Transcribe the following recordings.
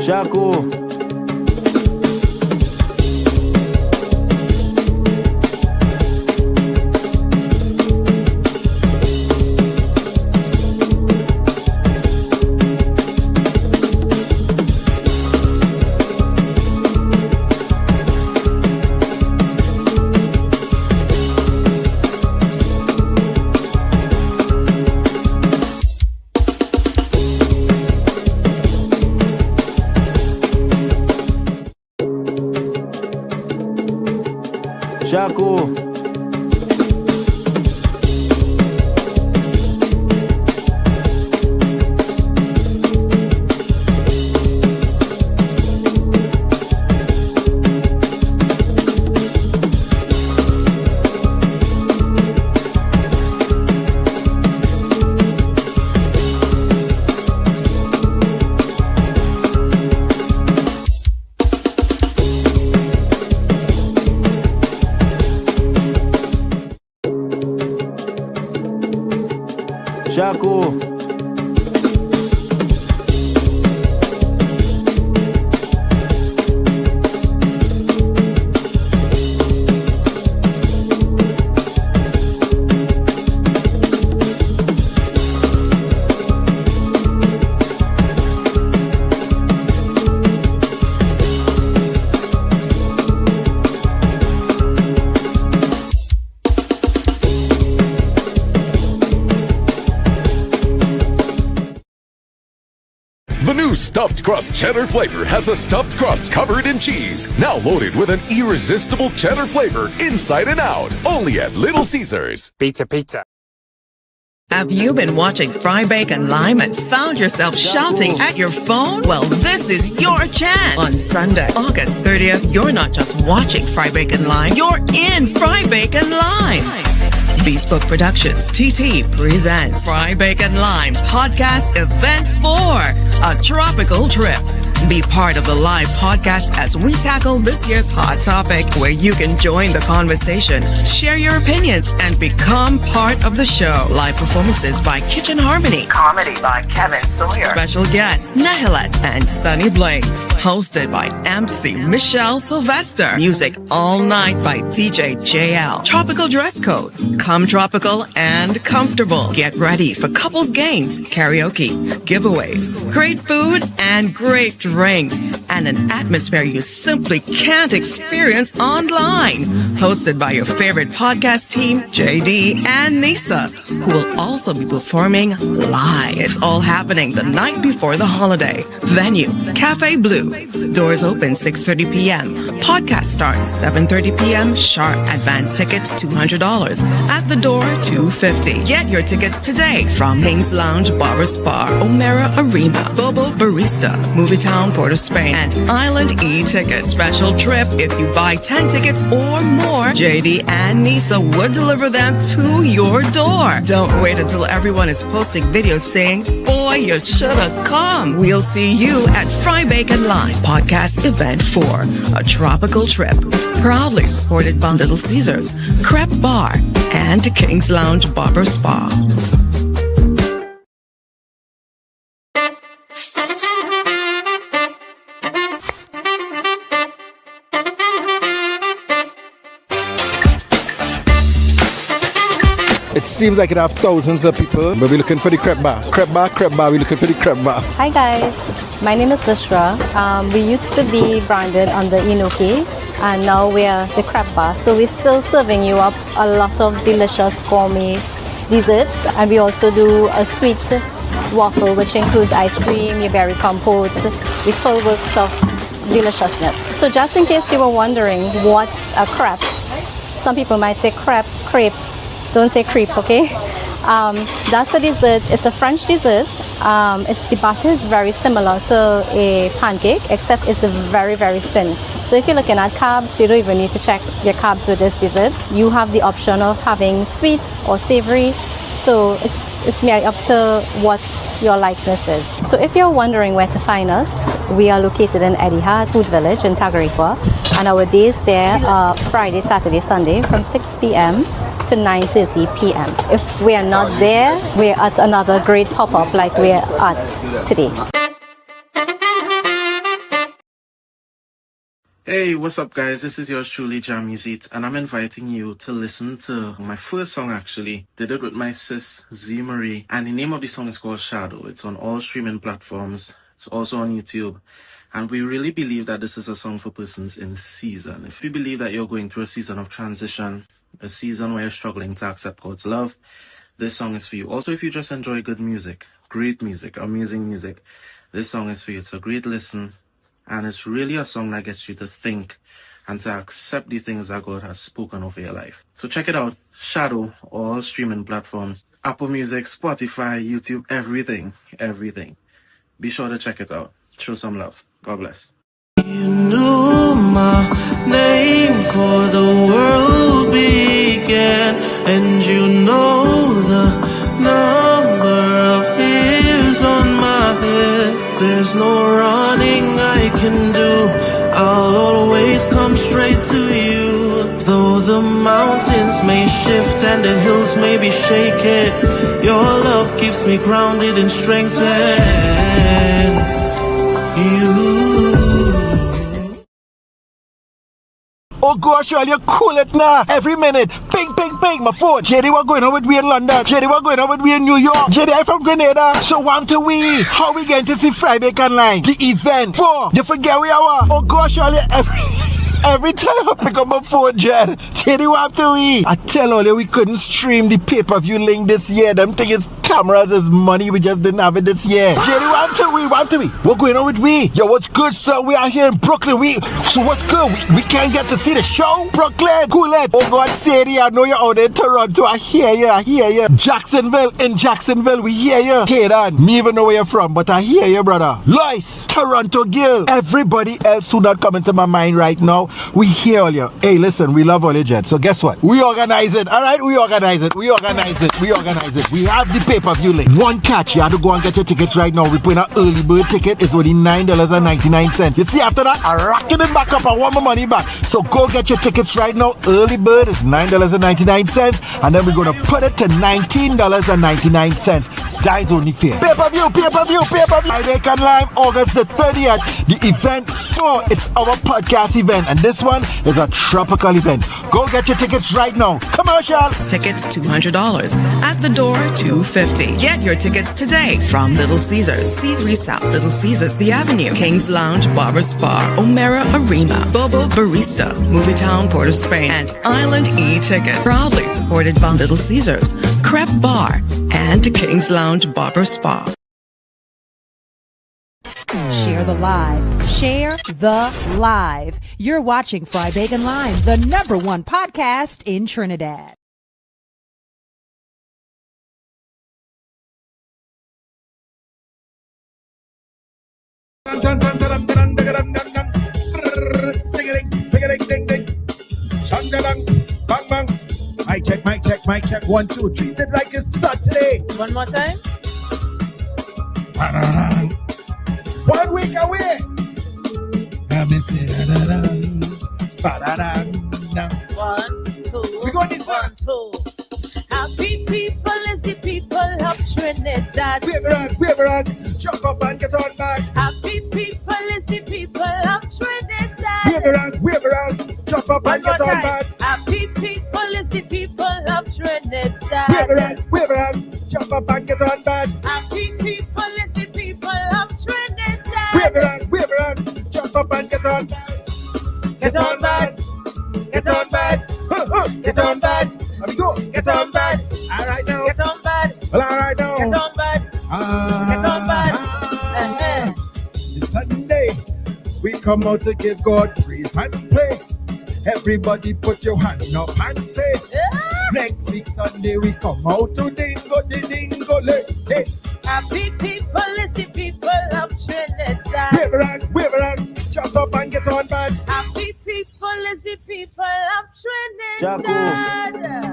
Jaco. Jaco. Jaco. The new Stuffed Crust Cheddar flavor has a stuffed crust covered in cheese, now loaded with an irresistible cheddar flavor inside and out. Only at Little Caesars. Pizza. Have you been watching Fry Bacon Lime and found yourself shouting at your phone? Well, this is your chance. On Sunday, August 30th, you're not just watching Fry Bacon Lime, you're in Fry Bacon Lime. Bespoke Productions, TT, presents Fry Bacon Lime Podcast Event 4, A Tropical Trip. Be part of the live podcast as we tackle this year's hot topic, where you can join the conversation, share your opinions, and become part of the show. Live performances by Kitchen Harmony. Comedy by Kevin Sawyer. Special guests, Nahilat and Sunny Blake. Hosted by MC Michelle Sylvester. Music all night by DJ JL. Tropical dress code. Come tropical and comfortable. Get ready for couples games, karaoke, giveaways, great food, and great drinks, and an atmosphere you simply can't experience online. Hosted by your favorite podcast team, JD and Nisa, who will also be performing live. It's all happening the night before the holiday. Venue, Cafe Blue. Doors open 6:30 p.m. Podcast starts 7:30 p.m. sharp. Advance tickets $200. At the door, $250. Get your tickets today from King's Lounge, Barber Spa, Omera Arima, Bobo Barista, Movie Town, Port of Spain, and Island E-Tickets. Special trip if you buy 10 tickets or more. JD and Nisa would deliver them to your door. Don't wait until everyone is posting videos saying, boy, you should have come. We'll see you at Fry Bacon Live Podcast Event 4, A Tropical Trip. Proudly supported by Little Caesars, Crepe Bar, and King's Lounge Barber Spa. It seems like it have thousands of people, but we're looking for the crepe bar. Crepe bar, we're looking for the crepe bar. Hi guys, my name is Lishra. We used to be branded under Inoki, and now we're the crepe bar. So we're still serving you up a lot of delicious gourmet desserts, and we also do a sweet waffle which includes ice cream, your berry compote, the full works of deliciousness. So just in case you were wondering what's a crepe, some people might say crepe. Don't say crepe, okay? That's a dessert. It's a French dessert. The batter is very similar to a pancake, except it's very, very thin. So if you're looking at carbs, you don't even need to check your carbs with this dessert. You have the option of having sweet or savory. So it's merely up to what your likeness is. So if you're wondering where to find us, we are located in Etihad Food Village in Tagarigua, and our days there are Friday, Saturday, Sunday from 6 p.m. to 9:30 p.m. If we are not there, we're at another great pop-up like we're at today. Hey, what's up guys? This is yours truly, Jam Music, and I'm inviting you to listen to my first song actually. Did it with my sis, Z Marie, and the name of the song is called Shadow. It's on all streaming platforms. It's also on YouTube. And we really believe that this is a song for persons in season. If you believe that you're going through a season of transition, a season where you're struggling to accept God's love, this song is for you. Also, if you just enjoy good music, great music, amazing music, this song is for you. It's a great listen. And it's really a song that gets you to think and to accept the things that God has spoken over your life. So check it out. Shadow, all streaming platforms. Apple Music, Spotify, YouTube, everything. Everything. Be sure to check it out. Show some love. God bless. You knew my name before the world began, and you know the number of hairs on my head. There's no running I can do, I'll always come straight to you. Though the mountains may shift and the hills may be shaken, your love keeps me grounded and strengthened. Oh gosh, you cool it now. Every minute. Ping, ping, ping. My phone. JD, what going on with we in London? JD, what going on with we in New York? JD, I from Grenada. So want to we? How we going to see Fryback Online? The event. 4. You forget we are. Oh gosh, every time I pick up my phone, Jed, JD, what to we? I tell all you we couldn't stream the pay-per-view link this year. Them things cameras is money, we just didn't have it this year. JD, want to we? What going on with we? Yo, what's good, sir? We are here in Brooklyn. So what's good? We can't get to see the show? Brooklyn, cool it. Oh God, Sadie, I know you're out in Toronto. I hear you. Jacksonville, we hear you. Hey, Dan, me even know where you're from, but I hear you, brother. Lois, Toronto girl. Everybody else who not coming to my mind right now, we hear all you. Hey, listen, we love all your Jed. So guess what? We organize it, all right? We organize it. We have the pay-per-view link. One catch, you have to go and get your tickets right now. We put in an early bird ticket. It's only $9.99. You see, after that, I'm rocking it back up. I want my money back. So go get your tickets right now. Early bird is $9.99. And then we're going to put it to $19.99. That is only fair. Pay-per-view. Fryback Online, August the 30th. The event 4, it's our podcast event. And this one is a tropical event. Go get your tickets right now. Commercial. Tickets $200. At the door $250. Get your tickets today from Little Caesars, C3 South, Little Caesars, The Avenue, King's Lounge, Barber Spa, Omera Arena, Bobo Barista, Movie Town, Port of Spain, and Island E-Tickets. Proudly supported by Little Caesars, Crepe Bar, and King's Lounge, Barber Spa. Share the live. Share the live. You're watching Fryback Live, the #1 podcast in Trinidad. Bang, bang. Mic check. 1, 2. Treat it like it's Saturday. One more time. 1 week away. One, two. We got this one. 2. Happy people is the people of Trinidad. Wave around. Jump up and get on back. Happy people is the people of Trinidad. Wave around. Jump up and get on back. Happy people is the people of Trinidad. Wave around. Jump up and get on back. Happy people is the people of Trinidad. Wave around. Jump up and get on back. Get on bad. Get on bad. Get on bad. Let me go. Get on bad. All right now. Get on bad. Well, all right now. Get on bad. Get on bad. It's Sunday. We come out to give God praise and play. Everybody put your hand up and say. Next week Sunday we come out to dingo, hey. Happy people is the people of Trinidad. Wave around, jump up and get on bad. Happy people is the people of Trinidad.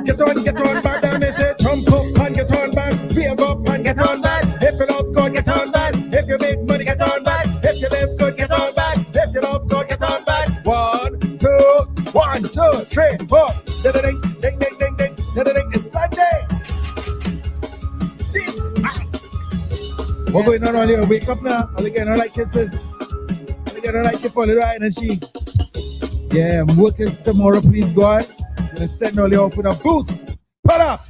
Get on bad, and they say jump up and get on bad. Wave up and get on bad. If you love God, get on bad. If you make money, get on bad. If you live good, get on bad. If you love God, get on bad. 1, 2, 1, 2, 3, 4. Ding, ding, ding, ding, ding, ding. getting on here. Wake up now. All you getting on like kisses. All you getting on like you follow the energy. Yeah, I'm working tomorrow, please God. I'm gonna send all you off with a boost. Put up.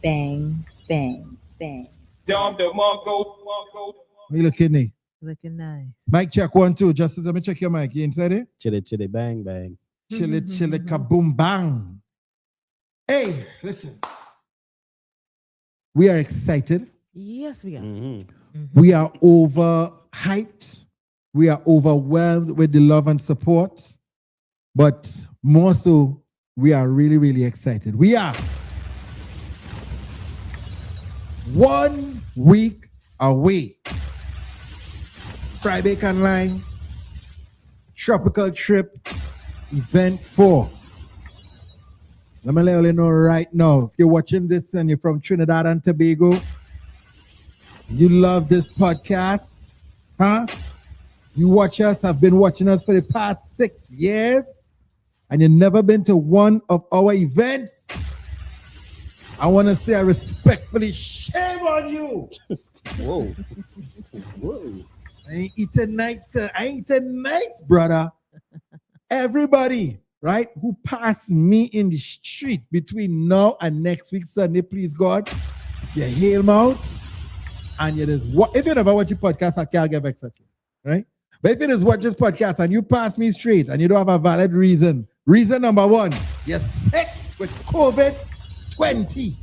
Bang, bang, bang. What you looking at? Looking nice. Mic check 1, 2. Justice, let me check your mic. You inside it? Chili, chili, bang, bang. Chili, chili, kaboom, bang. Hey, listen. We are excited. Yes, we are. We are overhyped. We are overwhelmed with the love and support. But more so, we are really, really excited. We are 1 week away. Fry-Bake Line, Tropical Trip, Event 4. Let me let you know right now, if you're watching this and you're from Trinidad and Tobago, you love this podcast, huh? You watch us, have been watching us for the past 6 years, and you've never been to one of our events, I want to say I respectfully shame on you. Whoa. Whoa. I ain't eating nice, brother. Everybody, right, who passed me in the street between now and next week Sunday, please God, you hail them out. And you just if you never watch your podcast, I can't get vexed at you, right? But if you just watch this podcast and you pass me straight and you don't have a valid reason, reason number 1, you're sick with COVID-20.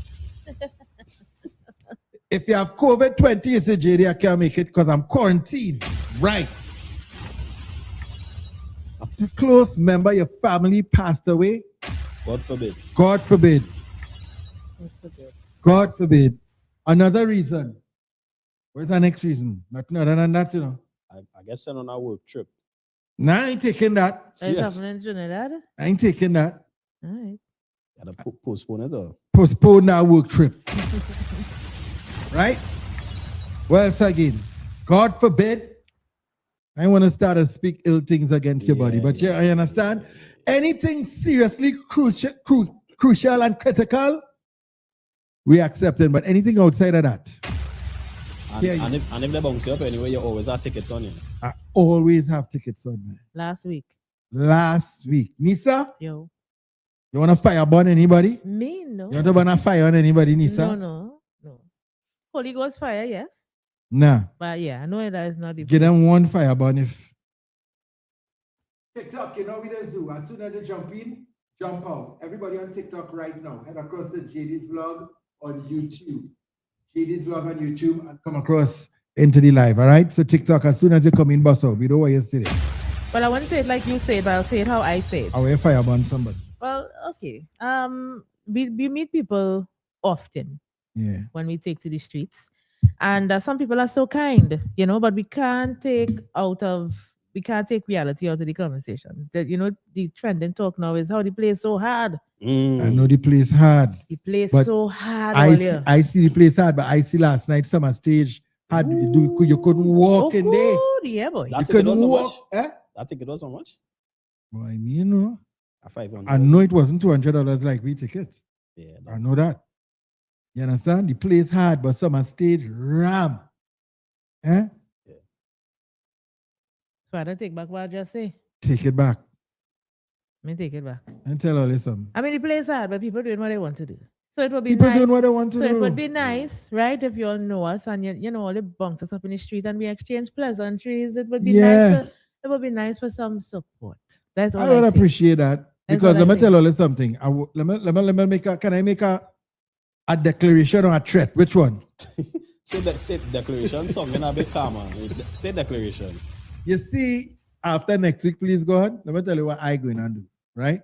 If you have COVID-20, you say, JD, I can't make it because I'm quarantined. Right. A close member of your family passed away. God forbid. God forbid. God forbid. Another reason. What's the next reason? Nothing other than that, you know. I guess send on our work trip. Nah, I ain't taking that. Is it happening in Trinidad? I ain't taking that. All right. Gotta postpone it though. Postpone that work trip. Right? Well, again, God forbid. I want to start to speak ill things against your body, but yeah, I understand. Anything seriously crucial and critical, we accept it. But anything outside of that, and if they bounce you up anyway, you always have tickets on you. I always have tickets on me. Last week. Nisa, Yo. you want to fire burn anybody? Me, no. You want to burn a fire on anybody, Nisa? No. Holy Ghost fire, yes. Nah. But yeah, I know that is not the Give them one fire burn if. TikTok, you know what we just do? As soon as they jump in, jump out. Everybody on TikTok right now, head across to JD's Vlog on YouTube. JD's Vlog on YouTube and come across into the live, all right? So TikTok, as soon as you come in, bust out. We don't want yesterday. Well, I won't say it like you say it, but I'll say it how I say it. I will fire burn somebody. Well, okay. We meet people often. Yeah. When we take to the streets. And some people are so kind, but we can't take reality out of the conversation. The trending talk now is how the play is so hard. I know the place hard. The play is so hard. I see the place hard, but I see last night summer stage hard. You couldn't walk in there. Yeah, boy. That you ticket couldn't was walk. Eh? That ticket was how much? Well, I mean, $500. I know it wasn't $200 like we ticket. Yeah, I know that. You understand? The place hard, but summer stage ram. Eh? Yeah. So I don't take back what I just say. Take it back. Let me take it back. And tell all this something. I mean, the play is hard, but people doing what they want to do. So it would be people nice. doing what they want to do. So it would be nice, right, if you all know us and you know all the bunks us up in the street and we exchange pleasantries. It would be nice. It would be nice for some support. That's all I would say. appreciate that. Because let me tell you something. Let me make a. Can I make a declaration or a threat? Which one? say declaration. Something a bit calmer. Say declaration. You see, after next week, please God, let me tell you what I'm going to do. Right?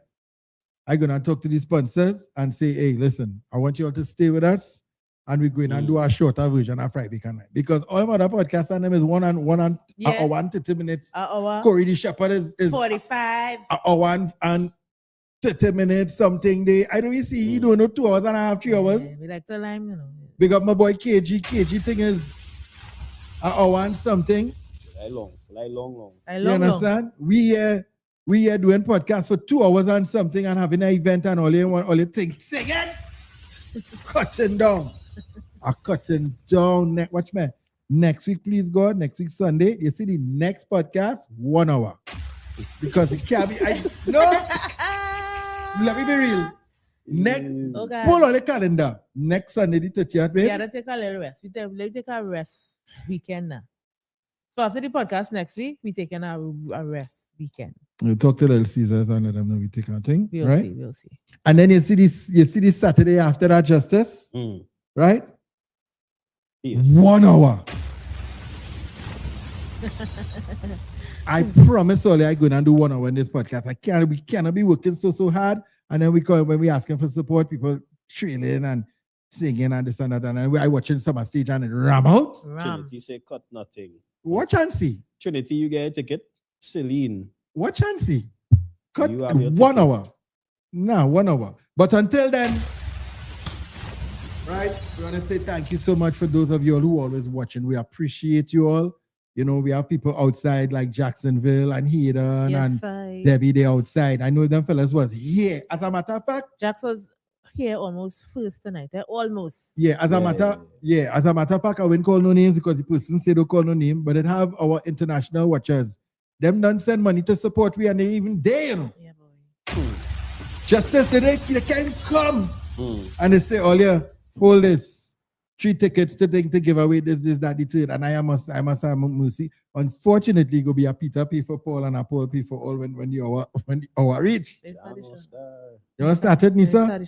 I'm going to talk to the sponsors and say, hey, listen, I want you all to stay with us and we're going to do a shorter version of Fry-Bake Line. Because all my other podcasts and them is one and 30 minutes. Corey the Shepherd is 45. An hour and 30 minutes, something there. I don't see, you don't know 2 hours and a half, 3 hours. We like to lime, Big up my boy KG. KG thing is an hour and something. Long. You understand? We are doing podcasts for 2 hours and something and having an event and all you think. Singing? Cutting down. Watch me. Next week, please God, next week Sunday, you see the next podcast, 1 hour. Because it can't be, let me be real. Okay. Pull on the calendar. Next Sunday, the 30th, babe. We gotta take a little rest. We take a rest weekend now. So after the podcast next week, we taking a rest weekend. We'll talk to Little Caesars and let them know we take our thing. We'll see. And then you see this Saturday after that, Justice. Right? Yes. 1 hour. I promise Oli, I'm gonna do 1 hour in this podcast. We cannot be working so hard. And then when we asking for support, people trailing and singing and this and that. And then I watching some stage and it ram out. Trinity say cut nothing. Watch and see. Trinity, you get a ticket. Celine. Watch and see. Cut You have your 1 ticket. hour. No, 1 hour. But until then, right, we want to say thank you so much for those of you all who are always watching. We appreciate you all. You know, we have people outside like Jacksonville and Hayden Yes, and Debbie, they outside. I know them fellas was here. As a matter of fact, Jax was here almost first tonight. Almost. yeah, as a matter of fact, I wouldn't call no names because the person said don't call no name, but it have our international watchers. Them don't send money to support we and they even there, you know. Yeah, boy. Justice, they can't come. And they say, oh yeah, hold this. 3 tickets to give away this, that, the third. And I must have mercy. Unfortunately, go be a Peter pay for Paul and a Paul pay for all when the hour reach. You want started, Nisa?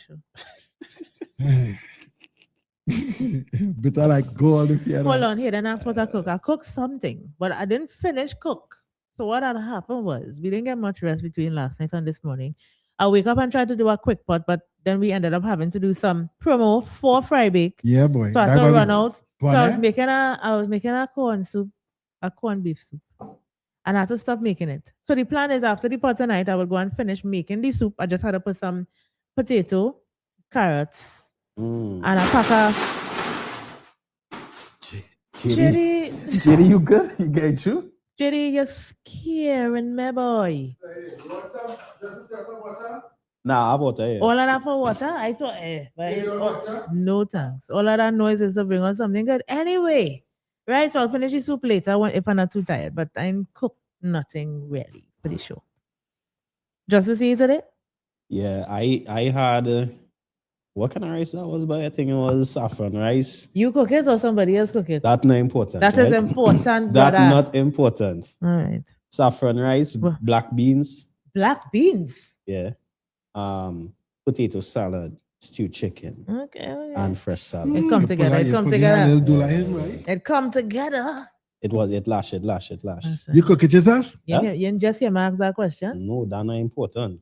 Better like go all this year. Hold on here, then ask what I cook. I cooked something, but I didn't finish cook. So what had happened was we didn't get much rest between last night and this morning. I wake up and try to do a quick pot, but then we ended up having to do some promo for fry bake. Yeah, boy. So I had to run out. So I was Bonnet? making a corn soup, a corned beef soup. And I had to stop making it. So the plan is after the pot tonight, I will go and finish making the soup. I just had to put some potato, carrots, and a pack of JD, you good? You get through? JD, you're scaring me, boy. Nah, I have water here. All of that for water? I thought, but no thanks. All of that noise is to bring on something good. Anyway, right, so I'll finish the soup later if I'm not too tired, but I ain't cooked nothing really, pretty sure. Just to see you today? Yeah, I had, what kind of rice that was, but I think it was saffron rice. You cook it or somebody else cook it? That's not important. That is important, That's brother. not important. All right. Saffron rice, black beans. Black beans? Yeah. Potato salad, stewed chicken, Okay. and fresh salad. It come together. It come together. It come together. It lashed. You cook it yourself? You didn't just hear me ask that question? No, that's not important.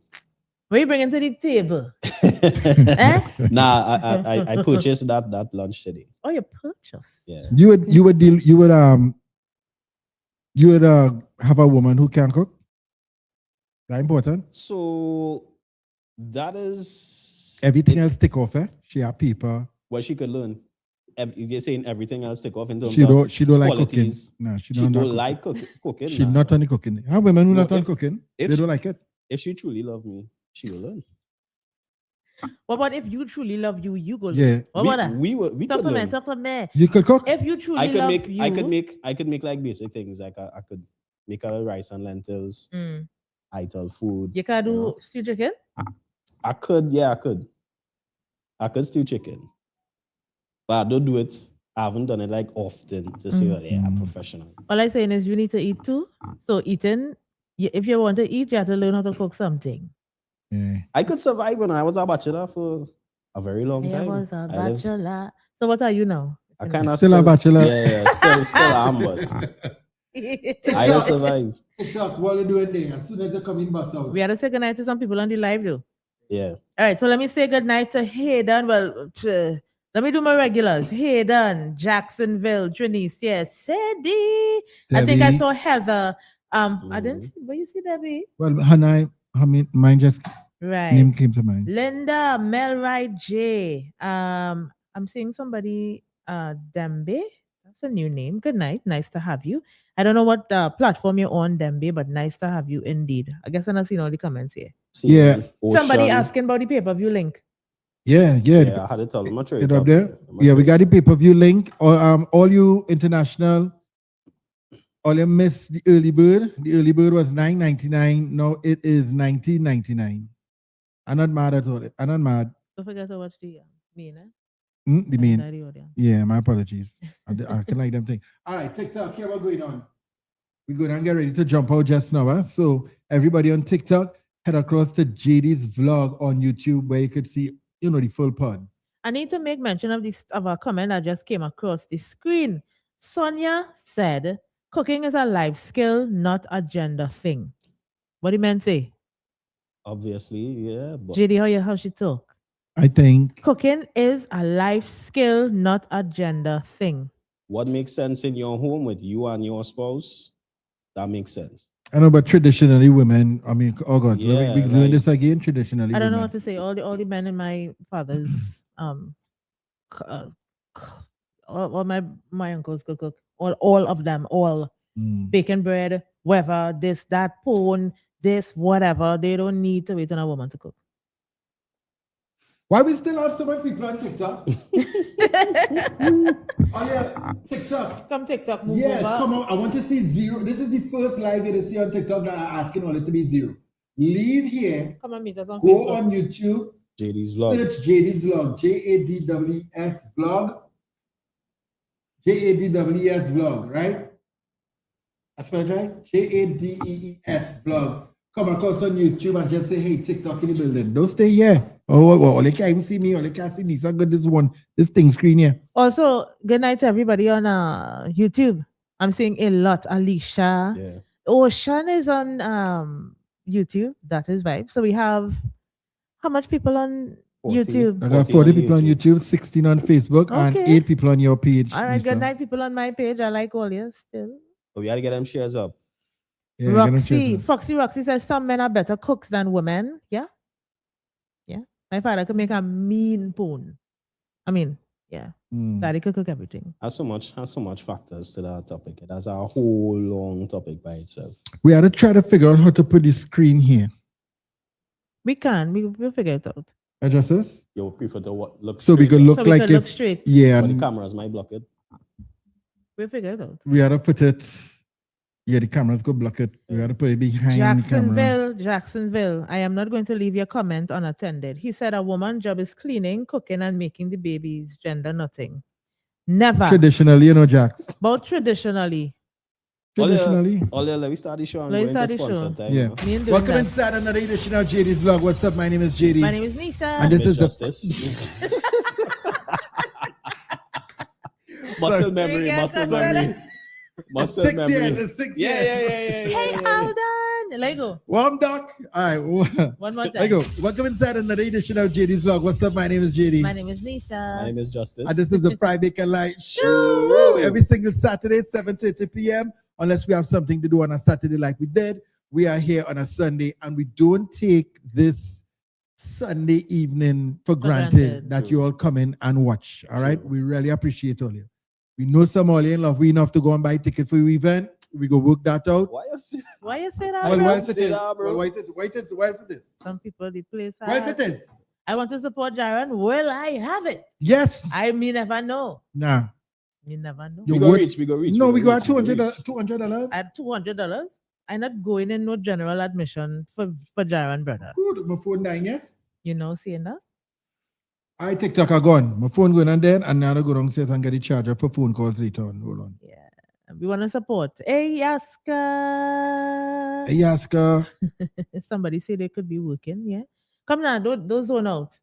What you bringing to the table? Nah, I purchased that lunch today. Oh, you purchased? Yeah. You would have a woman who can cook? That important? So that is Everything else take off, eh? She have paper. well, she could learn. You're saying everything else take off in terms She don't like cooking. qualities. No, She don't like cooking. She not on the cooking. How women who not on cooking? They don't like it. If she truly love me, she will learn. What about if you truly love you, you go learn? Yeah. What about that? We Talk could to me, learn. talk to me. You could cook? If you truly I could love make you. I could make like basic things like I could make a rice and lentils, ital food. You can do stew chicken? I could stew chicken. But I don't do it. I haven't done it like often to say, oh, yeah, I'm professional. All I'm saying is you need to eat too. So eating, if you want to eat, you have to learn how to cook something. Yeah. I could survive when I was a bachelor for a very long time. I was a bachelor. So what are you now? I kind of Still a bachelor? Yeah, still am, but I will survive. TikTok, what are you doing there? As soon as you come in, bust out. We had to say goodnight to some people on the live though. Yeah. All right, so let me say goodnight to Hayden. Well, let me do my regulars. Hayden, Jacksonville, Trinice, yes, Sadie. I think I Debbie. saw Heather. I didn't see, but you see Debbie? Well, Hannah, mine just name came to mind. Linda, Melrite J. I'm seeing somebody, Dembe. That's a new name. Good night. Nice to have you. I don't know what platform you're on, Dembe, but nice to have you indeed. I guess I'm not seeing all the comments here. Yeah. Somebody asking about the pay-per-view link. Yeah. Yeah, I had to tell them. It up there. Yeah, we got the pay-per-view link. All you international, all you miss the early bird. The early bird was $9.99. Now it is $19.99. I'm not mad at all. I'm not mad. Don't forget to watch the main, eh? The main. Inside the audience. Yeah, my apologies. I can like them thing. All right, TikTok. Here, what's going on? We're going to get ready to jump out just now. Huh? So everybody on TikTok, head across to JD's vlog on YouTube where you could see, the full pod. I need to make mention of a comment that just came across the screen. Sonia said, cooking is a life skill, not a gender thing. What do you mean say? Obviously, yeah. But JD, how she talk? I think Cooking is a life skill, not a gender thing. what makes sense in your home with you and your spouse, that makes sense. I know, but traditionally women, oh God, Yeah, we're doing this again, traditionally I don't know women. what to say. All the men in my father's all my uncles could cook. All of them, baking bread, whatever, this, that, pone, this, whatever. They don't need to wait on a woman to cook. Why we still have so many people on TikTok? Oh yeah, TikTok. Come TikTok, move Yeah, over. come on. I want to see zero. This is the first live you see on TikTok that I'm asking all it to be zero. Leave here. Come and meet us on Go Facebook. on YouTube. JD's vlog. Search JD's vlog. JADWS vlog. JADWS vlog, right? I spelled it right? JADEES vlog. Come across on YouTube and just say, hey, TikTok in the building. Don't stay here. Oh, they can't even see me, or they can't see me. So good this thing screen here. Also, good night to everybody on YouTube. I'm seeing a lot. Alicia. Yeah. Ocean is on YouTube. That is right. So we have how much people on 40. YouTube? I got 40 people on YouTube, 16 on Facebook, and Okay. 8 people on your page. All right, Lisa. good night, people on my page. I like all you still. But we got to get them shares up. Yeah, get 'em Roxy, cheers. Foxy Roxy says some men are better cooks than women. Yeah. Yeah. My father could make a mean pone. I mean, yeah. Daddy could cook everything. Has so much factors to that topic. It has a whole long topic by itself. We had to try to figure out how to put the screen here. We can. We'll figure it out. Adjust this? You prefer to look So we straight could up. look So we like could look straight. Yeah, But the and cameras might block it. We'll figure it out. we had to put it. Yeah, the cameras could block it. We had to put it behind the camera. Jacksonville. I am not going to leave your comment unattended. He said a woman's job is cleaning, cooking, and making the babies. Gender nothing. Never. Traditionally, Jack. But traditionally. Traditionally. Let me start the show and Let go me into start the sponsor show. time. Yeah. you know. Me and doing Welcome that. inside another edition of JD's vlog. What's up? My name is JD. My name is Nisa. And this is the Justice. Muscle memory, Yes, muscle that's memory. Muscle 6 memory. years. It's 6 years. Hey, Alden. Let go. Warm duck. All right. One more time. Let go. Welcome inside another edition of JD's vlog. What's up? My name is JD. My name is Nisa. My name is Justice. And this is the Friday Bacon Light Show. Every single Saturday, 7:30 p.m. Unless we have something to do on a Saturday like we did. We are here on a Sunday, and we don't take this Sunday evening for granted that you all come in and watch. All right? We really appreciate all you. We know some all you in love. We enough to go and buy a ticket for your event. We go work that out. Why you say Why you say that? Well, bro? why is it Say is? that, bro. Well, why is it? Why is it? Some people the place. Why is it is? I want to support Jaron. Well, I have it. Yes. I may never know. Nah. You never know. You We go would- reach. No, we go at reach. $200. I had $200. I'm not going in no general admission for Jaron, brother. Good. My phone dying, yes? You know, seeing that? I TikTok are gone. My phone going on there, and now I go downstairs and get the charger for phone calls later on. Hold on. Yeah. We want to support. Hey, Yaska. Hey, Yaska. Somebody say they could be working. Yeah. Come now. Don't zone out.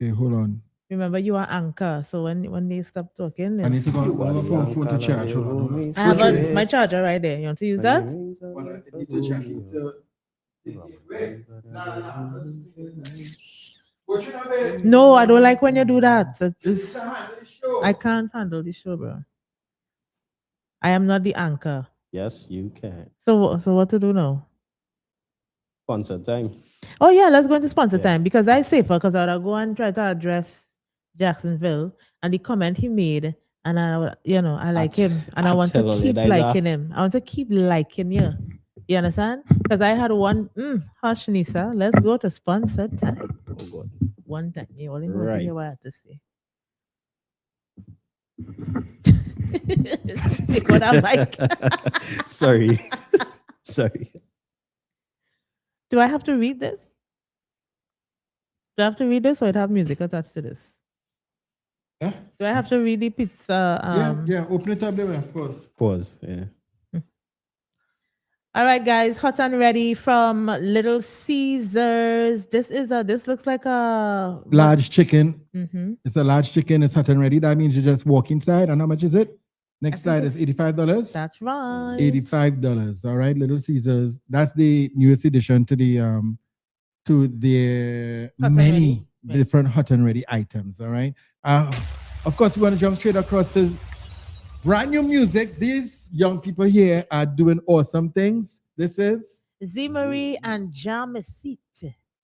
Okay, hold on. Remember, you are anchor. So when they stop talking, I need to it's- go on phone to charge. Hold on. I have my charger right there. You want to use that? Well, I need to check it. Wait. What you know, No, I don't like when you do that. It's- show. I can't handle the show, bro. I am not the anchor. Yes, you can. So what to do now? Sponsor time. Oh yeah, let's go into sponsor Yeah. time because I safer because I would go and try to address Jacksonville and the comment he made, and I would, I like him and I want to tell you, keep that is liking him. I want to keep liking you. You understand? Because I had one. Hush, Nisa. Let's go to sponsor time. Oh God. one time. You only want to Right. hear what I have to say. Take what I like. Sorry. Sorry. Do I have to read this? Do I have to read this or it have music attached to this? Huh? Do I have to read the pizza? Yeah, open it up there, of course. Pause. Yeah. All right, guys, hot and ready from Little Caesars. This looks like a Large chicken. Mm-hmm. It's a large chicken. It's hot and ready. That means you just walk inside. And how much is it? Next slide is $85. That's right. $85. All right, Little Caesars. That's the newest addition to the Hot and many ready. Right. different hot and ready items. All right. Of course, we want to jump straight across to brand new music. These young people here are doing awesome things. This is Zimmery and Jamisit.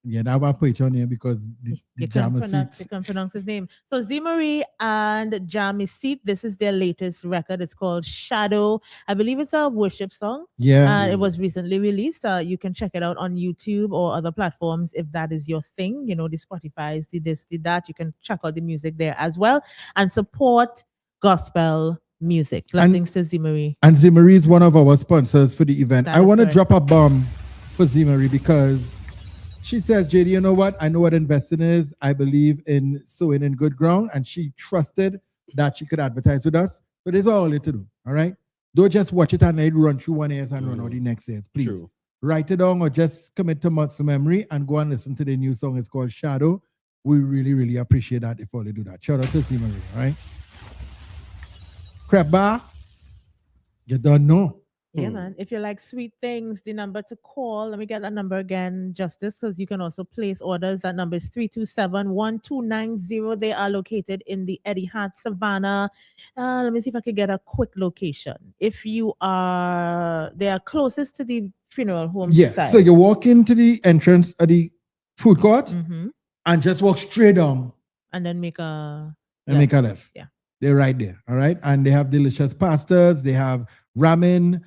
yeah. That one put it on here because the You can Jamisit. pronounce his name. So Zimmery and Jamisit. This is their latest record. It's called Shadow. I believe it's a worship song. Yeah. It was recently released. You can check it out on YouTube or other platforms if that is your thing. You know, the Spotify's, the this, the that. You can check out the music there as well and support gospel music. Blessings to Zimmery. And Zimmery is one of our sponsors for the event. That I is want to correct. drop a bomb for Zimmery because she says, JD, you know what? I know what investing is. I believe in sowing in good ground. And she trusted that she could advertise with us. But there's all you to do. All right. Don't just watch it and let it run through one ears and run out the next ears. Please True. write it down or just commit to muscle memory and go and listen to the new song. It's called Shadow. We really, really appreciate that if all you do that. Shout out to Zimmery. All right. Crab bar. You don't know. Yeah, man. If you like sweet things, the number to call, let me get that number again, Justice, because you can also place orders. That number is 327-1290. They are located in the Eddie Hart Savannah. Let me see if I can get a quick location. If you are, they are closest to the funeral home Yeah. side. So you walk into the entrance of the food court Mhm. and just walk straight down And then make a and make a left. Yeah. They're right there. All right. And they have delicious pastas. They have ramen,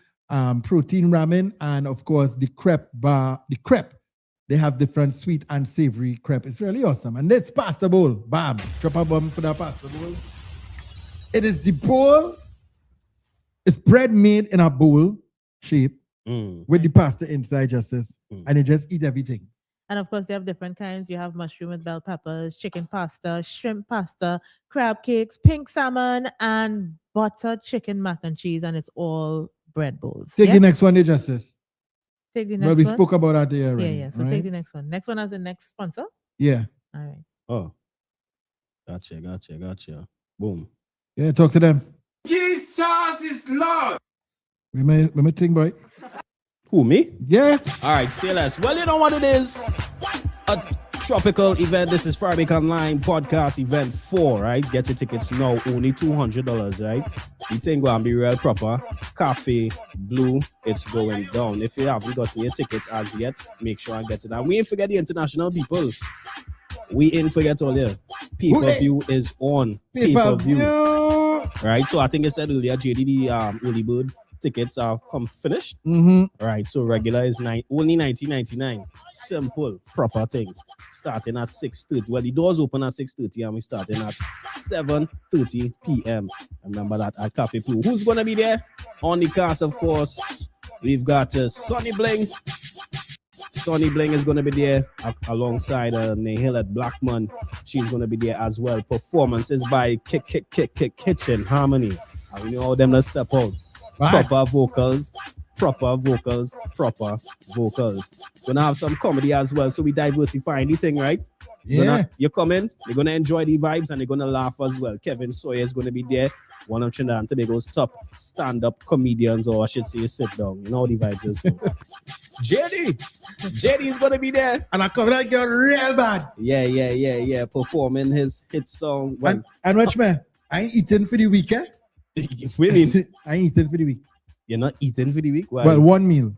protein ramen, and of course the crepe bar, the crepe. They have different sweet and savory crepe. It's really awesome. And this pasta bowl, bam, drop a bomb for that pasta bowl. It is the bowl. It's bread made in a bowl shape with the pasta inside, Justice. And you just eat everything. And of course, they have different kinds. You have mushroom with bell peppers, chicken pasta, shrimp pasta, crab cakes, pink salmon, and butter chicken mac and cheese. And it's all bread bowls. Take Yeah? the next one, there, Justice. Take the next But we one. spoke about that there already. Yeah. So right? take the next one. Next one as the next sponsor. Yeah. All right. Oh. Gotcha. Boom. Yeah, talk to them. Jesus is Lord. Remember thing, boy? Who, me? Yeah. All right, say less. Well, you know what it is? A tropical event. This is Friday Online Podcast Event 4, right? Get your tickets now. Only $200, right? The thing going to be real proper. Cafe, Blue, it's going down. If you haven't got your tickets as yet, make sure and get it. And we ain't forget the international people. We ain't forget all there. Pay-per-view is on. Pay-per-view. Right? So I think I said earlier, JD, the early bird tickets are finished. Right, so regular is only $19.99. Simple, proper things. Starting at 6:30. Well, the doors open at 6:30 and we starting at 7:30 p.m. Remember that at Cafe Blue. Who's gonna be there? On the cast, of course, we've got Sonny Bling. Sonny Bling is gonna be there alongside Nahilat Blackman. She's gonna be there as well. Performances by Kitchen Harmony. And we know how them to step out. Proper vocals. Gonna have some comedy as well, so we diversify anything, right? Yeah. You come in, you're gonna enjoy the vibes and you're gonna laugh as well. Kevin Sawyer is gonna be there, one of Trinidad and Tobago's top stand-up comedians, or I should say sit down. You know how the vibes is. JD is gonna be there. And I cover that girl real bad. Yeah. Performing his hit song. And watch me, I ain't eating for the week, eh? Women. I ain't eating for the week. You're not eating for the week? Why? Well, one meal.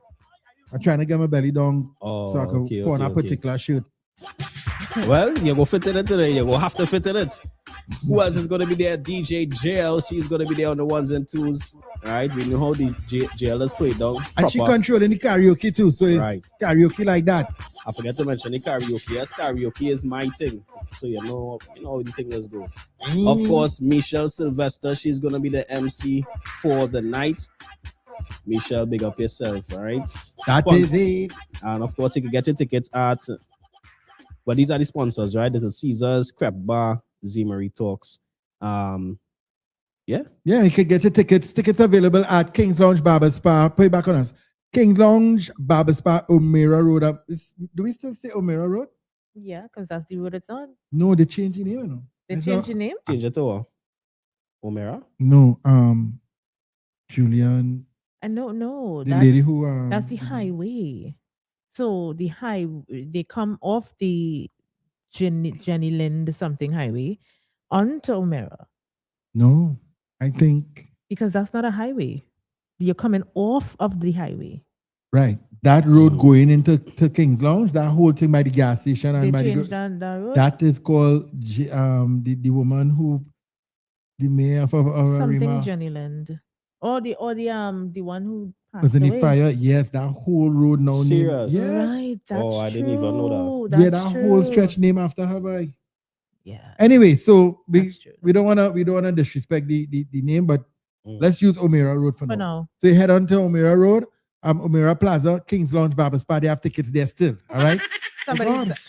I'm trying to get my belly down so I can okay, put on a okay. particular shirt. Well, you go fit in it today. You go have to fit in it. Who else is gonna be there? DJ Jail. She's gonna be there on the ones and twos. All right, we know how the Jailers play down. And she proper. controlling the karaoke too, so it's Right. karaoke like that. I forgot to mention the karaoke. Yes, karaoke is my thing. So you know how the thing is go. Of course, Michelle Sylvester, she's gonna be the MC for the night. Michelle, big up yourself, all right? That is it. And of course, you can get your tickets at. But these are the sponsors, right? This is Caesars, Crep Bar, Z-Marie Talks. Yeah. Yeah, you can get your tickets. Tickets available at King's Lounge Barber Spa. Put it back on us. King's Lounge Barber Spa, O'Meara Road. Do we still say O'Meara Road? Yeah, because that's the road it's on. No, they changed the name, you know. They It's changed not- the name? Change it to O'Meara? No, Julian, No, the that's, lady who that's the highway. So they come off the Jenny Lind something highway onto O'Meara No, I think because that's not a highway. You're coming off of the highway. right. That road going into King's Lounge, that whole thing by the gas station and They by the changed that road. that is called the woman who the mayor of something Arima Jenny Lind. Or the one who passed was in the away. fire. Yes, that whole road now. named- Serious? Yeah, Right, that's Oh, I didn't even know true. yeah, That's that whole true. stretch named after her. Boy. Yeah. Anyway, so That's true. we don't wanna disrespect the name, but let's use O'Meara Road for For now. now. So you head on to O'Meara Road, O'Meara Plaza, King's Lounge Barber Spa. They have tickets there still. All right.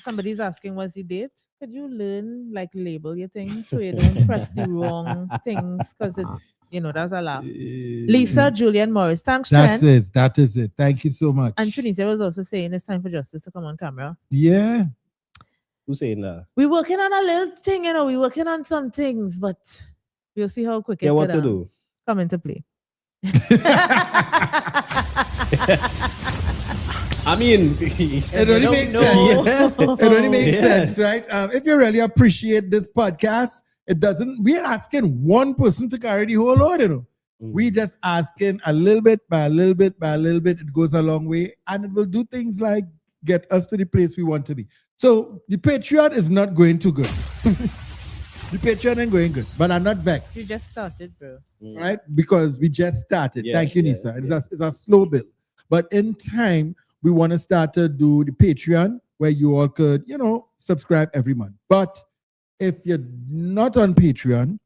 Somebody's asking what's the date. Could you learn label your things so you don't press the wrong things because that's a laugh. Lisa Julian Morris, thanks, That's Trent. it. That is it. Thank you so much. And Trinity was also saying it's time for Justice to come on camera. Yeah. Who's saying that? We're working on a little thing, we're working on some things, but we'll see how quick Yeah, it what could, to do? come into play. I mean, It only makes know. sense. It only makes Yeah. sense, right? If you really appreciate this podcast, we're asking one person to carry the whole load, We just asking a little bit by a little bit by a little bit. It goes a long way and it will do things like get us to the place we want to be. So the Patreon is not going too good. The Patreon ain't going good, but I'm not vexed. You just started, bro. Right? Because we just started. Yeah, Thank you, yeah, Nisa. It's a slow build. But in time, we want to start to do the Patreon where you all could, subscribe every month. But if you're not on Patreon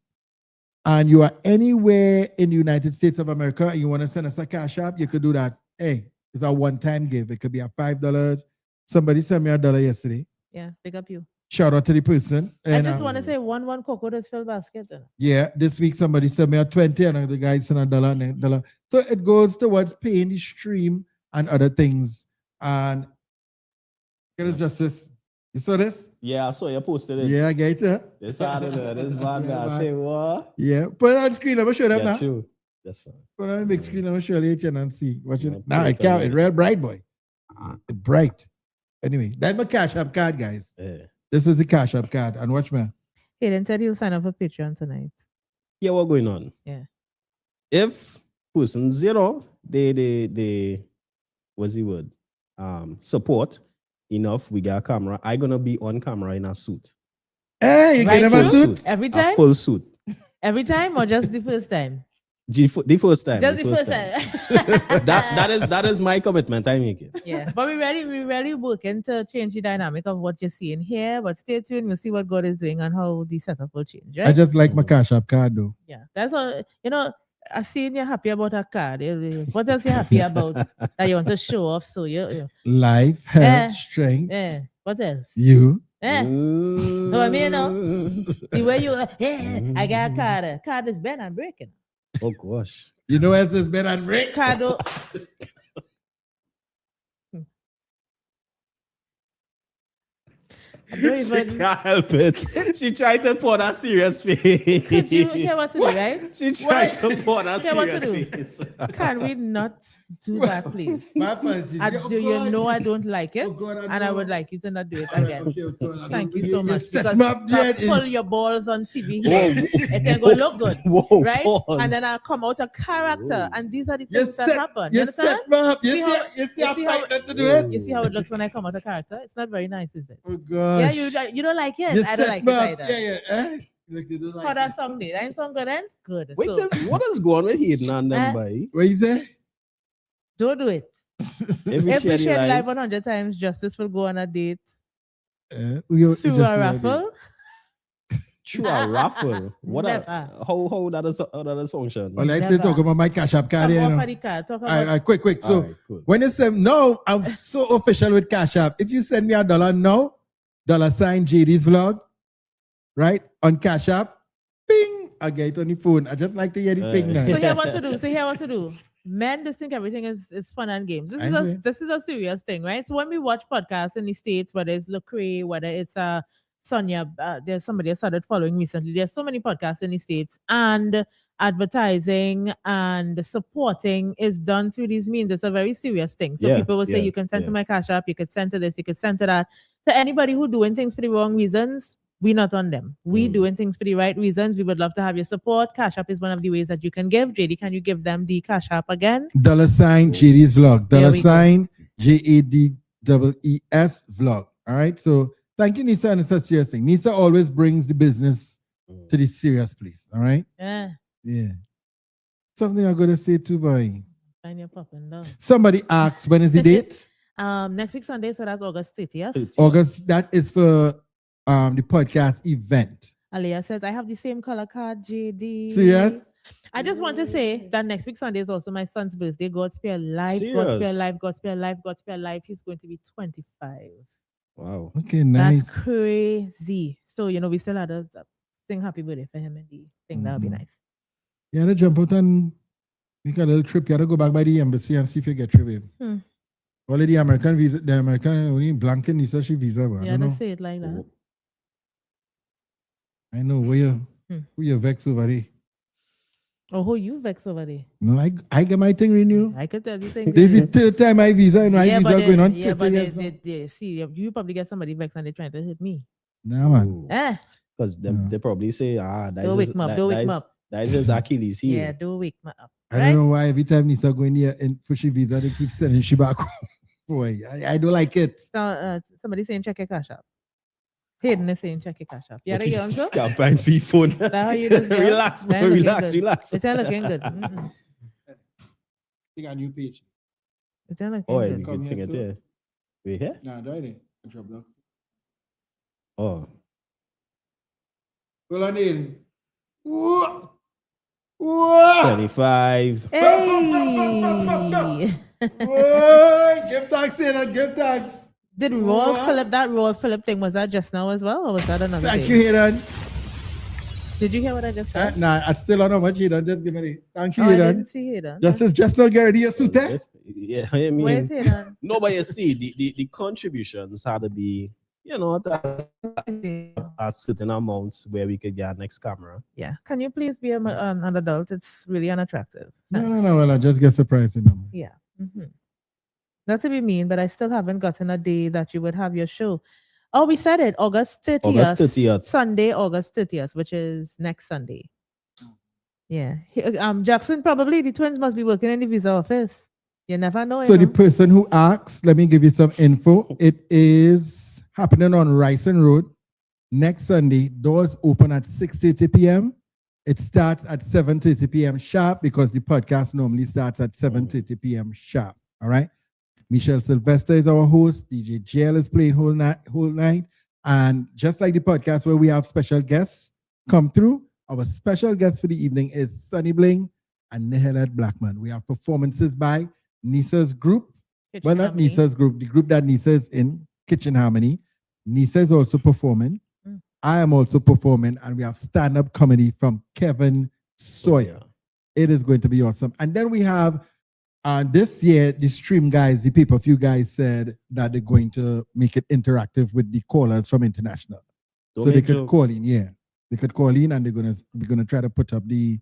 and you are anywhere in the United States of America and you want to send us a cash app, you could do that. Hey, it's a one-time give. It could be a $5. Somebody sent me $1 yesterday. Yeah, pick up you. Shout out to the person. I And, just want to say one cocoa does fill basket. yeah, this week somebody sent me a 20 and the guy sent $1 and $1. So it goes towards paying the stream and other things. And get us justice. You saw this? Yeah, I saw you posted it. Yeah, I get it. This out of there. This bad guy. Say what? Yeah, put it on screen. I'm gonna show them Yeah, now. true. Yes, sir. Put it on the big screen. I'm gonna show you and see. Watch Yeah, it. put Now it it count. on It's real bright, boy. It's bright. Anyway, that's my Cash App card, guys. Yeah. This is the Cash App card. And watch me. Hayden said he'll sign up for Patreon tonight. Yeah, what going on? Yeah. If persons, they what's the word? Support enough, we got a camera. I gonna be on camera in a suit. Hey, you Right, get him a Drew? suit? Every A time? full suit. Every time or just the first time? The first time. Just the first time. that is my commitment I make it. Yeah. But we really working to change the dynamic of what you're seeing here. But stay tuned. We'll see what God is doing and how the setup will change. Right? I just like my Cash App card, though. Yeah. That's all. I seen you're happy about a card. What else you happy about that you want to show off? So you Life, health, strength. yeah. What else? You. No, I mean, the way you, I got a card. Card is bent and breaking. Oh gosh. You know as this been on break? Card. I don't She even. can't help it. She tried to put a serious face. Could you hear what to do, right? She tried to put a Hear what to serious do. face. Can we not do that, please? My apologies. Do you know I don't like it, God, and I would like you to not do it again. Okay. Thank you so much. set Because me up, not Jed. pull your balls on TV Whoa, here. It ain't gonna look good, Whoa, right? pause. And then I'll come out of character, and these are the You things that set, happen. You you understand? set me up. You See how- see you how see I how- fight not to do it? You see how it looks when I come out of character? It's not very nice, is it? Oh, gosh. Yeah, you don't like it. You I don't set like me it up. either. Yeah. Like they don't How like that it. song did? That song good then? Good. Wait, So, what is going on with Hayden and them, Eh? boy? What you say? don't do it. If we If we share the share live, live 100 times, Justice will go on a date You through just a like raffle. through a raffle. What a, Never. how that is function? it. Well, I still Never. talk about my Cash App card Talk here. about You know. for the card. Talk All about right, quick. So All right, cool. when you say no, I'm so official with Cash App. If you send me $1 now, $sign JD's vlog, right? On Cash App, ping, I get it on the phone. I just like to hear the ping now. So here what to do. So here what to do. Men just think everything is fun and games. I agree. This is a serious thing, right? So when we watch podcasts in the States, whether it's Lecrae, whether it's Sonia, there's somebody I started following recently. There's so many podcasts in the States, and advertising and supporting is done through these means. It's a very serious thing. So Yeah, people will say yeah, you can send to yeah. my Cash App, you could send to this, you could send to that. To anybody who doing things for the wrong reasons, we not on them. We doing things for the right reasons. We would love to have your support. Cash App is one of the ways that you can give. JD, can you give them the Cash App again? $sign JD's vlog. There we go. $sign JADEES vlog. All right. So thank you, Nisa, and it's a serious thing. Nisa always brings the business to the serious place. All right. Yeah. Yeah. Something I'm gonna say too, boy. Find your popping down. Somebody asked when is the date? Next week Sunday, so that's August 30th. August. That is for the podcast event. Aliyah says, I have the same color card, JD. Serious? I just want to say that next week Sunday is also my son's birthday. God spare life, God Serious? spare life, God spare life, God spare life. He's going to be 25. Wow. Okay, nice. That's crazy. So, we still had to sing happy birthday for him and the thing. That would be nice. You had to jump out and make a little trip. You had to go back by the embassy and see if you get through, babe. Only the American visa, the American only blank and Nisa she visa. But I Yeah, don't know. just say it like that. I know where you vex over there. Oh, who you vex over there? No, I get my thing renewed. I could tell you things. This is the third time my visa and my yeah, visa going on. yeah, 30 but years now. they see, you probably get somebody vexed and they're trying to hit me. Nah, man. Because they probably say, that's Don't wake me up, don't wake me up. That is his Achilles heel. Yeah, don't wake me up. I don't know why every time Nisa go in here and push her visa, they keep sending she back home. Boy, I don't like it. So, somebody saying check your Cash App. Hayden is saying check your Cash App. Yeah, What's they your get on so? campaign fee phone? That's how you just get. Relax, They're boy, looking relax, good. relax. It's not looking good. Mm-mm. Take a new page. It's not looking Oh, good. you can take it there. Wait here? Nah, do it. Control block. Oh. Hold on in. Whoa. Whoa. 25. Hey! Whoa. Give thanks, Hayden. Give thanks. Did Roll Phillip, that Roll Phillip thing, was that just now as well? Or was that another Thank day? you, Hayden. Did you hear what I just said? Nah, I still don't know much Hayden. Just give me the. Thank you, Oh, I Hayden. didn't see Hayden. Just now get ready your suit, eh? Yes. Yeah, I mean, Where's Hayden? no, but you see, the contributions had to be, at a certain amount where we could get our next camera. Yeah. Can you please be an adult? It's really unattractive. No. Well, I just get surprised. You know. Yeah. Not to be mean, but I still haven't gotten a day that you would have your show. Oh, we said it. August 30th. August 30th. Sunday, August 30th, which is next Sunday. Yeah. Jackson, probably the twins must be working in the visa office. You never know. So you the know? person who asked, let me give you some info. It is happening on Ryson Road next Sunday. Doors open at 6:30 p.m. It starts at 7:30 p.m. sharp because the podcast normally starts at 7:30 p.m. sharp. All right. Michelle Sylvester is our host. DJ JL is playing whole night. And just like the podcast where we have special guests come through, our special guest for the evening is Sunny Bling and Nehelet Blackman. We have performances by Nisa's group. Kitchen Not Harmony. Nisa's group, the group that Nisa is in, Kitchen Harmony. Nisa is also performing. I am also performing. And we have stand-up comedy from Kevin Sawyer. It is going to be awesome. And then we have this year, the stream guys, the pay-per-view guys said that they're going to make it interactive with the callers from International. Don't so they make could joke. call in, yeah. They could call in and we're gonna try to put up the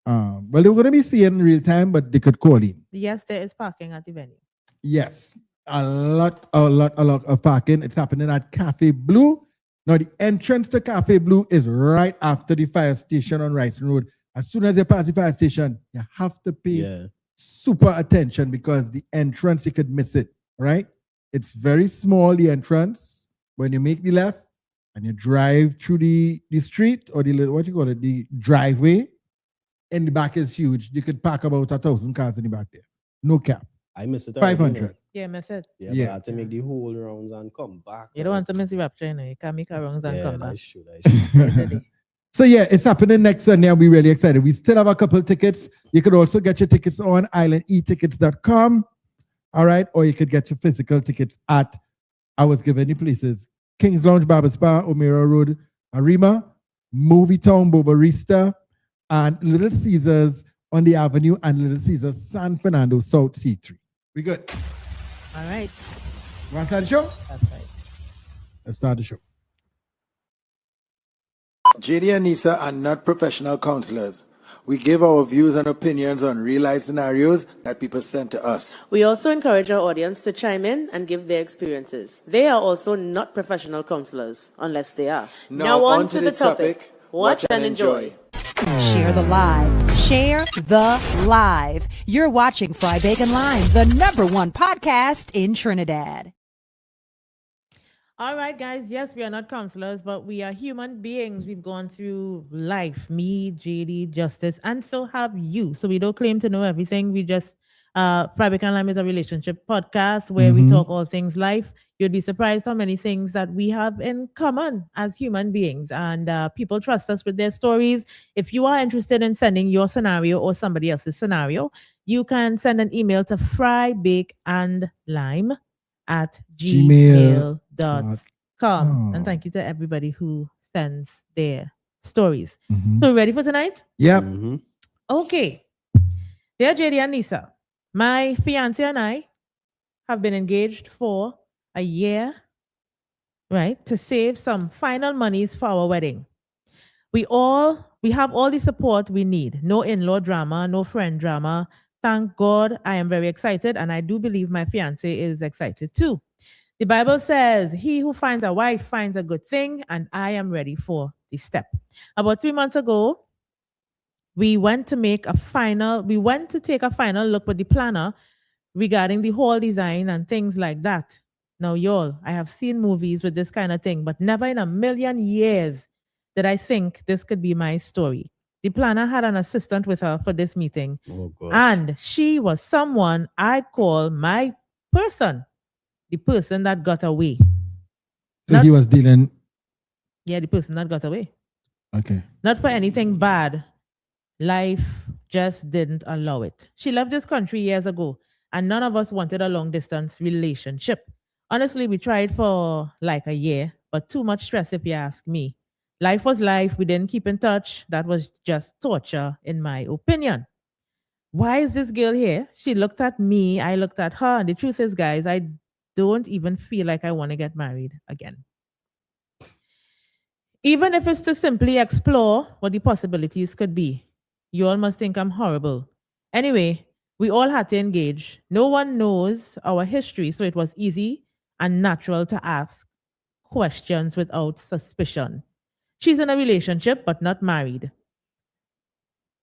well, they're gonna be seeing in real time, but they could call in. Yes, there is parking at the venue. Yes. A lot of parking. It's happening at Cafe Blue. Now the entrance to Cafe Blue is right after the fire station on Ryson Road. As soon as you pass the fire station, you have to pay super attention because the entrance, you could miss it, right? It's very small, the entrance. When you make the left, and you drive through the street or the little, what you call it, the driveway, and the back is huge. You could park about 1,000 cars in the back there. No cap. I miss it. already, 500. Yeah, miss it. Yeah, Yeah. but I had to make the whole rounds and come back. You don't want to miss the rapture, you know. You can make a wrongs and Yeah, come back. I should. I should. So yeah, it's happening next Sunday and we're really excited. We still have a couple tickets. You could also get your tickets on islandetickets.com. All right. Or you could get your physical tickets at, I was given the places, King's Lounge Barber Spa, O'Meara Road, Arima, Movie Town, Bobarista, and Little Caesars on the Avenue and Little Caesars San Fernando South C3. We good? All right. You want to start the show? That's right. Let's start the show. JD and Nisa are not professional counselors. We give our views and opinions on real-life scenarios that people send to us. We also encourage our audience to chime in and give their experiences. They are also not professional counselors, unless they are. Now on to the topic. Watch and enjoy. Share the live. Share the live. You're watching Fry Bacon Live, the #1 podcast in Trinidad. All right, guys. Yes, we are not counselors, but we are human beings. We've gone through life. Me, JD, Justice, and so have you. So we don't claim to know everything. We just, Fry Bacon Live is a relationship podcast where we talk all things life. You'd be surprised how many things that we have in common as human beings. And people trust us with their stories. If you are interested in sending your scenario or somebody else's scenario, you can send an email to frybakeandlime@gmail.com. And thank you to everybody who sends their stories. So we ready for tonight? Yep. Okay. Dear JD and Nisa, my fiance and I have been engaged for a year, right, to save some final monies for our wedding. We have all the support we need. No in-law drama, no friend drama. Thank God I am very excited, and I do believe my fiance is excited too. The Bible says, he who finds a wife finds a good thing, and I am ready for the step. About 3 months ago, we went to take a final look with the planner regarding the hall design and things like that. Now, y'all, I have seen movies with this kind of thing, but never in a million years did I think this could be my story. The planner had an assistant with her for this meeting, and she was someone I call my person, the person that got away. So he was dealing. Yeah, the person that got away. Okay. Not for anything bad. Life just didn't allow it. She left this country years ago, and none of us wanted a long-distance relationship. Honestly, we tried for like a year, but too much stress if you ask me. Life was life. We didn't keep in touch. That was just torture, in my opinion. Why is this girl here? She looked at me. I looked at her. And the truth is, guys, I don't even feel like I want to get married again. Even if it's to simply explore what the possibilities could be. You all must think I'm horrible. Anyway, we all had to engage. No one knows our history, so it was easy and natural to ask questions without suspicion. She's in a relationship, but not married.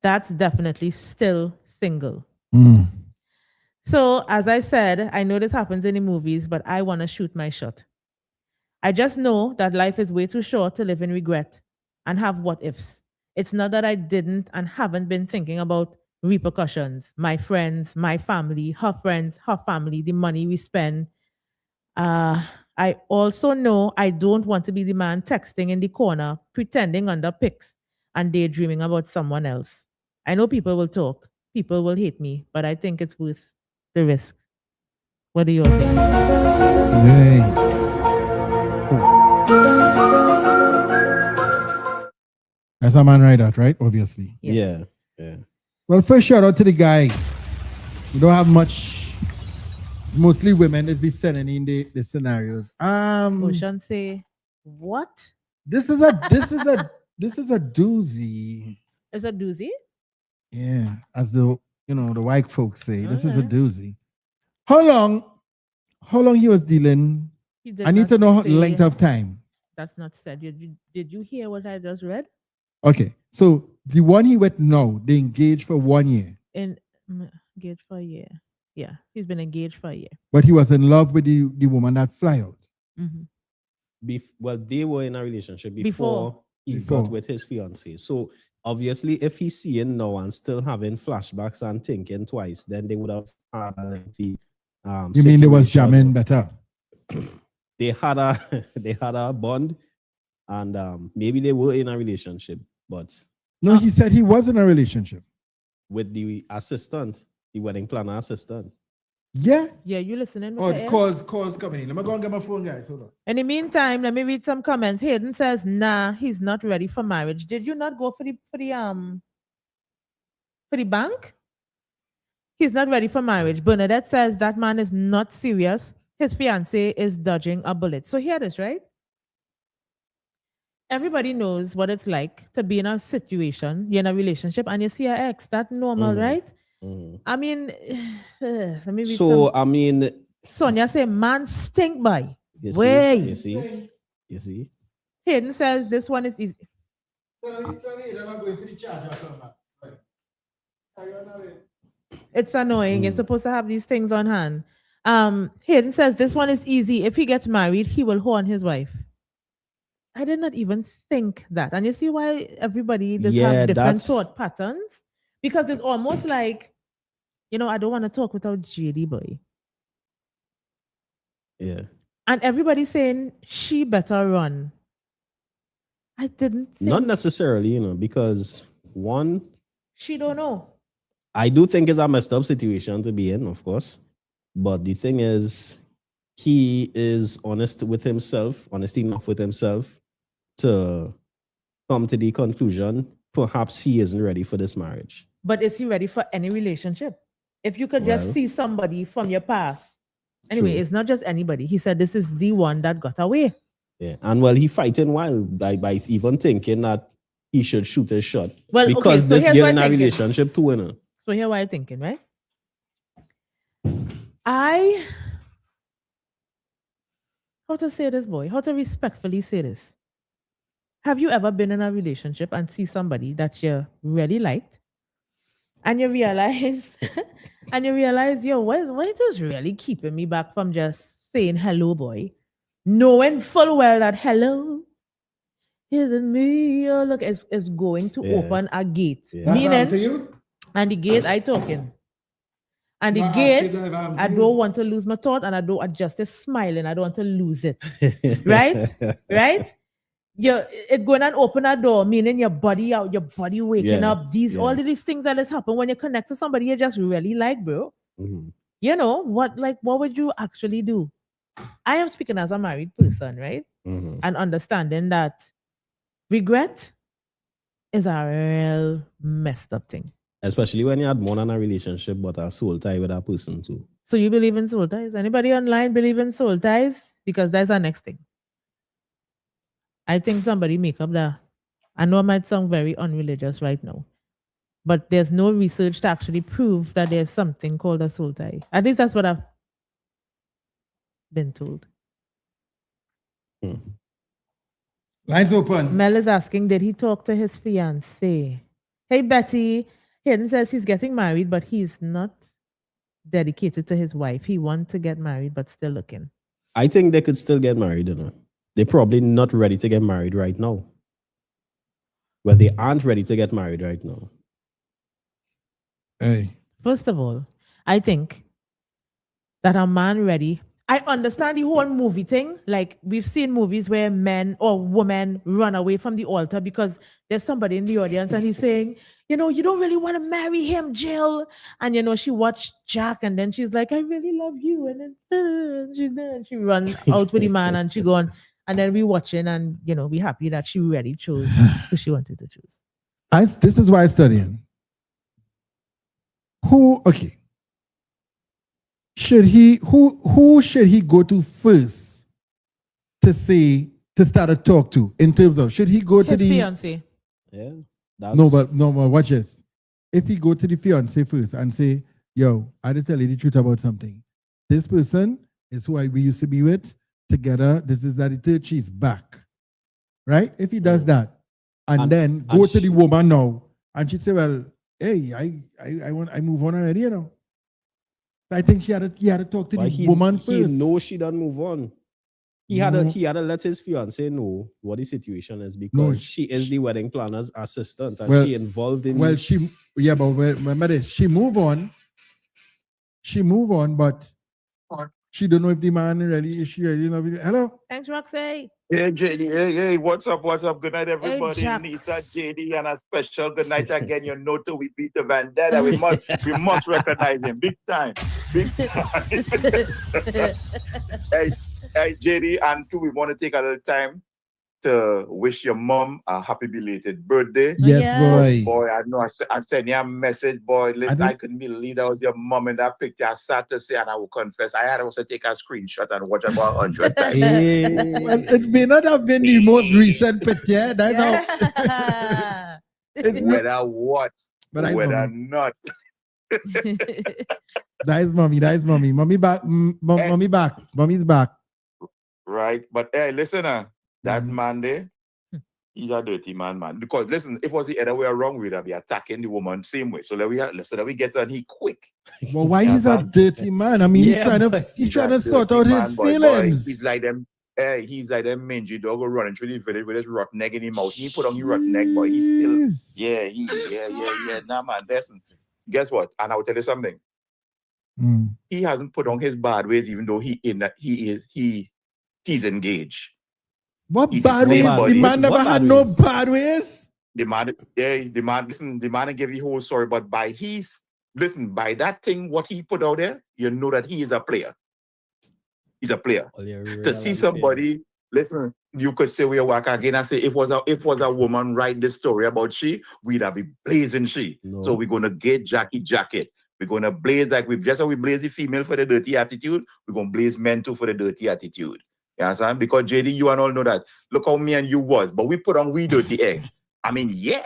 That's definitely still single. So, as I said, I know this happens in the movies, but I want to shoot my shot. I just know that life is way too short to live in regret and have what ifs. It's not that I didn't and haven't been thinking about repercussions. My friends, my family, her friends, her family, the money we spend. I also know I don't want to be the man texting in the corner, pretending under pics and daydreaming about someone else. I know people will talk, people will hate me, but I think it's worth the risk. What do you all think? That's a man right that, right? Obviously. Yes. Yeah. Well, first shout out to the guy. We don't have much. It's mostly women that be sending in the scenarios. Ocean say, what? This is a doozy. It's a doozy? Yeah, as the white folks say, this is a doozy. How long he was dealing? I need to know the length of time. That's not said. Did you hear what I just read? Okay, so the one he with now, they engaged for 1 year. Engaged for a year. Yeah, he's been engaged for a year. But he was in love with the woman that fly out. Mm-hmm. well, they were in a relationship Before. before he Before. got with his fiancée. So obviously, if he's seeing now and still having flashbacks and thinking twice, then they would have had a lengthy. You mean they was situation. jamming better? They had a bond, and maybe they were in a relationship, but No, he said he was in a relationship. with the assistant, the wedding planner assistant. Yeah. Yeah, you listening? Oh, Mr. the calls coming in. Let me go and get my phone, guys. Hold on. In the meantime, let me read some comments. Hayden says, "Nah, he's not ready for marriage." Did you not go for the bank? He's not ready for marriage. Bernadette says that man is not serious. His fiancée is dodging a bullet. So hear this, right? Everybody knows what it's like to be in a situation, you're in a relationship, and you see your ex. That's normal, right? I mean, let me read So some. I mean, Sonia say, "Man stink by." you see, Wait. you see. Hayden says this one is easy. It's annoying. You're supposed to have these things on hand. Hayden says this one is easy. If he gets married, he will horn his wife. I did not even think that. And you see why everybody does Yeah, have different that's- thought patterns? Because it's almost like, I don't want to talk without JD boy. Yeah. And everybody's saying she better run. I didn't think Not necessarily, because one, she don't know. I do think it's a messed up situation to be in, of course. But the thing is, he is honest enough with himself to come to the conclusion, perhaps he isn't ready for this marriage. But is he ready for any relationship? If you could just Well, see somebody from your past. Anyway, true. it's not just anybody. He said this is the one that got away. Yeah. And well, he fighting wild by even thinking that he should shoot his shot. Well, okay, because so this here's girl what in I'm a thinking. relationship too, you know. So here what I'm thinking, right? How to say this, boy? How to respectfully say this? Have you ever been in a relationship and see somebody that you really liked, and you realize, yo, what is really keeping me back from just saying hello, boy, knowing full well that hello isn't me. Oh, look, it's going to open a gate. That happened to Meaning, you? and the gate I talking. And the What gate, happened to that I to you? don't want to lose my thought, and I just is smiling. I don't want to lose it. Right? Right? It going and open a door, meaning your body out, your body waking Yeah, up. All of these things that just happen when you connect to somebody you just really like, bro. Mhm. What would you actually do? I am speaking as a married person, right? Mhm. And understanding that regret is a real messed up thing. Especially when you had more than a relationship, but a soul tie with that person too. So you believe in soul ties? Anybody online believe in soul ties? Because that's our next thing. I think somebody make up that. I know it might sound very unreligious right now, but there's no research to actually prove that there's something called a soul tie. At least that's what I've been told. Lines open. Mel is asking, did he talk to his fiancée? Hey, Betty. Hayden says he's getting married, but he's not dedicated to his wife. He wants to get married, but still looking. I think they could still get married, They're probably not ready to get married right now. Well, they aren't ready to get married right now. Hey. First of all, I think that a man ready. I understand the whole movie thing. Like, we've seen movies where men or women run away from the altar because there's somebody in the audience and he's saying, you don't really want to marry him, Jill. And, she watched Jack and then she's like, I really love you. And then she runs out with the man and she gone. And then we watching and, we happy that she really chose who she wanted to choose. This is why I'm studying. Who should he go to first to start a talk to in terms of should he go to His the fiancé. Yeah. No, but watch this. If he go to the fiancé first and say, yo, I just tell you the truth about something. This person is who we used to be with together. This is that the third, she's back. Right? If he does that, and then go to the woman now, and she'd say, well, hey, I move on already, I think he had to talk to But the woman first. He knows she done move on. He had to let his fiance know what the situation is because No, she is the wedding planner's assistant and Well- she involved in. Well, but remember this. She move on, but she don't know if the man is she really love it. Hello. Thanks, Roxy. Hey, JD. Hey, what's up? What's up? Good night, everybody. Jax. Lisa, JD, and a special good night again. You know, till we beat the Vendetta, we must recognize him. Big time. Big time. hey, JD, and too, we want to take a little time to wish your mom a happy belated birthday. Yes, boy. Boy, I know I sent you a message, boy. Listen, I think- couldn't believe that was your mom in that picture. I sat to say, and I will confess, I had to also take a screenshot and watch about 100 times. Well, it may not have been the most recent picture. That's how. Whether what, But I whether know. not. That is mommy. Mommy back. Mommy back. Mommy's back. Right? But hey, listen, that Mm-hmm. man there, he's a dirty man. Because listen, if it was the other way around, we'd be attacking the woman same way. So that we get on he quick. Well, why he's a dirty man? I mean, Yeah, he's trying to sort Dirty out man, his boy. feelings. He's like them. He's like them mangy dog who running through the village with his rotten egg in his mouth. He put on his rotten egg, boy. He's still, yeah. Nah, man, listen. Guess what? And I'll tell you something. Mm. He hasn't put on his bad ways, even though he's engaged. What He's bad the ways? same The body. man never What had bad no ways? bad ways. The man gave the whole story, but by that thing, what he put out there, you know that he is a player. He's a player. To see somebody, listen, you could say we work again and say if was a woman write this story about she, we'd have been blazing she. No. So we're gonna get Jackie jacket. We're gonna blaze like just how we blaze the female for the dirty attitude, we're gonna blaze men too for the dirty attitude. You understand? Because JD, you and all know that. Look how me and you was, but we put on we dirty egg. I mean, yeah.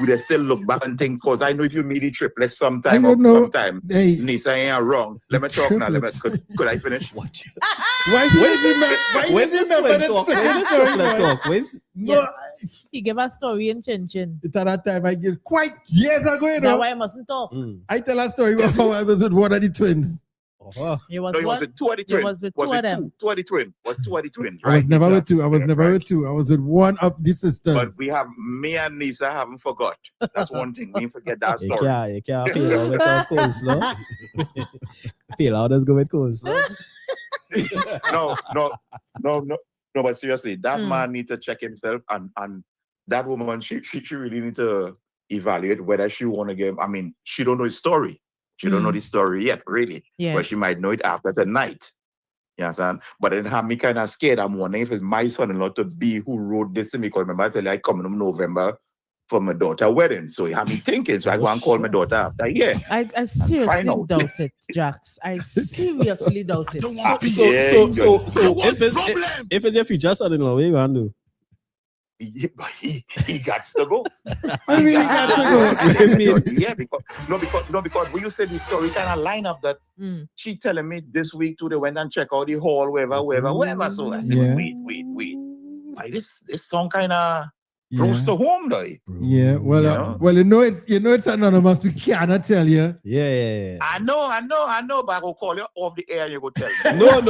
We'd still look back and think, because I know if you made the triplets sometime I or don't know. sometime, Hey. Nisa ain't wrong. Let me talk now. Could I finish? Why Where's this remember twin talk? Where's this story, triplet boy? talk? Where's No, He gave a story in Chin Chin. it's at that time I give quite years ago, you That's know. why I mustn't talk. I tell a story about how I was with one of the twins. He was No, he was one. with two of the He twins. was with Was two of with them. two of the twins. Was two of the twins, I right? was never Nisa? with two. I was Yeah, never right. with two. I was with one of the sisters. But me and Nisa haven't forgot. That's one thing. We didn't forget that you story. can't pay out without coleslaw. Pay out, let's go with coleslaw. No, but seriously, that Hmm. man need to check himself and that woman, she really need to evaluate whether she want to give. I mean, she don't know his story. She don't know the story yet, really. Yeah. But she might know it after tonight. You understand? But it had me kind of scared. I'm wondering if it's my son-in-law to be who wrote this to me. Because remember, I tell you, I come in November for my daughter's wedding. So it had me thinking. So I go and call my daughter after. Yeah. I find seriously out. doubt it, Jax. I seriously doubt it. So if it's your future son-in-law, what you gonna do? He got to go. I really got to go. Because when you said the story kind of line up that she telling me this week too, they went and check out the hall, wherever. So I said, Yeah. wait. Like, this song kind of close Yeah. to home, though. Yeah, well, Yeah. well, you know it's anonymous. We cannot tell you. Yeah. I know, but I will call you off the air and you go tell me. No.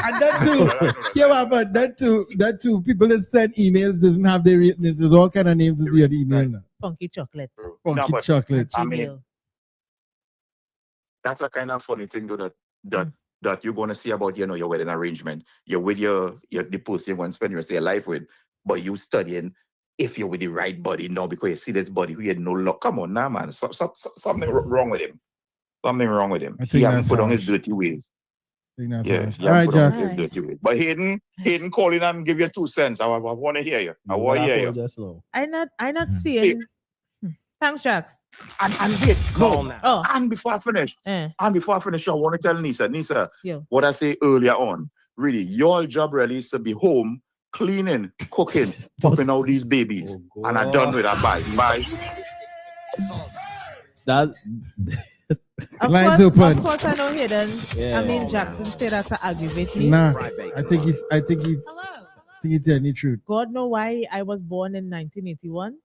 And that too, yeah, but that too. People that send emails doesn't have their there's all kind of names in the email now. Funky chocolate. Funky but chocolate. I mean, Gmail. that's a kind of funny thing, though, that you're gonna see about your wedding arrangement. You're with the person you want to spend your rest of your life with, but you studying if you're with the right body, no, because you see this body who had no luck. Come on now, man. Something wrong with him. Something wrong with him. I think He hasn't that's put on his harsh. dirty ways. I think that's Yeah, harsh. he All right, hasn't put on Jack. his dirty ways. But Hayden call in and give you 2 cents. I want to hear you. I want to hear you. Just now. I not seeing. Thanks, Jax. And wait, no. Oh. And before I finish, I want to tell Nisa, Yo. what I say earlier on. Really, your job really is to be home, cleaning, cooking, popping out these babies. And I'm done with that. Bye. That Lines Of open. course, I know Hayden. Yeah. I mean, Jackson said that to aggravate me. Nah, I think he's telling the truth. God know why I was born in 1981.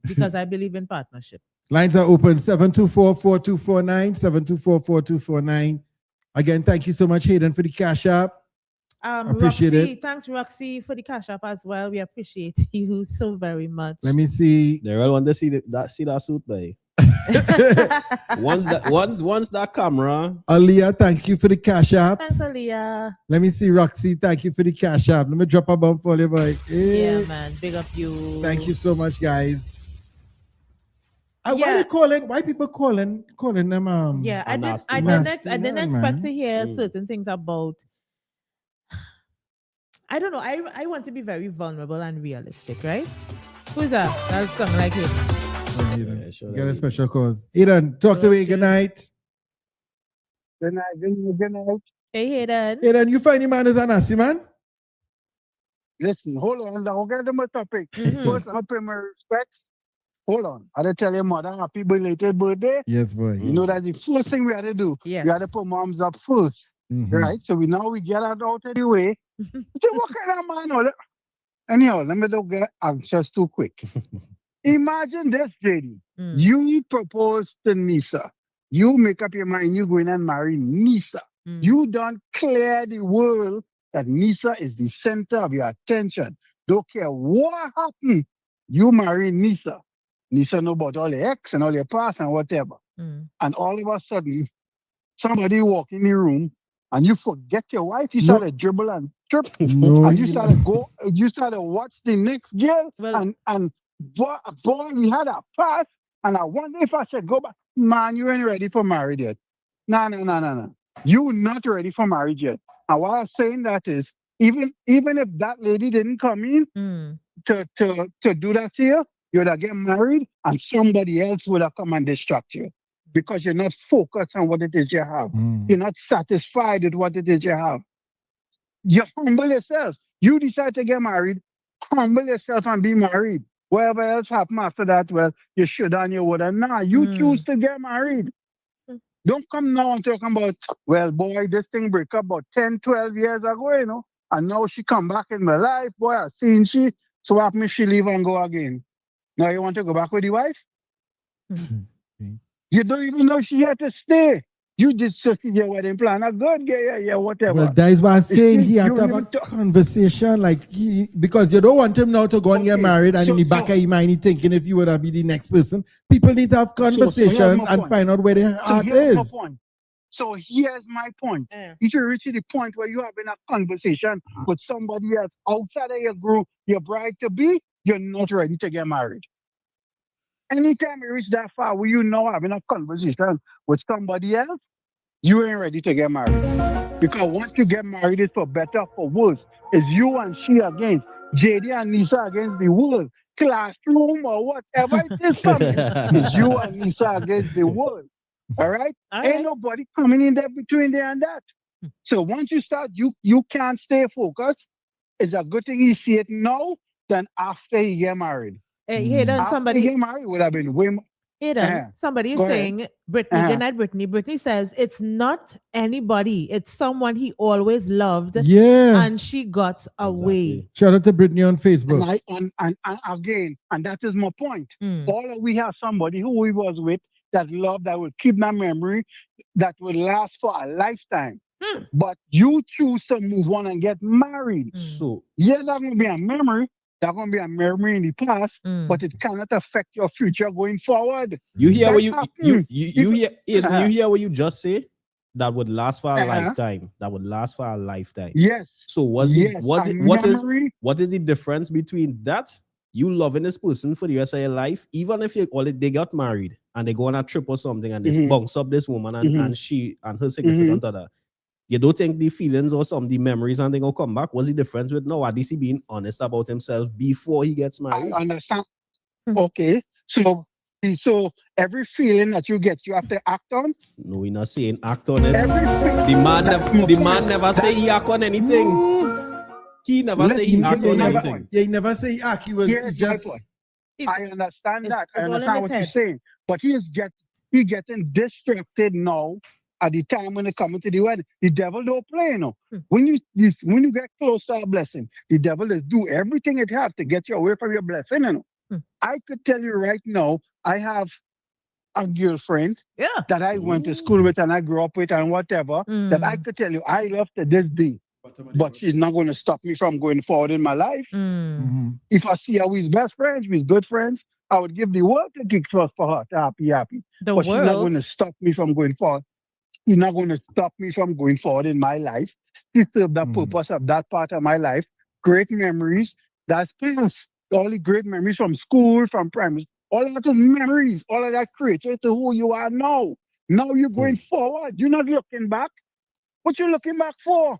Because I believe in partnership. Lines are open 724-4249, 724-4249. Again, thank you so much, Hayden, for the cash app. Appreciate Roxy, it. thanks, Roxy, for the cash app as well. We appreciate you so very much. Let me see. They all want to see that suit, boy. once that camera. Aaliyah, thank you for the cash app. Thanks, Aaliyah. Let me see, Roxy, thank you for the cash app. Let me drop a bump for you, boy. Yeah, man. Big up you. Thank you so much, guys. Why they calling? Why people calling them? Yeah, I didn't expect to hear certain things about. I don't know. I want to be very vulnerable and realistic, right? Who's that? That's something like him. You got a special cause. Eden, talk to me. Good night. Good night. Hey, Hayden. Eden, you find your man is a nasty man? Listen, hold on. I'll get them a topic. First, I'll pay my respects. Hold on. I'll tell your mother happy belated birthday. Yes, boy. You know that's the first thing we had to do. Yes. We had to put moms up first. Right? So we get that out of the way. So what kind of man? Anyhow, let me don't get anxious too quick. Imagine this, JD. You propose to Nisa. You make up your mind you going and marry Nisa. You don't clear the world that Nisa is the center of your attention. Don't care what happened. You marry Nisa. Nisa know about all your ex and all your past and whatever. And all of a sudden, somebody walk in the room and you forget your wife. You start to dribble and trip. And you start to watch the next girl. And boy, we had a past. And I wonder if I should go back. Man, you ain't ready for marriage yet. No. You not ready for marriage yet. And what I'm saying that is, even if that lady didn't come in to do that to you, you'd have get married and somebody else would have come and distract you because you're not focused on what it is you have. You're not satisfied with what it is you have. You humble yourself. You decide to get married, humble yourself and be married. Whatever else happen after that, well, you should and you would. And now you choose to get married. Don't come now and talk about, well, boy, this thing break up about 10, 12 years ago, you know, and now she come back in my life, boy, I seen she, so what happened if she leave and go again? Now you want to go back with the wife? You don't even know she had to stay. You just took your wedding plan. A good yeah, whatever. Well, that is what I'm saying. He had to have a conversation, because you don't want him now to go and get married, and in the back of your mind, he thinking if you would have been the next person. People need to have conversations and find out where their heart is. So here's my point. If you reach the point where you're having a conversation with somebody else outside of your group, your bride to be, you're not ready to get married. Anytime you reach that far where you know having a conversation with somebody else, you ain't ready to get married. Because once you get married, it's for better or for worse. It's you and she against JD and Nisa against the world. Classroom or whatever it is coming. It's you and Nisa against the world. All right? Ain't nobody coming in there between there and that. So once you start, you can't stay focused. It's a good thing you see it now than after you get married. Hey, somebody get married would have been way more. Somebody is saying, Brittany, good night, Brittany. Brittany says it's not anybody, it's someone he always loved. Yeah. And she got away. Shout out to Brittany on Facebook. And again, and that is my point. We have somebody who we was with that love that will keep that memory that will last for a lifetime. But you choose to move on and get married. So yes, that's gonna be a memory. That's gonna be a memory in the past, but it cannot affect your future going forward. You hear what you hear what you just say? That would last for a lifetime. That would last for a lifetime. Yes. So what is the difference between that? You loving this person for the rest of your life, even if they got married and they go on a trip or something and they bounce up this woman and she and her significant other. You don't think the feelings or some of the memories and they will come back? What's the difference with now? At least he being honest about himself before he gets married. I understand. Okay. So every feeling that you get, you have to act on? No, we're not saying act on it. The man never say he act on anything. He never say he act on anything. He never say he act. He was just... I understand that. I understand what you're saying. But he's getting distracted now. At the time when they come into the wedding, the devil don't play, you know. When you get close to a blessing, the devil is do everything it has to get you away from your blessing, you know. I could tell you right now, I have a girlfriend that I went to school with and I grew up with and whatever, that I could tell you I love to this day. But she's not going to stop me from going forward in my life. If I see her with best friends, with good friends, I would give the world to kick first for her to happy. But she's not going to stop me from going forward. She's not going to stop me from going forward in my life. She served the purpose of that part of my life. Great memories. That's past. All the great memories from school, from primary. All of that is memories. All of that creates you to who you are now. Now you're going forward. You're not looking back. What you looking back for?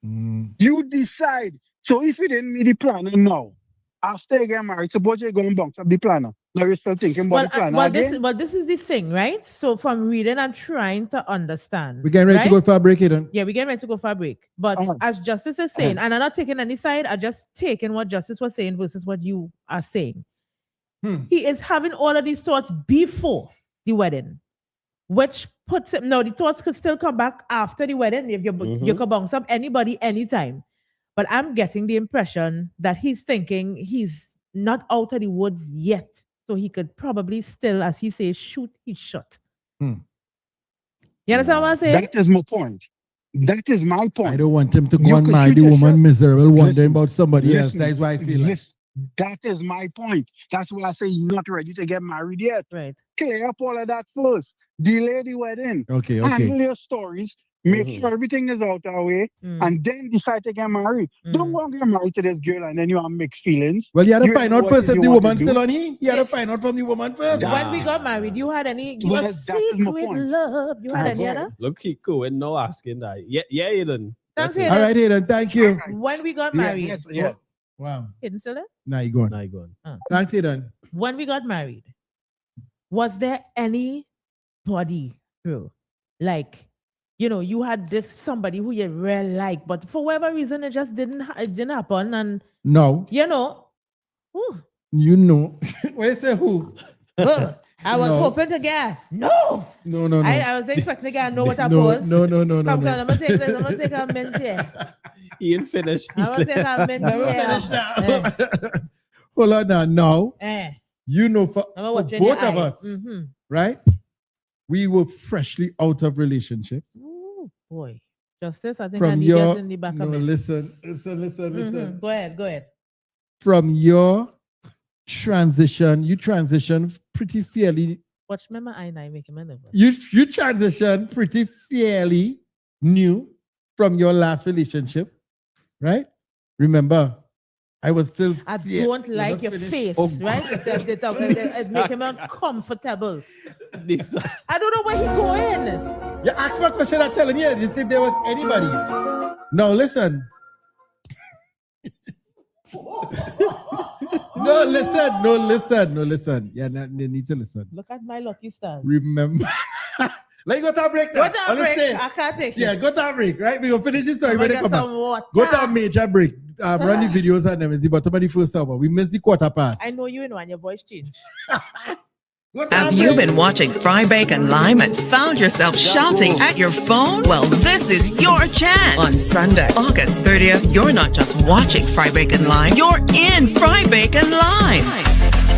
You decide. So if you didn't need the planner now, after you get married, suppose you're going to bounce up the planner. Now you're still thinking about the planner again? This is the thing, right? So from reading and trying to understand. We're getting ready to go for a break, Eden. Yeah, we're getting ready to go for a break. But as Justice is saying, and I'm not taking any side, I'm just taking what Justice was saying versus what you are saying. He is having all of these thoughts before the wedding, which puts him, now the thoughts could still come back after the wedding. If you can bounce up anybody anytime. But I'm getting the impression that he's thinking he's not out of the woods yet. So he could probably still, as he says, shoot his shot. You understand what I'm saying? That is my point. That is my point. I don't want him to go and marry the woman miserable, wondering about somebody else. That's why I feel like. That is my point. That's why I say you're not ready to get married yet. Right. Clear up all of that first. Delay the wedding. Okay. Handle your stories. Make sure everything is out our way. And then decide to get married. Don't go and get married to this girl and then you have mixed feelings. Well, you had to find out first if the woman's still on here. You had to find out from the woman first. When we got married, you had any secret love? You had any other? Look, he cool and no asking that. Yeah, Aiden. Thanks, Aiden. All right, Aiden. Thank you. When we got married. Wow. Aiden still there? Now you going. Thanks, Aiden. When we got married, was there anybody, bro, like, you know, you had this somebody who you really like, but for whatever reason, it just didn't happen. And no, you know, who? You know, where you say who? I was hoping to get no. I was expecting to get know what I was. No. I'm gonna take this. I'm gonna take a mint here. He ain't finished. I'm gonna take a mint here. Hold on now. No. You know, for both of us, right? We were freshly out of relationships. Ooh, boy. Justice, I think I need that in the back of it. Listen. Go ahead. From your transition, you transitioned pretty fairly. Watch me, my eye making my nervous. You transitioned pretty fairly new from your last relationship, right? Remember, I was still. I don't like your face, right? It's making me uncomfortable. I don't know where he's going. You asked me a question. I'm telling you, if there was anybody. No, listen. No, listen. Yeah, you need to listen. Look at my lucky stars. Remember. Let go to a break now. Go to a break. I can't take it. Yeah, go to a break, right? We're going to finish this story when they come back. Water. Go to a major break. Run the videos and them. It's the bottom of the first hour. We missed the quarter past. I know you know and your voice changed. Have you been watching Fry Bacon Lime and found yourself shouting at your phone? Well, this is your chance. On Sunday, August 30th, you're not just watching Fry Bacon Lime, you're in Fry Bacon Lime.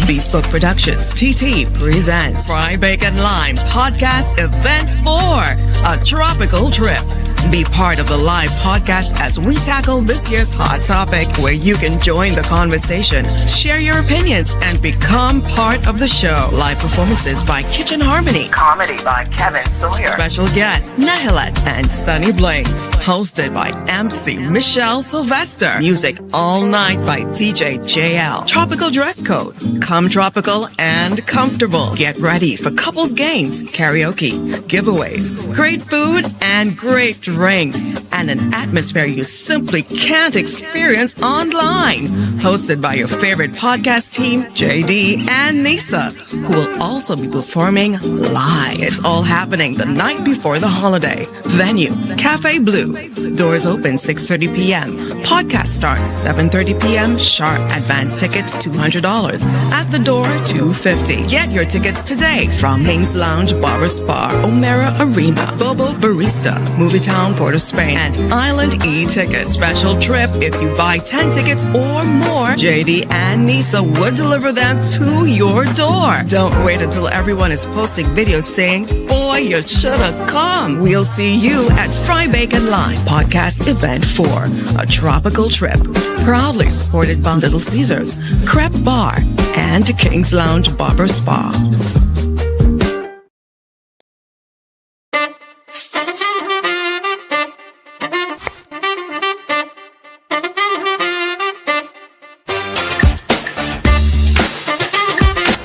Bespoke Productions TT presents Fry Bacon Lime Podcast Event 4, a tropical trip. Be part of the live podcast as we tackle this year's hot topic, where you can join the conversation, share your opinions, and become part of the show. Live performances by Kitchen Harmony. Comedy by Kevin Sawyer. Special guests, Nahilat and Sunny Blake. Hosted by MC Michelle Sylvester. Music all night by DJ JL. Tropical dress code. Come tropical and comfortable. Get ready for couples games, karaoke, giveaways, great food, and great drinks, and an atmosphere you simply can't experience online. Hosted by your favorite podcast team, JD and Nisa, who will also be performing live. It's all happening the night before the holiday. Venue, Cafe Blue. Doors open 6:30 p.m. Podcast starts 7:30 p.m. sharp. Advance tickets $200. At the door, $250. Get your tickets today from Kings Lounge, Barber Spa, O'Mara Arena, Bobo Barista, Movie Town, Port of Spain, and Island e-tickets. Special trip if you buy 10 tickets or more. JD and Nisa would deliver them to your door. Don't wait until everyone is posting videos saying, boy, you should have come. We'll see you at Fry Bacon Line Podcast Event 4, a tropical trip. Proudly supported by Little Caesars, Crepe Bar, and King's Lounge Barber Spa.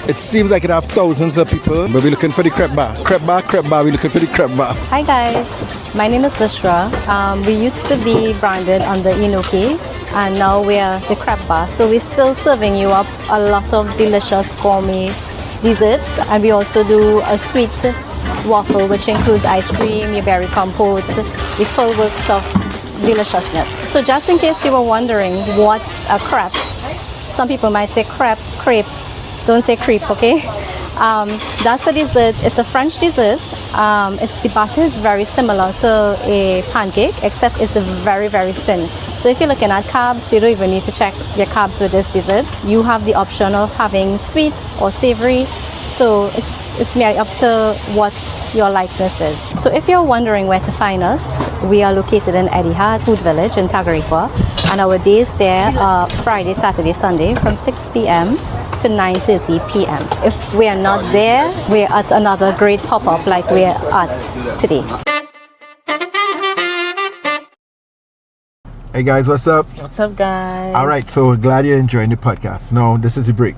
It seems like it have thousands of people, but we're looking for the crepe bar. Crepe bar, we're looking for the crepe bar. Hi guys, my name is Lishra. We used to be branded under Inoki, and now we are the Crepe Bar. So we're still serving you up a lot of delicious gourmet desserts, and we also do a sweet waffle which includes ice cream, your berry compote, the full works of deliciousness. So just in case you were wondering what's a crepe, some people might say crepe. Don't say crepe, okay? That's a dessert. It's a French dessert. The batter is very similar to a pancake, except it's very, very thin. So if you're looking at carbs, you don't even need to check your carbs with this dessert. You have the option of having sweet or savory. So it's merely up to what your likeness is. So if you're wondering where to find us, we are located in Etihad Food Village in Tagarigua, and our days there are Friday, Saturday, Sunday from 6 p.m. to 9:30 p.m. If we are not there, we're at another great pop-up like we're at today. Hey guys, what's up? What's up, guys? All right, so glad you're enjoying the podcast. Now, this is the break.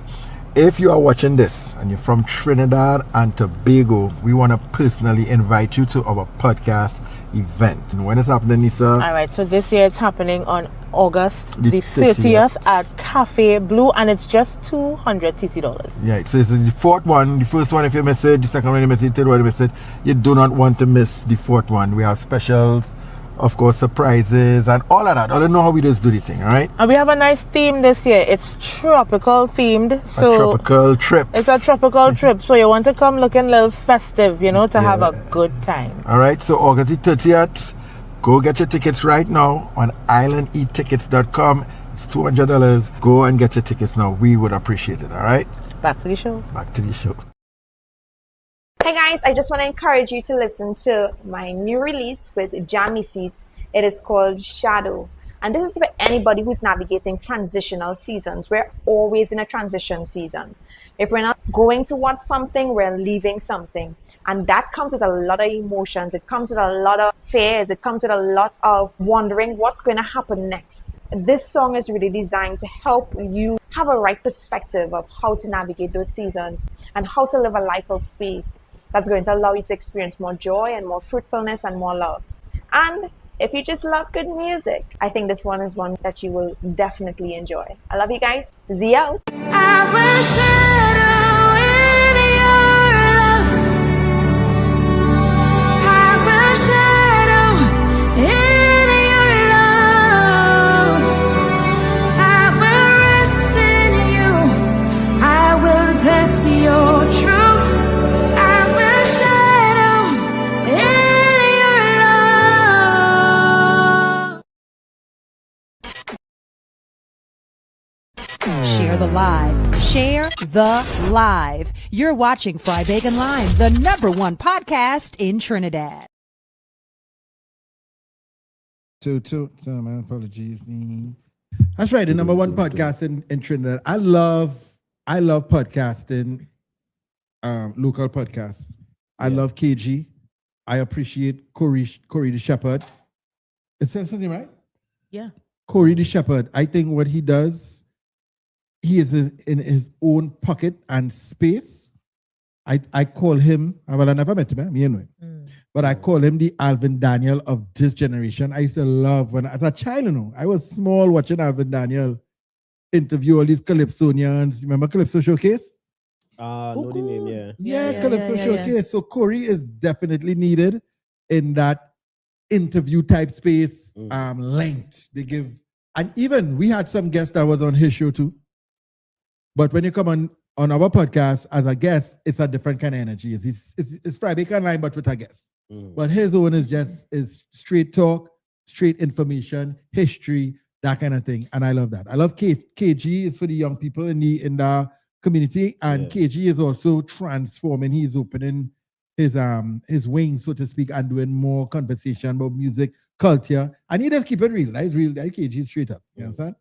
If you are watching this and you're from Trinidad and Tobago, we want to personally invite you to our podcast event. And when is happening, Nisa? All right, so this year it's happening on August the 30th at Cafe Blue, and it's just $200 TT. Yeah, so it's the fourth one. The first one, if you miss it, the second one, you miss it, the third one, you miss it. You do not want to miss the fourth one. We have specials, of course, surprises, and all of that. I don't know how we just do the thing, all right? And we have a nice theme this year. It's tropical themed. So a tropical trip. It's a tropical trip. So you want to come looking a little festive, to have a good time. All right, so August the 30th, go get your tickets right now on islandetickets.com. It's $200. Go and get your tickets now. We would appreciate it, all right? Back to the show. Back to the show. Hey guys, I just want to encourage you to listen to my new release with Jammy Seat. It is called Shadow. And this is for anybody who's navigating transitional seasons. We're always in a transition season. If we're not going towards something, we're leaving something. And that comes with a lot of emotions. It comes with a lot of fears. It comes with a lot of wondering what's going to happen next. This song is really designed to help you have a right perspective of how to navigate those seasons and how to live a life of faith that's going to allow you to experience more joy and more fruitfulness and more love. And if you just love good music, I think this one is one that you will definitely enjoy. I love you guys. Z out. I will shadow in your love. I will shadow in your love. I will rest in you. I will test your truth. Share the live. Share the live. You're watching Fry Bacon Live, the #1 podcast in Trinidad. So my apologies. That's right, the #1 podcast in Trinidad. I love podcasting, local podcasts. I love KG. I appreciate Corey the Shepherd. It says something, right? Yeah. Corey the Shepherd. I think what he does, he is in his own pocket and space. I call him, well, I never met him, me anyway. But I call him the Alvin Daniel of this generation. I used to love when, as a child, I was small watching Alvin Daniel interview all these Calypsonians. Remember Calypso Showcase? Know the name, yeah. Yeah, Calypso Showcase. So Corey is definitely needed in that interview type space, length. They give, and even we had some guests that was on his show too. But when you come on our podcast as a guest, it's a different kind of energy. It's Fry Bacon Line, but with a guest. But his own is just straight talk, straight information, history, that kind of thing. And I love that. I love KG is for the young people in the community, and KG is also transforming. He's opening his wings, so to speak, and doing more conversation about music, culture, and he just keep it real. That's real. That KG straight up. You understand?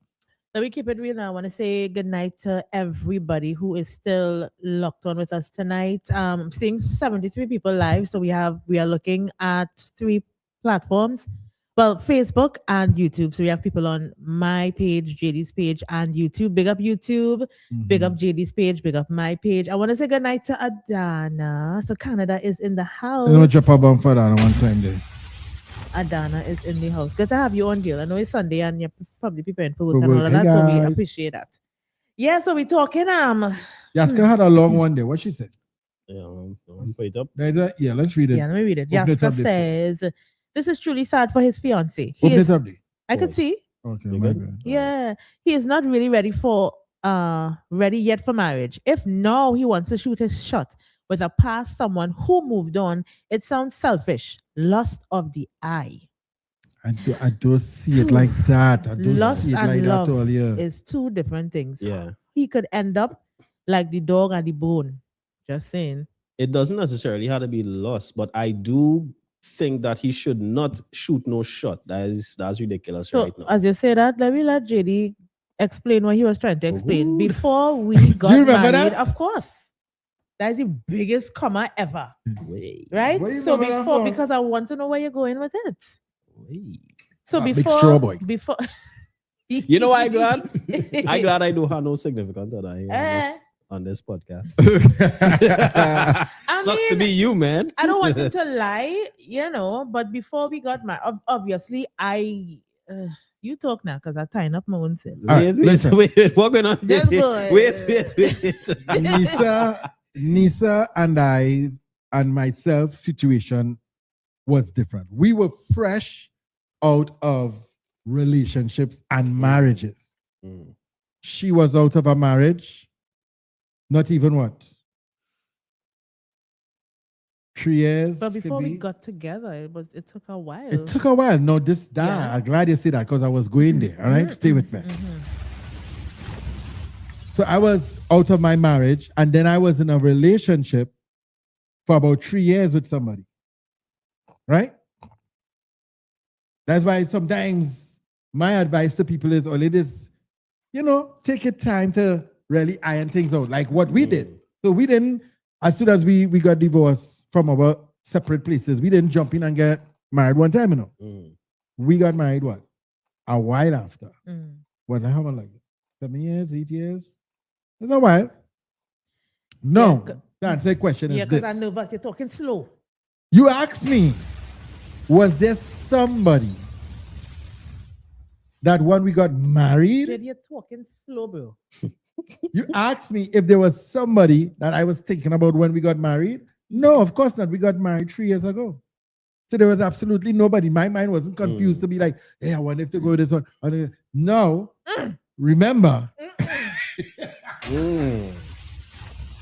Let me keep it real now. I want to say good night to everybody who is still locked on with us tonight. I'm seeing 73 people live, so we are looking at 3 platforms. Well, Facebook and YouTube. So we have people on my page, JD's page, and YouTube. Big up YouTube. Big up JD's page. Big up my page. I want to say good night to Adana. So Canada is in the house. I'm gonna drop a bomb for that one time there. Adana is in the house. Good to have you on, girl. I know it's Sunday and you're probably preparing for work and all of that, so we appreciate that. Yeah, so we're talking. Yaska had a long one there. What she said? Yeah, put it up. Yeah, let's read it. Yeah, let me read it. Open Yaska says, "This is truly sad for his fiancée. Open it up there. I could see. Okay, my bad. Yeah, he is not really ready yet for marriage. If now he wants to shoot his shot with a past someone who moved on, it sounds selfish. Lust of the eye. I don't see it like that. I don't Lust see it and like love that all yeah. is 2 different things. Yeah. He could end up like the dog and the bone. Just saying. It doesn't necessarily have to be lust, but I do think that he should not shoot no shot. That's ridiculous So right now. as you say that, let me let JD explain what he was trying to explain. Before we got Do you remember married, that? of course. That is the biggest comma ever. Right? What you So remember that before, for? because I want to know where you're going with it. So Big before, straw boy. before, You know why I'm glad? I'm glad I don't have no significant other here on this podcast. Sucks to be you, man. I don't want him to lie, but before we got married, obviously, you talk now because I'm tying up my own self. Wait, what going on? Just go. Wait. Nisa and I and myself situation was different. We were fresh out of relationships and marriages. She was out of a marriage, not even what? 3 years. But before could we be? got together, it took a while. It took a while. No, Yeah. I'm glad you say that because I was going there. All right, stay with me. So I was out of my marriage, and then I was in a relationship for about 3 years with somebody. Right? That's why sometimes my advice to people is, ladies, take your time to really iron things out, like what we did. So we didn't, as soon as we got divorced from our separate places, we didn't jump in and get married one time, We got married what? A while after. What, how long? Like 7 years, 8 years? It's a while. No. The answer to the question Yeah, is because this. I know, but you're talking slow. You asked me, was there somebody that when we got married, JD, you're talking slow, bro. you asked me if there was somebody that I was thinking about when we got married? No, of course not. We got married 3 years ago. So there was absolutely nobody. My mind wasn't confused to be like, hey, I wonder if to go this one. No. Remember.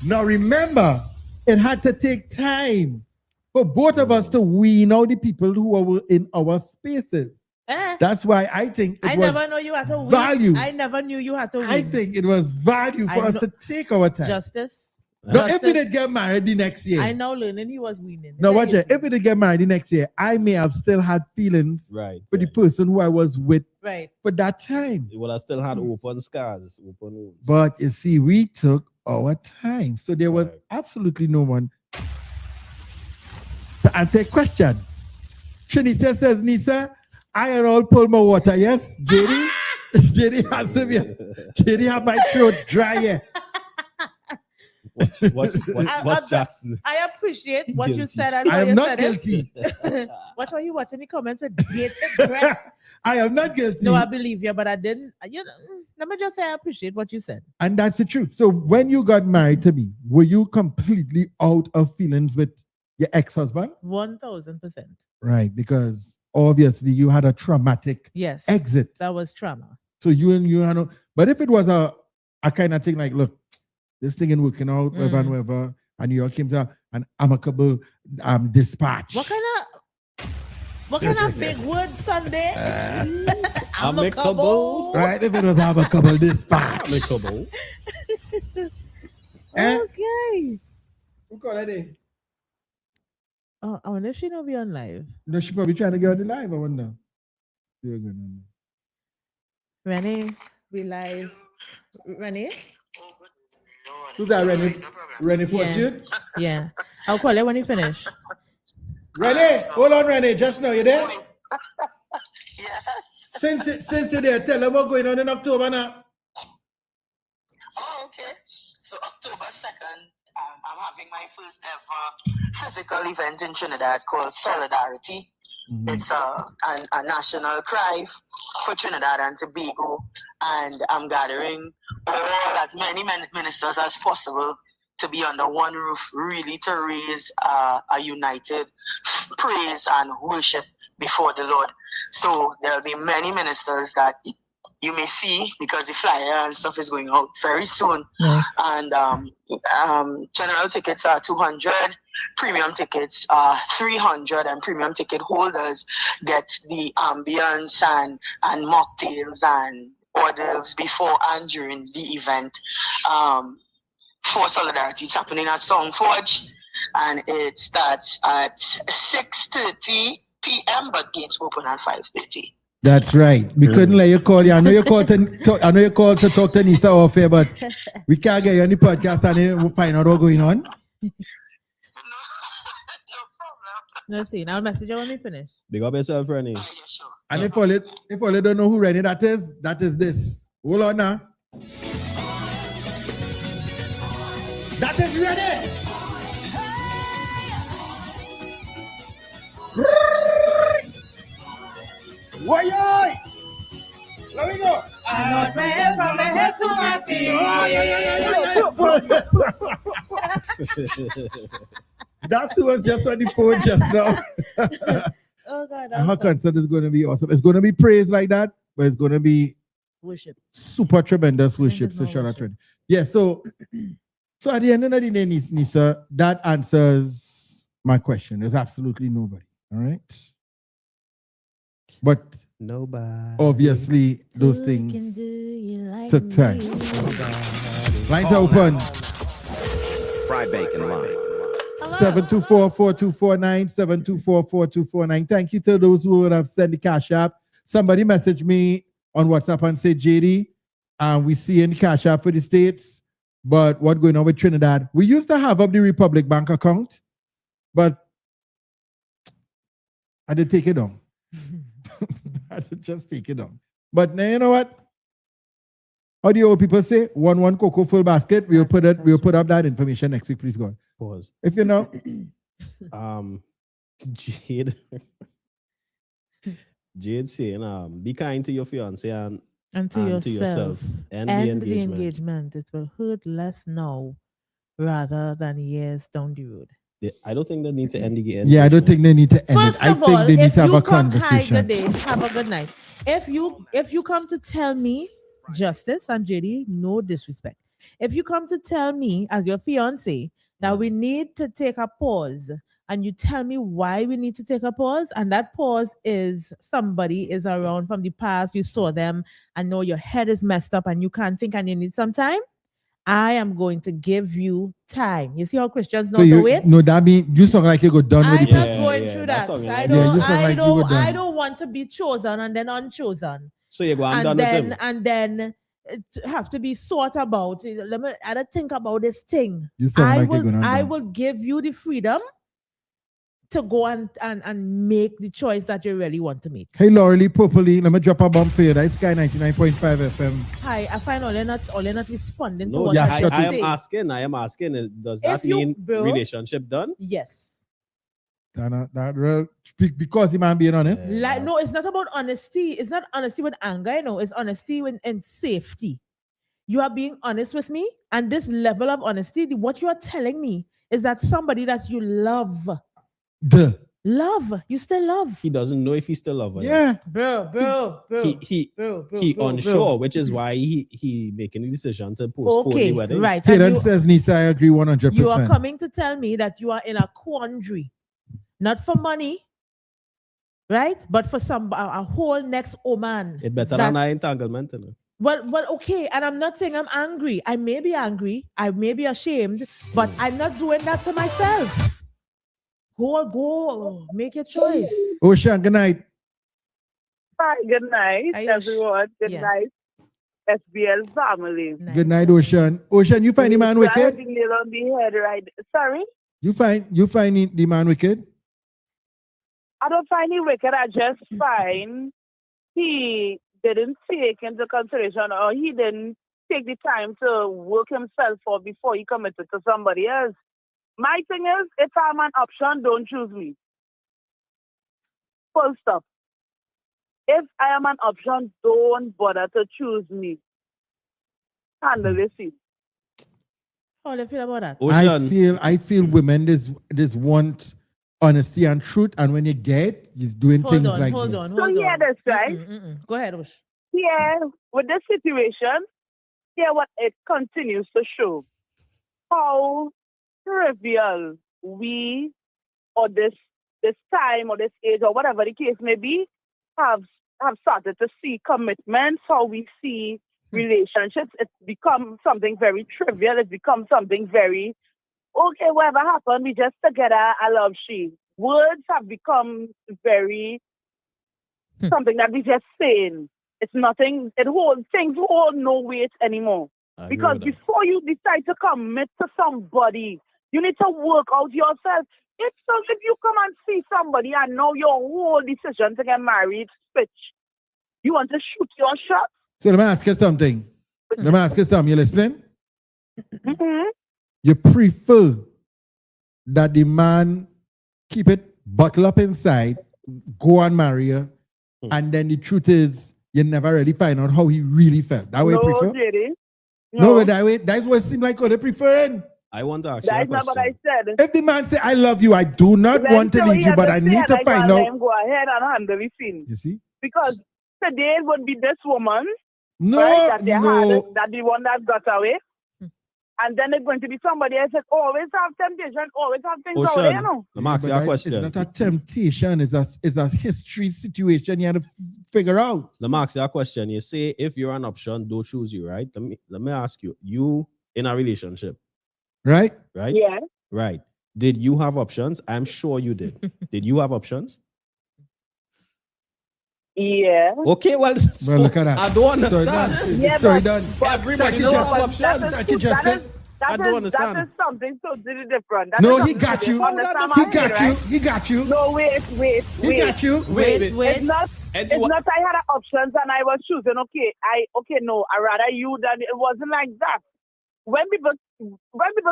Now remember, it had to take time for both of us to wean out the people who were in our spaces. That's why I think it I was never know you had to value. I never knew you had to win. I think it was value for us to take our time. Justice. No, if we did get married the next year. I know learning he was winning. No, watch it. If we did get married the next year, I may have still had feelings for the person who I was with for that time. Well, I still had open scars, open wounds. But you see, we took our time. So there was absolutely no one to answer a question. Shanisa says, Nisa, I and all pull my water, yes? JD? JD has to be. JD have my throat dry here. What's Jackson? I appreciate what you Guilty. said. And I how am you not said guilty. It. Watch how you watching the comments with bated breath. I am not guilty. No, I believe you, but I didn't. Let me just say I appreciate what you said. And that's the truth. So when you got married to me, were you completely out of feelings with your ex-husband? 1000%. Right, because obviously you had a traumatic exit. That was trauma. So you had but if it was a kind of thing like, look, this thing ain't working out, whatever and whatever, and you all came to an amicable dispatch. What kind of What kind of big word Sunday? Amicable. Right, if it was amicable this part. Amicable. Okay. Who call her there? Oh, I wonder if she don't be on live. No, she probably trying to get on the live, I wonder. Renee, we live. Renee? Who's that, Rennie? Rennie Fortune? Yeah. I'll call you when you finish. Rennie, hold on, Rennie. Just now, you there? Yes. Since you're there, tell them what's going on in October now. Oh, okay. So October 2nd, I'm having my first ever physical event in Trinidad called Solidarity. Mm-hmm. It's a national cry for Trinidad and Tobago, and I'm gathering as many ministers as possible to be under one roof, really to raise a united praise and worship before the Lord. So there'll be many ministers that you may see because the flyer and stuff is going out very soon. Nice. And general tickets are 200, premium tickets are 300, and premium ticket holders get the ambience and mocktails and hors d'oeuvres before and during the event. For Solidarity, it's happening at Songforge, and it starts at 6:30 p.m. but gates open at 5:30. That's right. We couldn't let you call you. I know you called to talk to Nisa off here, but we can't get you on the podcast and we'll find out what's going on. Let's see. Now I'll message you when we finish. Big up yourself, Rennie. And if all don't know who Rennie that is this. Hold on now. That is Rennie. Why? Let me go. I'm not my head from my head to my feet. That was just on the phone just now. Oh God. And her concert is going to be awesome. It's going to be praise like that, but it's going to be worship. Super tremendous worship. So shout out to her. Yeah, so at the end of the day, Nisa, that answers my question. There's absolutely nobody. All right. But nobody. Obviously, those things took time. Lines are open. Fried bacon line. 724-4249, 724-4249. Thank you to those who would have sent the cash app. Somebody messaged me on WhatsApp and said, JD, we see in the cash app for the States, but what's going on with Trinidad? We used to have up the Republic Bank account, but I did take it down. I did just take it down. But now you know what? How do you old people say? One cocoa full basket. We'll put up that information next week, please God. Pause. If you know. Jade saying, be kind to your fiance and to yourself. And the engagement. It will hurt less now rather than years down the road. I don't think they need to end the game. Yeah, I don't think they need to end First it. I of think all, they need if to have you a come, conversation. hi, good day, have a good night. If you come to tell me, Justice and JD, no disrespect. If you come to tell me as your fiance that we need to take a pause, and you tell me why we need to take a pause, and that pause is somebody is around from the past, you saw them, and know your head is messed up and you can't think and you need some time, I am going to give you time. You see how Christians know to wait? No, that means you sound like you got done with I'm it. not going through that. I don't want to be chosen and then unchosen. So you go and done with him. And then it have to be thought about. Let me I don't think about this thing. You sound I will give you the freedom to go and make the choice that you really want to make. Hey, Laurie Popoli, let me drop a bomb for you. That's Sky 99.5 FM. Hi, I find all you're not responding to No, what I say. am asking, does that mean relationship done? Yes. That real, because the man being honest. Like, no, it's not about honesty. It's not honesty with anger, it's honesty and safety. You are being honest with me, and this level of honesty, what you are telling me is that somebody that you love. You still love. He doesn't know if he still loves her. Yeah. Bro. He unsure, which is why he making the decision to postpone the wedding. Right. Hayden says, Nisa, I agree 100%. You are coming to tell me that you are in a quandary. Not for money, right? But for a whole next woman. It better than an entanglement, you know. Well, okay, and I'm not saying I'm angry. I may be angry, I may be ashamed, but I'm not doing that to myself. Go, make your choice. Ocean, good night. Hi, good night, everyone. Good night, SBL family. Good night, Ocean. Ocean, you find the man wicked? The nail on the head, right? Sorry? You find the man wicked? I don't find him wicked. I just find he didn't take into consideration, or he didn't take the time to work himself for before he committed to somebody else. My thing is, if I'm an option, don't choose me. Full stop. If I am an option, don't bother to choose me. Handle this. How do you feel about that? I feel women just want honesty and truth, and when you get, he's doing things like Hold this. on. So hear this, right? Go ahead, Osh. Here, with this situation, here what it continues to show. How trivial we, or this time, or this age, or whatever the case may be, have started to see commitments, how we see relationships. It's become something very trivial. It's become something very, okay, whatever happened, we just together, I love she. Words have become very something that we just saying. It's nothing, things hold no weight anymore. Because before you decide to commit to somebody, you need to work out yourself. If you come and see somebody and know your whole decision to get married, switch. You want to shoot your shot? So let me ask you something. You listening? Mm-hmm. You prefer that the man keep it bottled up inside, go and marry her, and then the truth is you never really find out how he really felt. That way you prefer? JD. No, that way, that's what it seems like they're preferring. I want to ask you a That's not what I said. If the man say, I love you, I do not want to leave you, but I need to find out. Go ahead and handle the scene. You see? Because today would be this woman, No, right, that the one that got away. And then it's going to be somebody else that always have temptation, always have things out there, you know. I'm asking you a question. It's not a temptation, it's a history situation you have to figure out. Let me ask you a question. You say if you're an option, don't choose you, right? Let me ask you. You in a relationship. Right? Right? Yeah. Right. Did you have options? I'm sure you did. Did you have options? Yeah. Okay, well, look at that. I don't understand. Yeah, Story but- done. but- Everybody but- knows but options. that is- I don't understand. That is something totally different. That No, is he something got you. different. Understand He what I'm got saying, you. right? He got you. No, wait. He got you. Wait. It's not. And It's what- not. I had options and I was choosing. No, I rather you than it wasn't like that. When people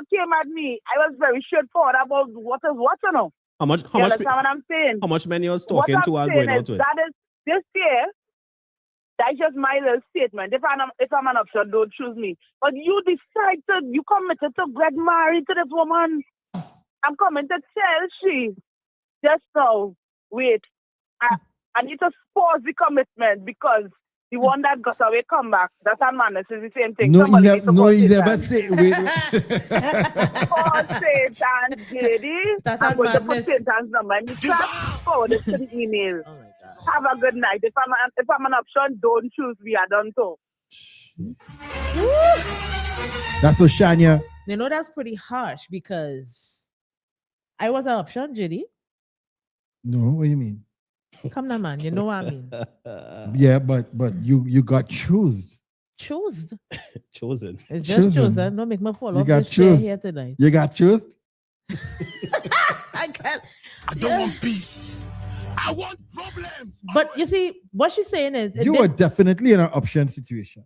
came at me, I was very straightforward about what is what, you know. How much You understand what I'm saying? How much men you're What talking I'm to and saying going out is with? that is this year. That's just my little statement. If I'm an option, don't choose me. But you decided, you committed to get married to this woman. I'm coming to tell she just now. Wait, I need to pause the commitment because the one that got away come back. That's a man. This is the same thing. No, Somebody he needs to never, call never Satan. say. Wait. Call Satan, JD. That's I'm a going to put madness. Satan's number in the chat. Forward it to the email. Have a good night. If I'm an option, don't choose me. I don't know. That's Oshania. You know, that's pretty harsh because I was an option, JD. No, what do you mean? Come now, man. You know what I mean. Yeah, but you got chosen. Choosed. Chosen. It's just chosen. Don't make me fall You off got this chair chosen. here tonight. You got chosen. I can't. I don't want peace. I want problems. But you see, what she's saying is, You were definitely in an option situation.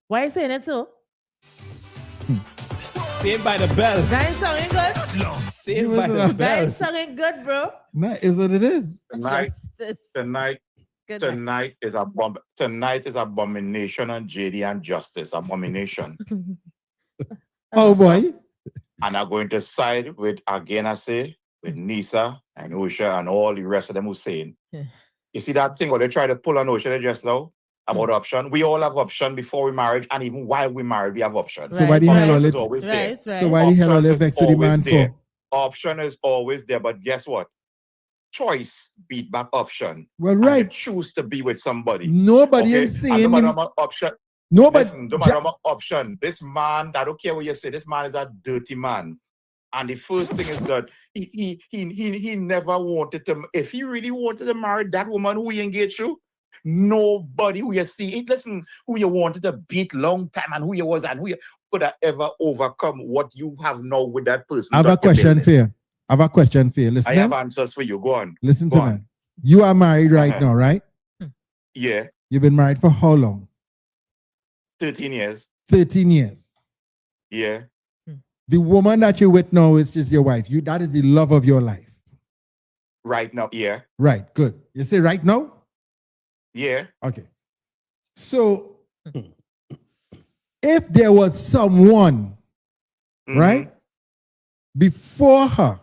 why are you saying it so? Saved by the bell. That ain't sounding good. Saved by the That bell. ain't sounding good, bro. That is what it is. Tonight is abomination on JD and justice. Abomination. Oh boy. And I'm going to side with, again I say, with Nisa and Osha and all the rest of them who saying. You see that thing, or they try to pull on Osha just now about option. We all have option before we married, and even while we married, we have option. So why the hell all Option is it? always there. So why the hell all it vex to the man for? Option is always there, but guess what? choice beat back option. Well, and right. you choose to be with somebody. Nobody okay? is saying And no matter him- what option. Nobody- Listen, no matter what option. This man, I don't care what you say. This man is a dirty man. And the first thing is that he never wanted to. If he really wanted to marry that woman who he engaged to, nobody who you see it. Listen, who you wanted to beat long time and who you was and who you could have ever overcome what you have now with that person. I have a that you're question building. for you. I have a question for you. Listen. I have answers for you. Go on. Listen Go to on. me. You are married right Uh-huh. now, right? Yeah, You've been married for how long? 13 years. 13 years. Yeah, The woman that you're with now is just your wife. That is the love of your life. right now. Yeah, Right, good. You say right now? yeah. Okay. So if there was someone, right, before her,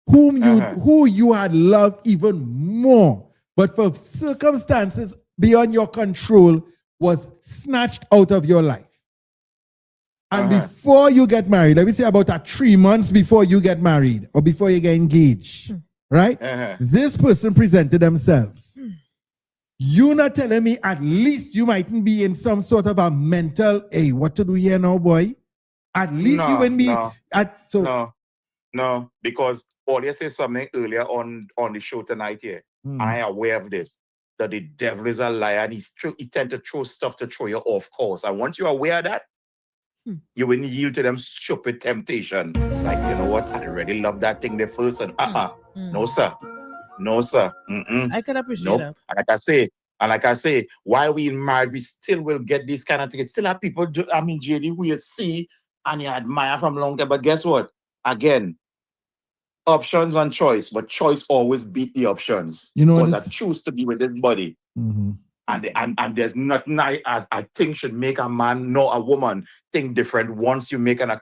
who you had loved even more, but for circumstances beyond your control was snatched out of your life. And before you get married, let me say about 3 months before you get married or before you get engaged, right? This person presented themselves. You're not telling me at least you mightn't be in some sort of a mental, hey, what to do here now, boy? At least you wouldn't be No, because Aulia said something earlier on the show tonight here. And I am aware of this. That the devil is a liar and he tend to throw stuff to throw you off course. And once you're aware of that, you wouldn't yield to them stupid temptation. Like, you know what? I already love that thing the first and no sir. No sir. I can appreciate Nope. that. And like I say, while we in married, we still will get these kind of things. Still have people, JD, who you see and you admire from a long time. But guess what? Again, options and choice, but choice always beat the options. You know, because I choose to be with this body. And there's nothing I think should make a man nor a woman think different once you make a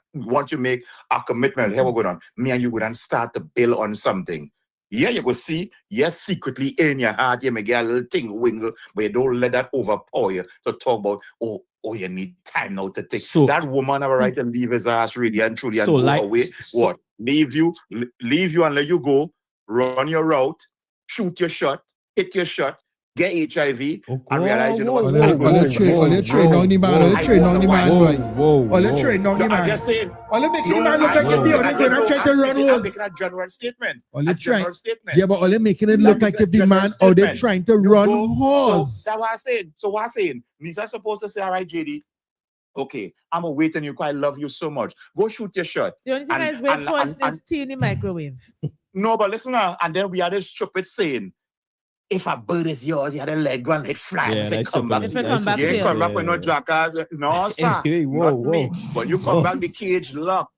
commitment. Here we're going on. Me and you go and start to build on something. Yeah, you go see, yes, secretly in your heart, you may get a little thing wingle, but you don't let that overpower you to talk about, oh, you need time now to take. So that woman have a right to leave his ass really and truly and So go like- away. What? Leave you and let you go, run your route, shoot your shot, hit your shot, get HIV, and realize you know what's going on. All the train on the man, all the train on the man, boy. All the train on the I'm man. just saying. All the making the man look like if the other going to try to run I'm was. making a general statement. All the A general train. statement. Yeah, but all they making it look like if the man out there trying to run horse. So that's what I'm saying. So what I'm saying, Lisa's supposed to say, all right, JD, okay, I'm a waiting you because I love you so much. Go shoot your shot. The only thing I is wait for is tea in the microwave. No, but listen now, and then we had this stupid saying, if a bird is yours, you had a leg one, it fly. Yeah, if it that's come back, simple. If it come back you ain't here. come back Yeah. with no jackass. No, sir. Hey, whoa, not me. whoa. But you come back the cage locked.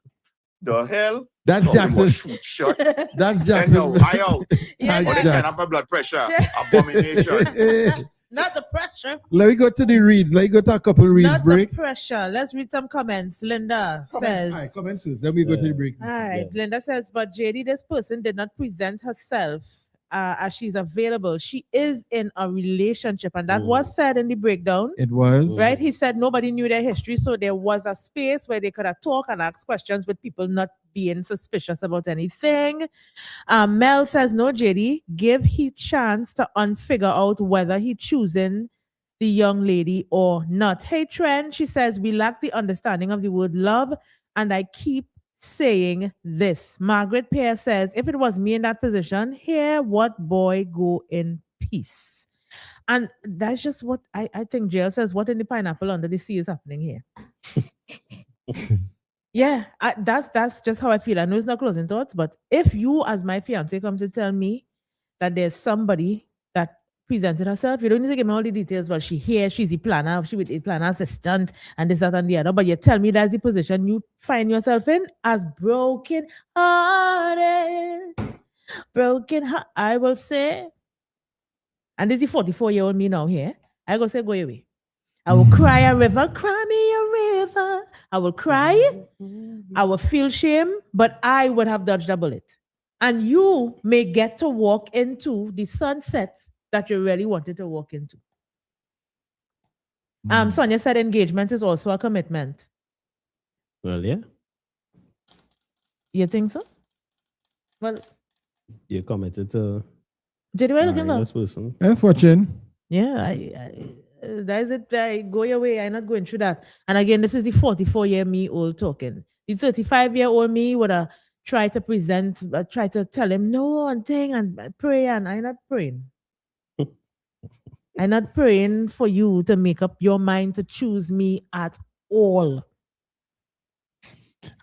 The hell? That's Talking about Jackson. Shoot shot. That's Jackson. Anyhow, I out. Yeah, What Jackson. kind of high blood pressure? Abomination. Not the pressure. Let me go to the reads. Let me go to a couple of reads Not break. the pressure. Let's read some comments. Linda says. All right, comments soon. Then we go to the break. All right. Linda says, but JD, this person did not present herself as she's available. She is in a relationship. And that was said in the breakdown. It was. Right? He said nobody knew their history. So there was a space where they could have talked and asked questions with people not being suspicious about anything. Mel says, no, JD, give he chance to unfigure out whether he choosing the young lady or not. Hey, Trent, she says, we lack the understanding of the word love. And I keep saying this. Margaret Pear says, if it was me in that position, hear what boy go in peace. And that's just what I think Jail says, what in the pineapple under the sea is happening here? Yeah, that's just how I feel. I know it's not closing thoughts, but if you as my fiance come to tell me that there's somebody that presented herself, you don't need to give me all the details. Well, she's the planner, she with the planner assistant and this, that, and the other. But you tell me that's the position you find yourself in as broken hearted. I will say, and this is the 44-year-old me now here. I go say, go away. I will cry a river, cry me a river. I will cry. I will feel shame, but I would have dodged a bullet. And you may get to walk into the sunset that you really wanted to walk into. Sonia said engagement is also a commitment. Well, yeah. You think so? Well, You committed to JD, what are you looking for? This person. That's watching. Yeah, that is it. Go your way. I'm not going through that. And again, this is the 44-year-old talking. The 35-year-old me would have tried to present, try to tell him no and thing and pray, and I'm not praying. I'm not praying for you to make up your mind to choose me at all.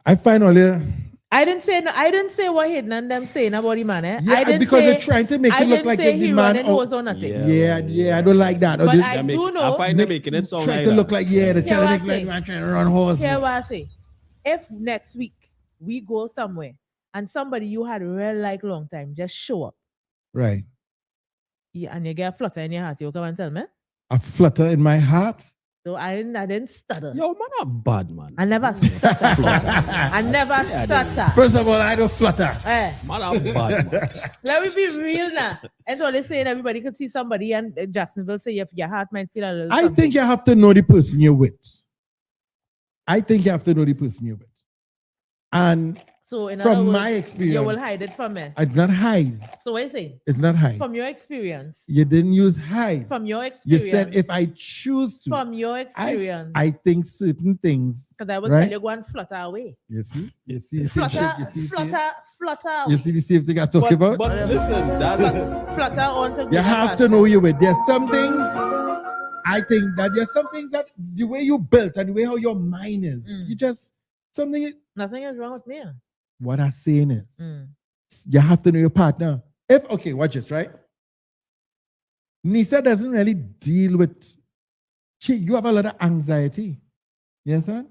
I find all the I didn't say what Hayden and them saying about the man. yeah, I didn't because say, they're trying to make it look like he the man. running hose or nothing. Yeah, I don't like that. But I do know. I find them making it sound trying like to that. look like they're Hear trying to what make I like say. man trying to run horse. Hear what I say. If next week we go somewhere and somebody you had real like long time just show up, Right. yeah, and you get a flutter in your heart, you come and tell me. A flutter in my heart. So I didn't stutter. Yo, man, not bad, man. I never stutter. I never stutter. First of all, I don't flutter. Eh. Man, I'm bad, man. Let me be real now. And so they're saying everybody could see somebody and Jacksonville say your heart might feel a little I something. think you have to know the person you're with. I think you have to know the person you're with. And So in other from words, my experience, you will hide it from me. I did not hide. So what you say? It's not hide. From your experience. You didn't use hide. From your You experience. said if I choose to. From your experience. I think certain things. Because I will right? tell you go and flutter away. You see? You see? Flutter, You see? flutter away. You see the same thing I talk about? But listen, that's Flutter on to You have to know you with. There's some things. I think that there's some things that the way you built and the way how your mind is, you just something. Nothing is wrong with me. What I'm saying is, you have to know your partner. Okay, watch this, right? Nisa doesn't really deal with. You have a lot of anxiety. You understand?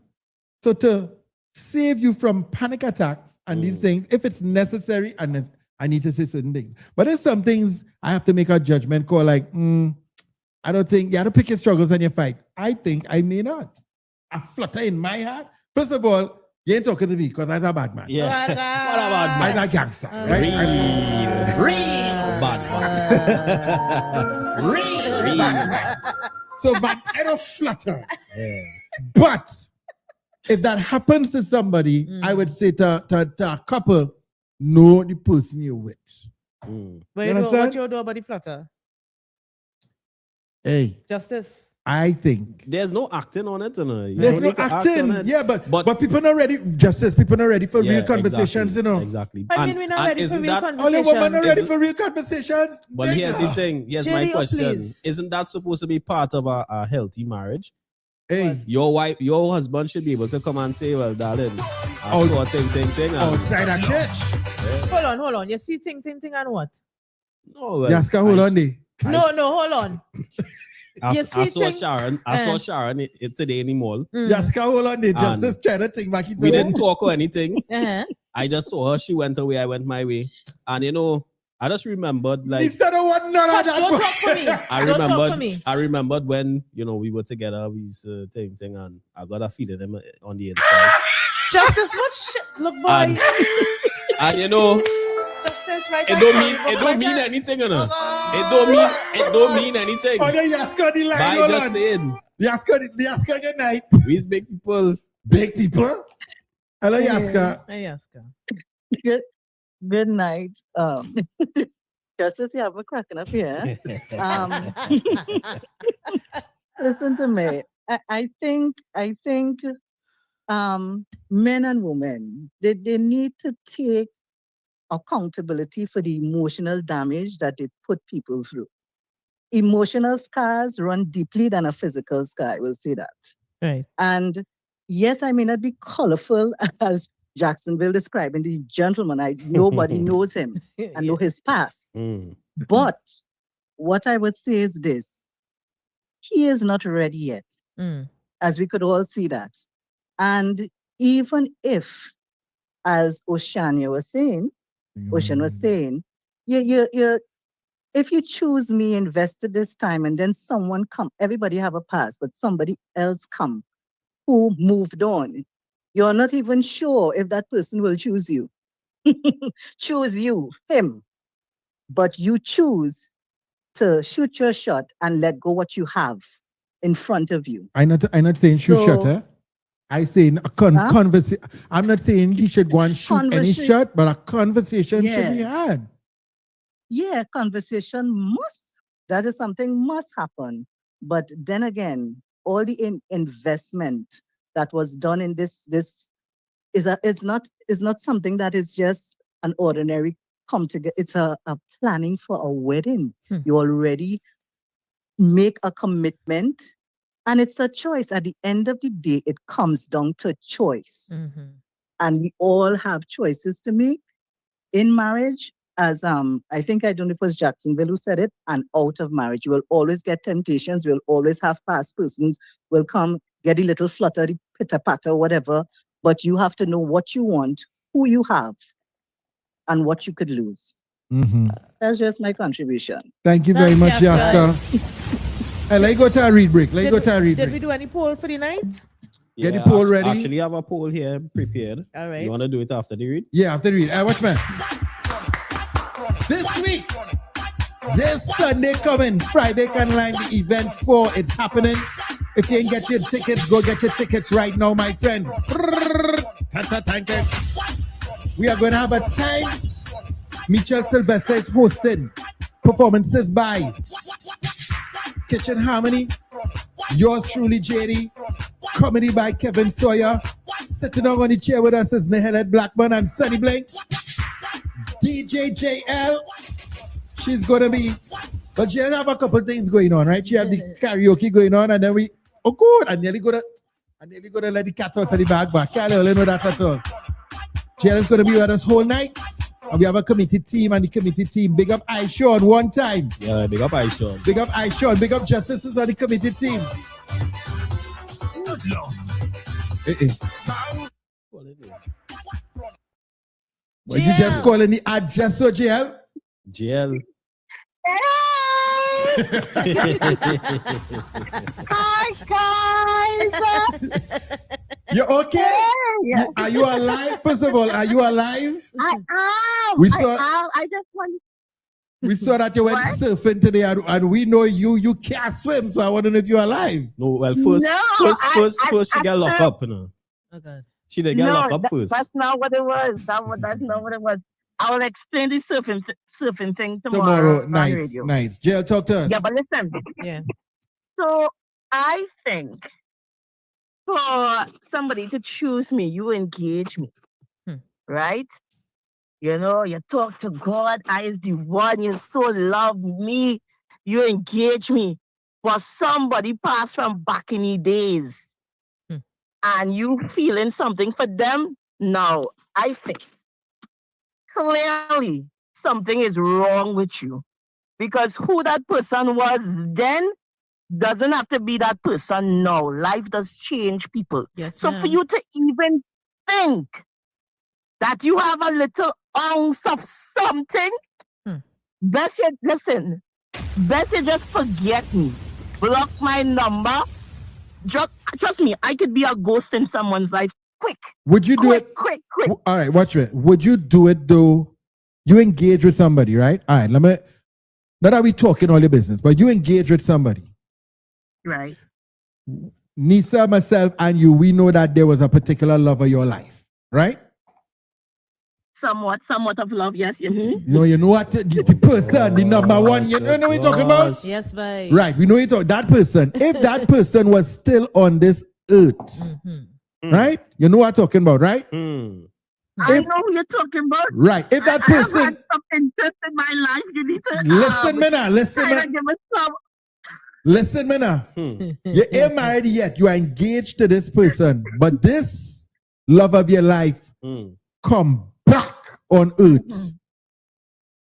So to save you from panic attacks and these things, if it's necessary, and I need to say certain things. But there's some things I have to make a judgment call, like, I don't think you have to pick your struggles and your fight. I think I may not. A flutter in my heart. First of all, you ain't talking to me because I'm a bad man. Yeah. What a bad man. I'm a gangster. Right? Real bad man. Real bad man. So, but I don't flutter. But if that happens to somebody, I would say to a couple, know the person you're with. But You you know, understand? what you do about the flutter? Hey, Justice. I think there's no acting on it, you know. You there's don't no need to act acting. on it. Yeah, but people not ready. Justice, people not ready for Yeah, real conversations, exactly, you know. Exactly. I mean, we're not ready for isn't real that- conversations. Only women are ready for real conversations. But here's the thing. Here's my Jerry, question. please. Isn't that supposed to be part of a healthy marriage? Hey, Your wife, your husband should be able to come and say, well, darling, I saw ting. outside a church. Hold on. You see ting and what? No, well, Yaska, hold on there. No, hold on. I You saw see ting- Sharon. I saw Sharon today in the mall. Yaska, hold on there. And Justice trying to think back. We didn't talk or anything. Uh-huh. I just saw her. She went away. I went my way. And you know, I just remembered like He said I want none of that. Don't talk for me. Don't talk for me. I remembered when we were together. We used to thing, and I got a feeling on the inside. Justice, what shit? Look, boy. And you know, Justice, right? it don't mean anything, you know. It don't mean anything. Oh, then Yaska the line. But I hold just on. saying, Yaska good night. we's big people. Big people. Hello, Yaska. Hey, Yaska. Good night. Justice, you have a cracking up here. Listen to me. I think men and women, they need to take accountability for the emotional damage that they put people through. Emotional scars run deeply than a physical scar, I will say that. Right. And yes, I may not be colorful as Jacksonville describing the gentleman. Nobody knows him and know his past. But what I would say is this: he is not ready yet, as we could all see that. And even if, as Ocean was saying, if you choose me, invested this time, and then someone come, everybody have a past, but somebody else come who moved on. You're not even sure if that person will choose you. Choose you, him. But you choose to shoot your shot and let go what you have in front of you. I'm not saying shoot So- shot, eh? I saying a conversation. I'm not saying he should go and shoot any shot, but a conversation should be had. yeah, conversation that is something must happen. But then again, all the investment that was done in this it's not something that is just an ordinary come together. It's a planning for a wedding. You already make a commitment, and it's a choice. At the end of the day, it comes down to choice. And we all have choices to make in marriage. As I think, I don't know if it was Jacksonville who said it, and out of marriage, you will always get temptations. You'll always have past persons will come, get a little flutter, pitter patter, whatever. But you have to know what you want, who you have, and what you could lose. That's just my contribution. Thank you very much, Yaska. Hey, let's go to a read break. Did we do any poll for the night? Get the poll ready. Actually, have a poll here prepared. All right. You want to do it after the read? Yeah, after the read. Watch man. This week, this Sunday coming, Friday Online, the event 4, it's happening. If you ain't get your tickets, go get your tickets right now, my friend. We are going to have a time. Michelle Sylvester is hosting. Performances by Kitchen Harmony, yours truly, JD. Comedy by Kevin Sawyer. Sitting on the chair with us is Nahelet Blackburn and Sunny Blake. DJ JL. She's going to be... But she have a couple things going on, right? She have the karaoke going on, and then we... Oh, good. I'm nearly going to let the cat out of the bag, but can't let know that at all. JL is going to be with us whole night. And we have a committee team, and the committee team. Big up Aisha on one time. Yeah, big up Aisha. Big up Aisha. Big up Justices on the committee team. Well, you just calling the address so JL? JL. Hi, guys. You okay? Yeah. Are you alive? First of all, are you alive? I am. I just want. We saw that you went surfing today, and we know you can't swim, so I want to know if you're alive. No, well, first she got locked up, you know. Oh God. She did get locked up first. That's not what it was. That's not what it was. I will explain the surfing thing tomorrow. Nice. JL, talk to us. Yeah, but listen. Yeah. So I think for somebody to choose me, you engage me, right? You know, you talk to God. I is the one. You so love me. You engage me. But somebody passed from back in the days, and you feeling something for them. No, I think clearly something is wrong with you, because who that person was then doesn't have to be that person now. Life does change people. Yes, so for you to even think that you have a little ounce of something, best you just forget me. Block my number. Trust me, I could be a ghost in someone's life. Quick. Would you do it? Quick. All right, watch it. Would you do it though? You engage with somebody, right? All right, not that we talking all your business, but you engage with somebody. Right. Nisa, myself, and you, we know that there was a particular love of your life, right? Somewhat of love, yes. You know what? The person, the number one, you know what we're talking about? Yes, bye. Right, we know you talk that person. If that person was still on this earth, right? You know what I'm talking about, right? I know who you're talking about. Right. If that person... I have had some interest in my life. You need to... Listen, Mina. Listen, Mina. You ain't married yet. You are engaged to this person. But this love of your life come back on earth.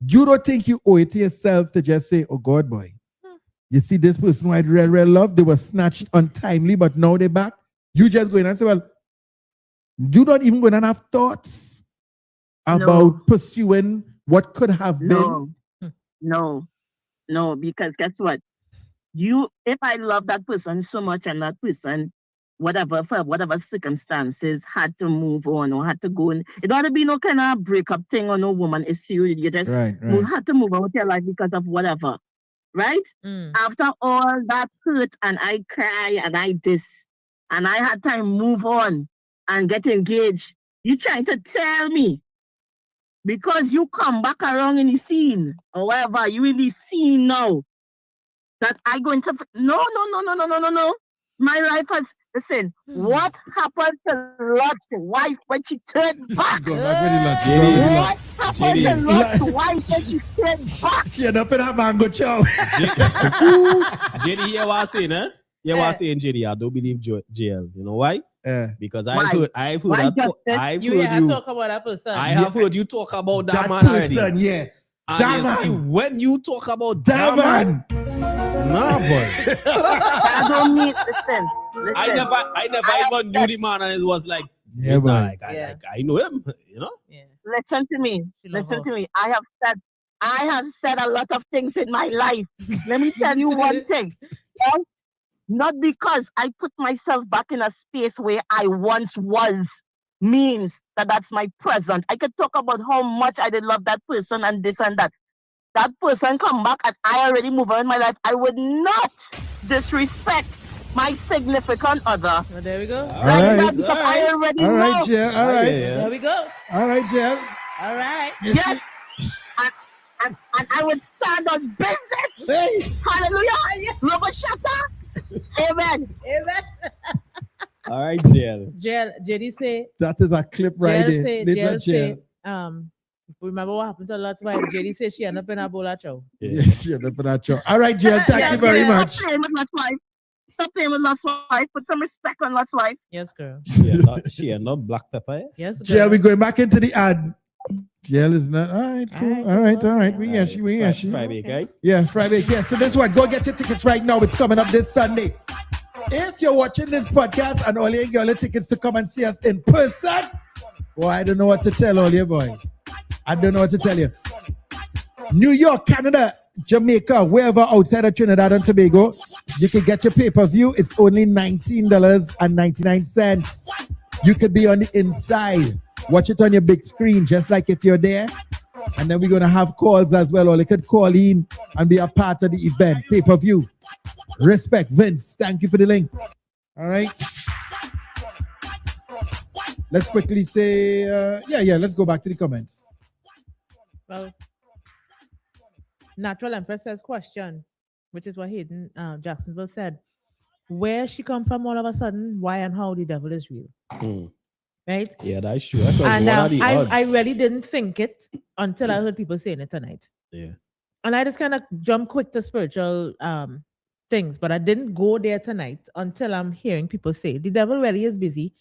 You don't think you owe it to yourself to just say, oh God, boy. You see this person who I real love, they were snatched untimely, but now they're back. You just go in and say, well, you don't even going to have thoughts about pursuing what could have been. No, because guess what? If I love that person so much and that person, for whatever circumstances, had to move on or had to go in, it ought to be no kind of breakup thing or no woman issue. You just had to move on with your life because of whatever, right? After all that hurt and I cry and I and I had time move on and get engaged. You trying to tell me because you come back around in the scene, or whatever, you in the scene now, that I going to, no. My life has, listen, what happened to Lot's wife when she turned back? Go back with the Lot's. What happened to Lot's wife when she turned back? She end up in a mango chow. JD, hear what I'm saying, eh? Yeah, what I'm saying, JD, I don't believe jail. You know why? Because I've heard Why, You have talk about that person. I have heard you talk about that, That man already. person, yeah. And That you see, man. when you talk about That man. nah, boy. I don't mean, listen. I never even knew the man, and it was like, Yeah, boy. I know him, you know. Listen to me. Listen to me. I have said a lot of things in my life. Let me tell you one thing. Right? Not because I put myself back in a space where I once was means that that's my present. I could talk about how much I did love that person and this and that. That person come back and I already move on in my life. I would not disrespect my significant other. Well, there we go. All right. I already All right, know. Jill. All right. There we go. All right, Jill. All right. Yes. And I would stand on business. Hey. Hallelujah. Rubber shutter. Amen. Amen. All right, Jill. JD say. That is a clip right there. Jill Little say. Jill. Remember what happened to Lot's wife? JD said she ended up in a bowl of chow. Yeah, she ended up in that show. All right, Jill. Thank you very much. Stop playing with Lot's wife. Stop playing with Lot's wife. Put some respect on Lot's wife. Yes, girl. She are not black pepper. Yes, girl. Jill, we're going back into the ad. Jill is not. All right, cool. All right. We hear she. Friday, right? Yeah, Friday. Yeah. So this one, go get your tickets right now. It's coming up this Sunday. If you're watching this podcast and all you get your tickets to come and see us in person, boy, I don't know what to tell all you, boy. I don't know what to tell you. New York, Canada, Jamaica, wherever outside of Trinidad and Tobago, you can get your pay-per-view. It's only $19.99. You could be on the inside. Watch it on your big screen, just like if you're there. And then we're going to have calls as well, or you could call in and be a part of the event. Pay-per-view. Respect, Vince. Thank you for the link. All right. Let's quickly say, let's go back to the comments. Well, Natural Empress says question, which is what Hayden Jacksonville said. Where she come from all of a sudden, why and how the devil is real. Right? Yeah, that's true. And I really didn't think it until I heard people saying it tonight. Yeah. And I just kind of jumped quick to spiritual things, but I didn't go there tonight until I'm hearing people say the devil really is busy.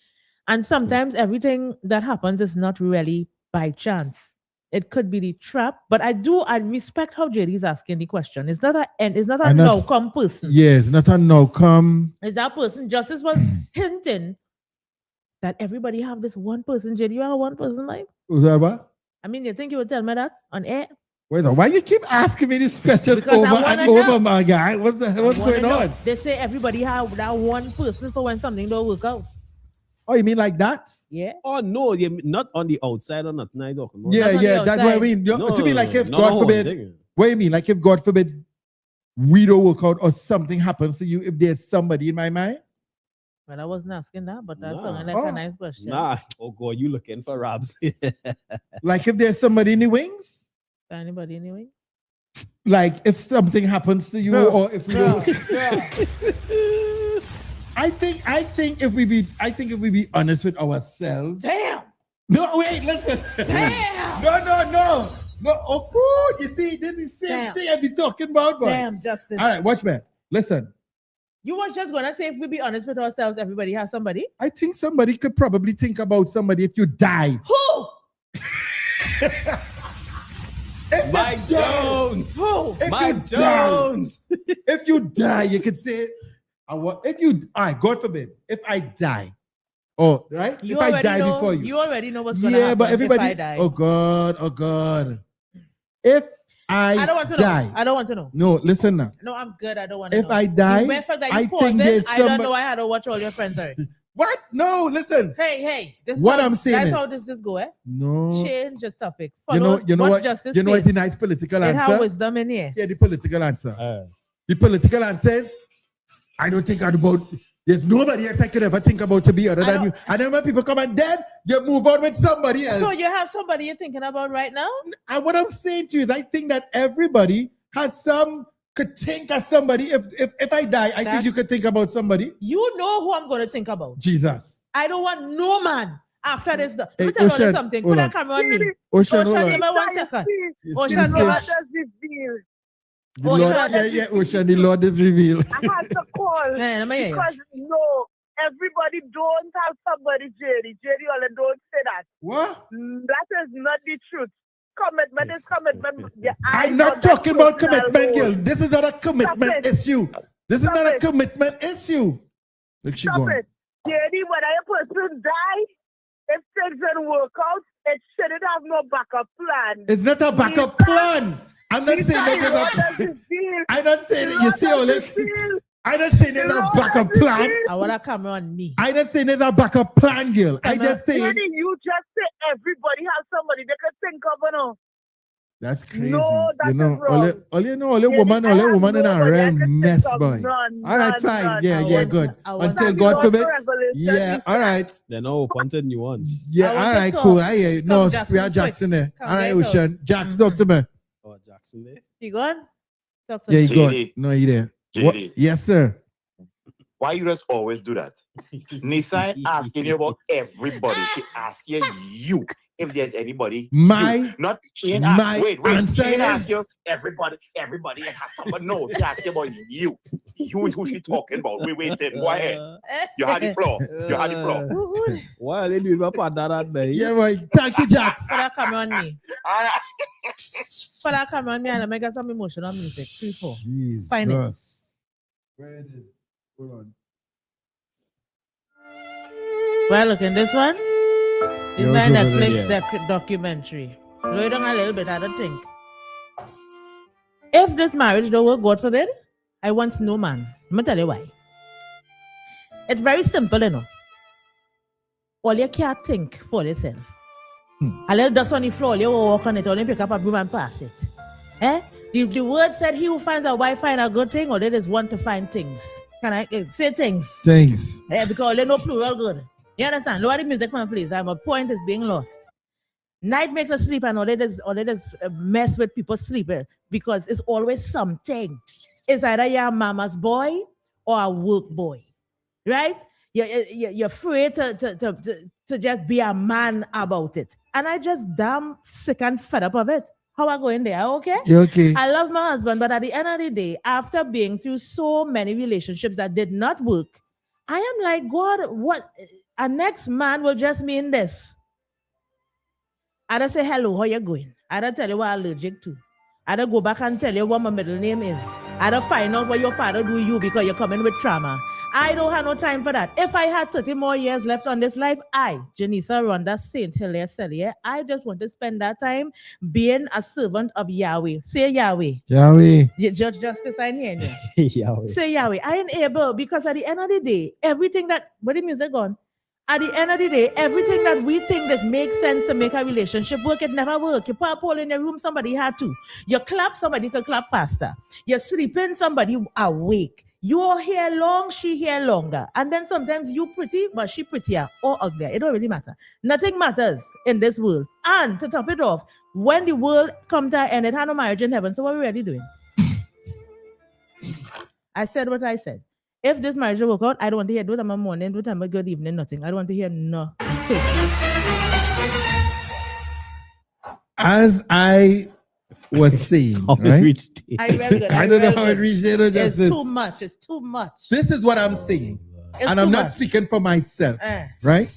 And sometimes everything that happens is not really by chance. It could be the trap, but I respect how JD is asking the question. It's not a no-come person. Yeah, it's not a no-come. It's that person. Justice was hinting that everybody have this one person. JD, you have one person life? What? I mean, you think you would tell me that on air? Wait, why you keep asking me these questions Because over and over, my guy? What's going on? They say everybody have that one person for when something don't work out. Oh, you mean like that? Yeah. Oh no, you not on the outside or nothing. I don't know. Yeah, that's what I mean. You mean like if God forbid, what do you mean? Like if God forbid we don't work out or something happens to you, if there's somebody in my mind? Well, I wasn't asking that, but that's a nice question. Nah. Oh God, you looking for Rabs. Like if there's somebody in the wings? Anybody in the wings? Like if something happens to you or if we don't. I think if we be honest with ourselves. Damn. No, wait, listen. Damn. No. Oh, cool. You see, this is the same thing I be talking about, boy. Damn, Justin. All right, watch me. Listen. You was just gonna say if we be honest with ourselves, everybody has somebody. I think somebody could probably think about somebody if you die. Who? Mike Jones. Who? Mike Jones. If you die, you could say, God forbid, if I die. Oh, right? You if I die know, before you. You already know what's gonna happen. Yeah, but everybody. If I die. Oh God. If I don't want to die. know. I don't want to know. No, listen now. No, I'm good. I don't want to know. If I die, I think there's I don't know. I had to watch all your friends. What? No, listen. Hey. I'm saying that's is, how this go, eh? No. Change the topic. You know what? Justice You know what's the nice political answer? It has wisdom in here. Yeah, the political answer. The political answer is, I don't think about There's nobody else I could ever think about to be other than you. And then when people come and then you move on with somebody else. So you have somebody you're thinking about right now? And what I'm saying to you is I think that everybody could think of somebody. If I die, I think you could think about somebody. You know who I'm going to think about. Jesus. I don't want no man after this. Let Hey, me tell you Ocean, something. hold Put on. a camera on me. Ocean, hold on. give me 1 second. Ocean, see, give me- The Lord, Ocean, the Lord is revealed. I had to call because no, everybody don't have somebody, JD. JD, all don't say that. What? That is not the truth. Commitment is commitment. I'm not talking about commitment, girl. This is not a commitment issue. This is not a commitment issue. Look, she Stop going. it. JD, when a person die, if things don't work out, it shouldn't have no backup plan. It's not a backup plan. I'm not saying that there's a. I'm not saying that. You see, Ole. I'm not saying there's a backup plan. I want a camera on me. I'm not saying there's a backup plan, girl. I just saying. JD, you just say everybody has somebody they can think of, you know. That's crazy. No, that you know, is wrong. only woman in a real mess, boy. None, All right, fine. none. Yeah, good. Until God forbid. Yeah, all right. Then no wanted new ones. Yeah, all right, cool. I hear you. No, we are Jackson there. Come All right, there, Ocean. Jackson, talk to me. Oh, Jackson there. You gone? Talk to Yeah, me. you gone. No, you there. What? JD. Yes, sir. Why you just always do that? Nisa ain't asking you about everybody. She asking you if there's anybody. She ain't wait. answer She ain't is- ask you everybody has somebody. No, she asking about you. You is who she talking about. We waiting. Go ahead. You had the floor. You had the floor. Why are they doing my part that day? Yeah, boy. Thank you, Jax. Put that camera on me. Put that camera on me and let me get some emotional music. 3, 4. Find it. Where it is? Hold on. Well, look in this one. It's Yeah, my what's over Netflix there? documentary. Slow it down a little bit, I don't think. If this marriage don't work, God forbid, I want no man. Let me tell you why. It's very simple, you know. All you can't think for yourself. A little dust on the floor, you walk on it, only pick up a broom and pass it. The word said, he who finds a wife find a good thing, or they just want to find things. Can I say things? Thanks. Because they know plural good. You understand? Lower the music, man, please. My point is being lost. Night makes us sleep, and all they just mess with people's sleep because it's always something. It's either you're a mama's boy or a work boy, right? You're afraid to just be a man about it. And I just damn sick and fed up of it. How I go in there? Okay? You okay? I love my husband, but at the end of the day, after being through so many relationships that did not work, I am like, God, what? A next man will just mean this. I don't say hello, how you going? I don't tell you what I'm allergic to. I don't go back and tell you what my middle name is. I don't find out what your father do you because you're coming with trauma. I don't have no time for that. If I had 30 more years left on this life, Janisa Rhonda St. Hilaire Cellier, I just want to spend that time being a servant of Yahweh. Say Yahweh. Yahweh. Judge Justice, I hear you. Yahweh. Say Yahweh. I ain't able because at the end of the day, everything that, where the music gone? At the end of the day, everything that we think that makes sense to make a relationship work, it never work. You put a pole in your room, somebody had to. You clap, somebody can clap faster. You're sleeping, somebody awake. You're here long, she here longer. And then sometimes you pretty, but she prettier or uglier. It don't really matter. Nothing matters in this world. And to top it off, when the world comes to an end, it had no marriage in heaven. So what are we really doing? I said what I said. If this marriage will work out, I don't want to hear do it on my morning, do it on my good evening, nothing. I don't want to hear nothing. As I was saying, right? I very good. I don't know how it reached there. It's too much. It's too much. This is what I'm saying. It's and I'm too not much. speaking for myself, right?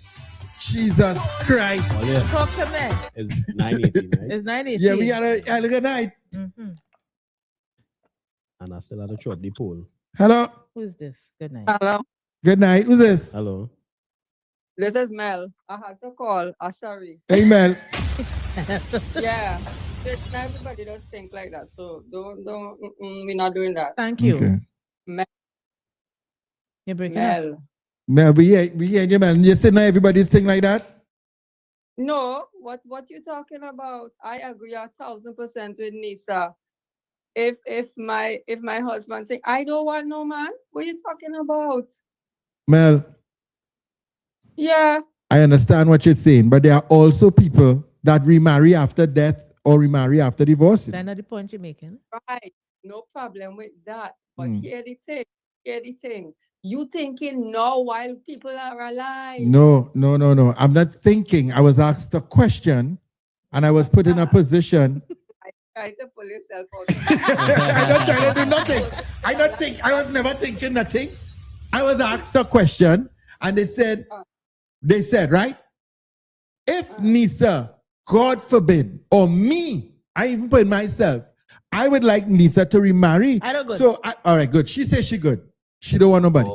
Jesus Christ. Talk to me. It's 9:18, right? It's 9:18. Yeah, we got a look at night. Mm-hmm. And I still had to chop the pole. Hello. Who's this? Good night. Hello. Good night. Who's this? Hello. This is Mel. I had to call. Sorry. Hey, Mel. Yeah. It's not everybody does think like that. So don't we're not doing that. Thank you. Okay. Mel. You're breaking Mel. up. Mel, we hear you, man. You say now everybody's thing like that? No, what you talking about? I agree 1,000% with Nisa. If my husband think I don't want no man, what you talking about? Mel, Yeah. I understand what you're saying, but there are also people that remarry after death or remarry after divorce. That's not the point you're making. Right. No problem with that. But Mm. here the thing. You thinking now while people are alive. No. I'm not thinking. I was asked a question and I was put in a position. I try to pull yourself out. I'm not trying to do nothing. I was never thinking nothing. I was asked a question and they said, right? If Nisa, God forbid, or me, I even put myself, I would like Nisa to remarry. I don't good. So, all right, good. She says she good. She don't want nobody.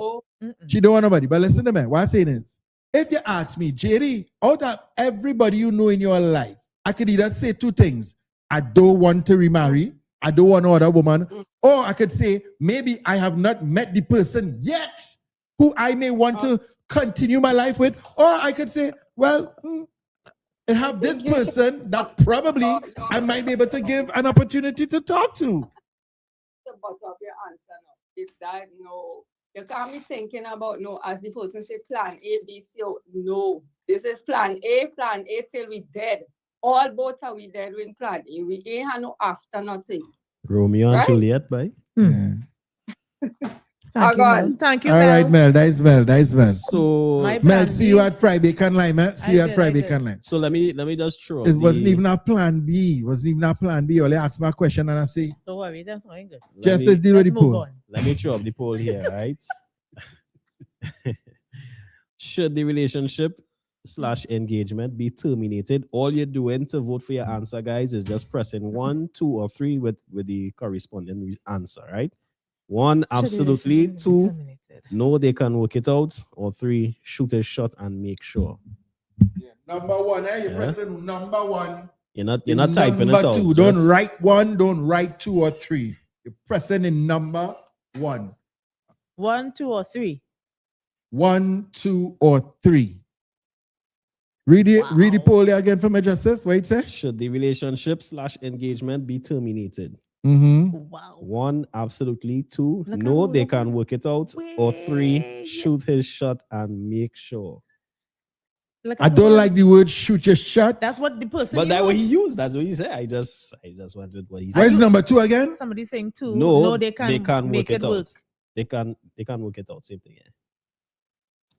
She don't want nobody. But listen to me. What I'm saying is, if you ask me, JD, out of everybody you know in your life, I could either say two things. I don't want to remarry. I don't want no other woman. Or I could say, maybe I have not met the person yet who I may want to continue my life with. Or I could say, well, I have this person that probably I might be able to give an opportunity to talk to. The butt of your answer now. It's that no. You can't be thinking about no, as the person say plan A, B, C. No. This is plan A till we dead. All both are we dead with plan A. We ain't have no after nothing. Romeo and Juliet, bye. Thank you, Mel. Thank you, All Mel. right, Mel. That is Mel. So My Mel, plan see B. you at Friday Can Line, man. See you at did, Friday I Can did. Line. So let me just throw. It wasn't even a plan B. Wasn't even a plan B. Only ask me a question and I say, Don't worry, that's going good. just let's deal with the Let's move poll. on. Let me throw up the poll here, right? Should the relationship / engagement be terminated? All you're doing to vote for your answer, guys, is just pressing 1, 2, or 3 with the corresponding answer, right? 1, absolutely. 2, no, they can work it out. Or 3, shoot a shot and make sure. Number 1, you're Yeah. pressing number 1. You're not typing it Number out. 2, don't write 1, don't write 2 or 3. You're pressing in number 1. 1, 2, or 3. 1, 2, or 3. Read the poll there again for me, Justice. What it say? Should the relationship / engagement be terminated? Mm-hmm. 1, absolutely. 2, Look no, at they all can work it out. Or 3, shoot his shot and make sure. Look I at don't who- like the word shoot your shot. That's what the person But that's what he used. used. That's what he said. I just went with what he said. Where's number 2 again? Somebody saying 2. No, they can make work it work. out. They can work it out. Same thing.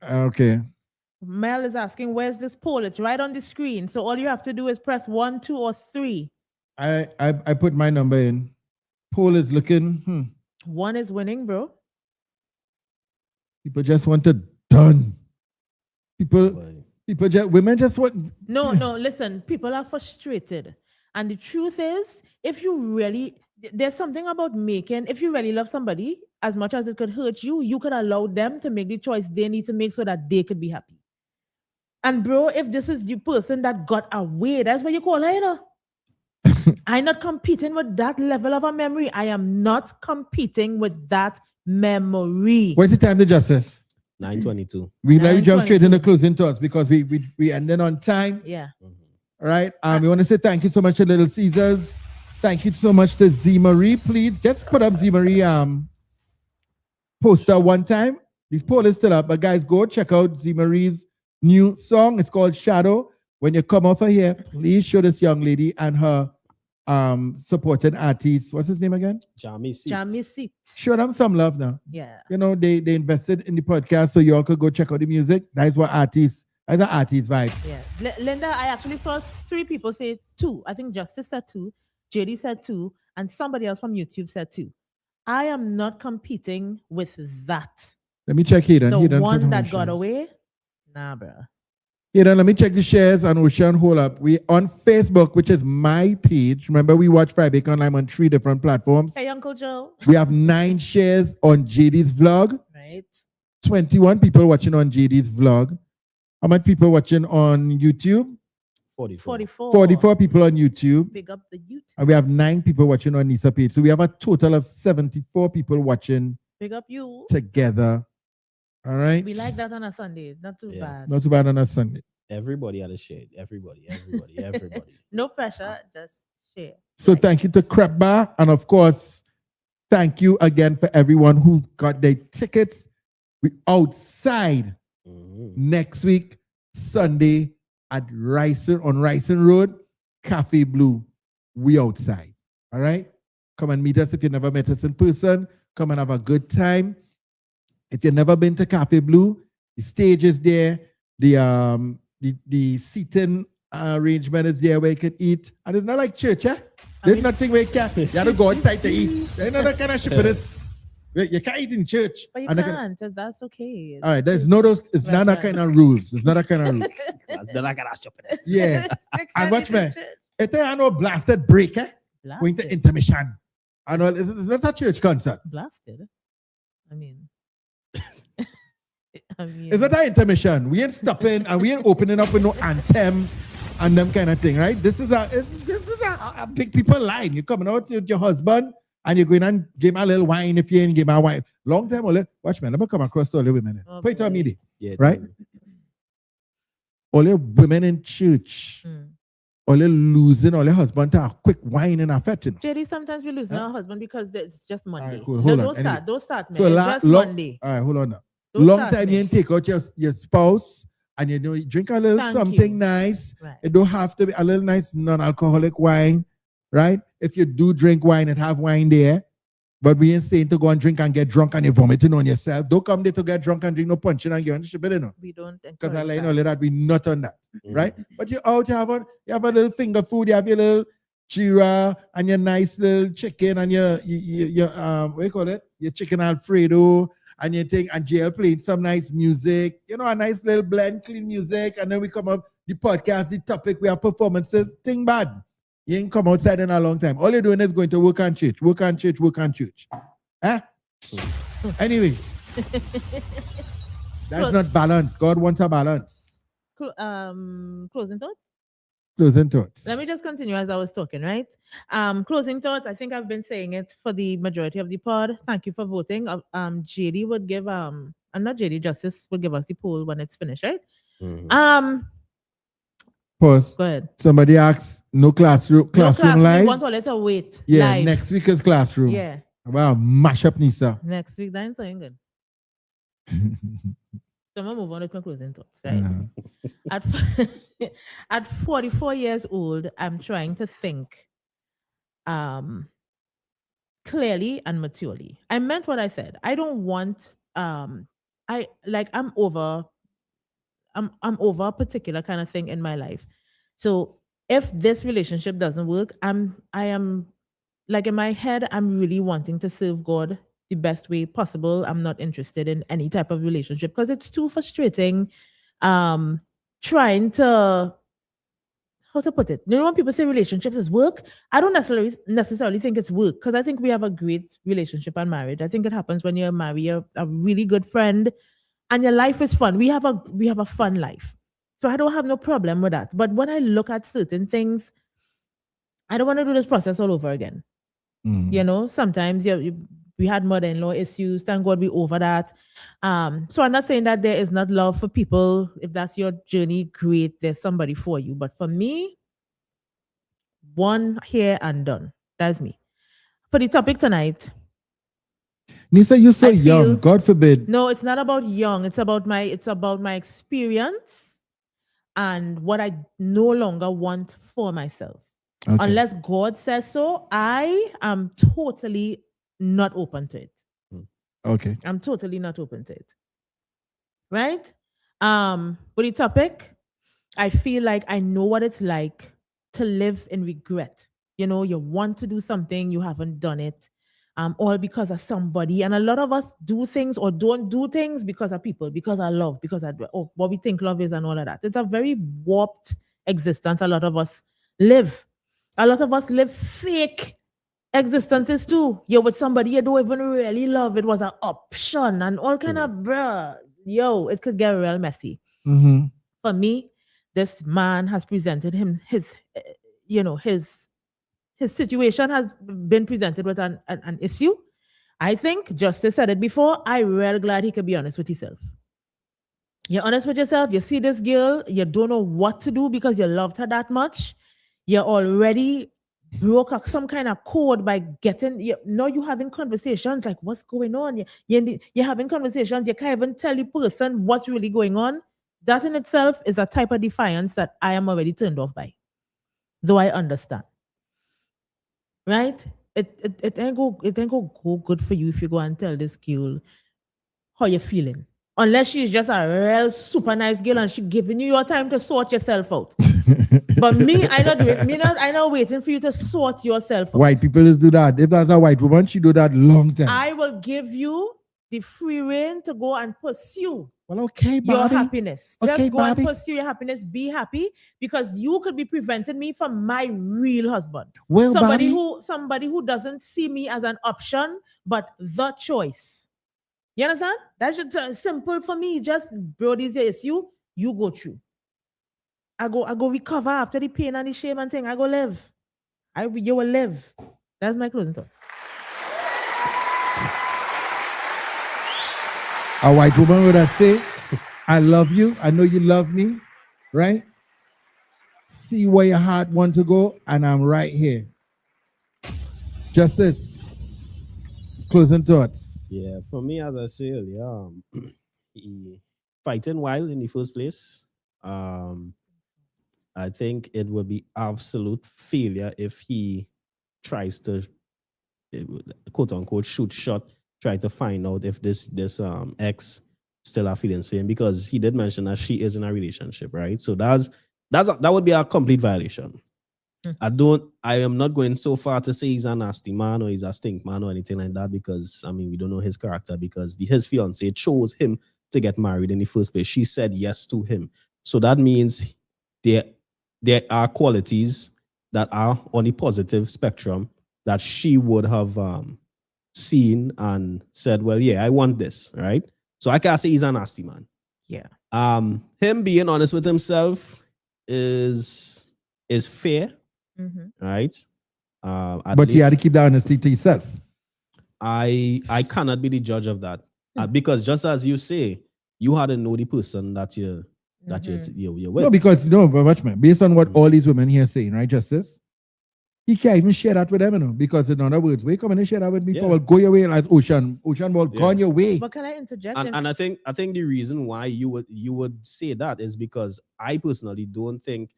Yeah. Okay. Mel is asking, where's this poll? It's right on the screen. So all you have to do is press 1, 2, or 3. I put my number in. Poll is looking. 1 is winning, bro. People just want it done. Women just want. No, listen, people are frustrated. And the truth is, if you really, there's something about making, if you really love somebody, as much as it could hurt you, you could allow them to make the choice they need to make so that they could be happy. And bro, if this is the person that got away, that's what you call her, you know? I'm not competing with that level of a memory. I am not competing with that memory. What's the time, the Justice? 9:22. We let you jump straight into closing thoughts because we ended on time. Yeah. All right. We want to say thank you so much to Little Caesars. Thank you so much to Z Marie. Please just put up Z Marie poster one time. This poll is still up, but guys, go check out Z Marie's new song. It's called Shadow. When you come over here, please show this young lady and her supported artist. What's his name again? Jamie Seat. Show them some love now. Yeah. You know, they invested in the podcast, so you all could go check out the music. That's what artists, that's an artist vibe. Yeah. Linda, I actually saw 3 people say 2. I think Justice said 2, JD said 2, and somebody else from YouTube said 2. I am not competing with that. Let me check here. The one that got away? Nah, bro. Let me check the shares on Ocean Hold Up. We on Facebook, which is my page. Remember, we watch Friday Online on 3 different platforms. Hey, Uncle Joe. We have 9 shares on JD's vlog. Right. 21 people watching on JD's vlog. How much people watching on YouTube? 44. 44 people on YouTube. Big up the YouTube. And we have 9 people watching on Nisa page. So we have a total of 74 people watching Big up you. together. All right. We like that on a Sunday. Not too bad. Not too bad on a Sunday. Everybody had a shade. Everybody. No pressure. Just share. So thank you to Crep Bar. And of course, thank you again for everyone who got their tickets We outside next week, Sunday at Ryson Road, Cafe Blue. We outside. All right? Come and meet us if you never met us in person. Come and have a good time. If you've never been to Cafe Blue, the stage is there. The seating arrangement is there where you can eat. And it's not like church, eh? There's nothing where you have to go outside to eat. There's not that kind of shit for this. You can't eat in church. But you And can't. That's okay. all right, there's no those. It's not that kind of rules. It's not that kind of rules. That's not gonna shop for this. Yeah. And watch me. If there are no blasted break, going to intermission. And all, it's not a church concert. Blasted. I mean, It's not an intermission. We ain't stopping and we ain't opening up with no anthem and them kind of thing, right? This is a big people line. You're coming out with your husband and you're going and give him a little wine if you ain't give him a wine. Long time, watch me, never come across all the women. Put it on me, right? All the women in church, all the losing all their husband to a quick wine in a fetting. JD, sometimes we lose our husband because it's just Monday. Right, cool. Hold on. Don't start, man. So It's just Monday. All right, hold on now. Don't Long start time me. you ain't take out your spouse and you drink a little Thank something you. nice. Right. It don't have to be a little nice non-alcoholic wine, right? If you do drink wine, it have wine there. But we ain't saying to go and drink and get drunk and you're vomiting on yourself. Don't come there to get drunk and drink no punching and get shit, you know. We don't Because I encourage let you that. know that we not on that, right? But you're out, you have a little finger food, you have your little chira and your nice little chicken and your what you call it? Your chicken Alfredo and your thing and JL playing some nice music, you know, a nice little blend, clean music, and then we come up the podcast, the topic, we have performances, thing bad. You ain't come outside in a long time. All you're doing is going to work on church. Anyway, that's not balance. God wants a balance. Closing thoughts? Closing thoughts. Let me just continue as I was talking, right? Closing thoughts. I think I've been saying it for the majority of the pod. Thank you for voting. JD would give and not JD, Justice will give us the poll when it's finished, right? Pause. Go ahead. Somebody asks, no classroom live? We want all to wait. Yeah, live. next week is classroom. Yeah. Wow, mash up Nisa. Next week, that's saying good. So I'm gonna move on with my closing thoughts, right? At 44 years old, I'm trying to think clearly and maturely. I meant what I said. I don't want I'm over a particular kind of thing in my life. So if this relationship doesn't work, I am like in my head, I'm really wanting to serve God the best way possible. I'm not interested in any type of relationship because it's too frustrating. Trying to, how to put it? You know, when people say relationships is work, I don't necessarily think it's work because I think we have a great relationship and marriage. I think it happens when you're married, you're a really good friend and your life is fun. We have a fun life. So I don't have no problem with that. But when I look at certain things, I don't want to do this process all over again. You know, sometimes we had mother-in-law issues. Thank God we over that. So I'm not saying that there is not love for people. If that's your journey, great. There's somebody for you. But for me, one here and done. That's me. For the topic tonight. Nisa, you're so young. God forbid. No, it's not about young. It's about my experience and what I no longer want for myself. Okay. Unless God says so, I am totally not open to it. Okay. I'm totally not open to it. Right? But the topic, I feel like I know what it's like to live in regret. You know, you want to do something, you haven't done it, all because of somebody. And a lot of us do things or don't do things because of people, because of love, because of what we think love is and all of that. It's a very warped existence a lot of us live. A lot of us live fake existences too. You're with somebody you don't even really love. It was an option and all kind of bruh. Yo, it could get real messy. Mm-hmm. For me, this man has presented his situation has been presented with an issue. I think Justice said it before. I'm real glad he could be honest with himself. You're honest with yourself. You see this girl, you don't know what to do because you loved her that much. You're already broke some kind of code by now you having conversations like what's going on. You're having conversations, you can't even tell the person what's really going on. That in itself is a type of defiance that I am already turned off by. Though I understand. Right? It ain't go good for you if you go and tell this girl how you're feeling. Unless she's just a real super nice girl and she's giving you your time to sort yourself out. But me, I not do it. I not waiting for you to sort yourself out. White people just do that. If that's a white woman, she do that long time. I will give you the free rein to go and pursue your happiness. Okay, Just go Bobby. and pursue your happiness. Be happy because you could be preventing me from my real husband. Well, somebody Bobby. who doesn't see me as an option, but the choice. You understand? That's just simple for me. Just bro, this is you go through. I go recover after the pain and the shame and thing. I go live. You will live. That's my closing thoughts. A white woman would have say, I love you. I know you love me. Right? See where your heart wants to go, and I'm right here. Justice. Closing thoughts. Yeah, for me, as I said earlier, he fighting wild in the first place. I think it would be absolute failure if he tries to, quote unquote, shoot shot, try to find out if this ex still have feelings for him, because he did mention that she is in a relationship, right? So that would be a complete violation. I am not going so far to say he's a nasty man or he's a stink man or anything like that, because I mean we don't know his character, because his fiance chose him to get married in the first place. She said yes to him. So that means there are qualities that are on the positive spectrum that she would have seen and said, well, yeah, I want this, right? So I can't say he's a nasty man. Yeah. Him being honest with himself is fair, right? But you had to keep that honesty to yourself. I cannot be the judge of that, because just as you say, you had to know the person that you're with. No, because but watch me. Based on what all these women here are saying, right, Justice? He can't even share that with them, because in other words, we come and share that with me. Well, go your way as Ocean Ball, go on your way. But can I interject? And I think the reason why you would say that is because I personally don't think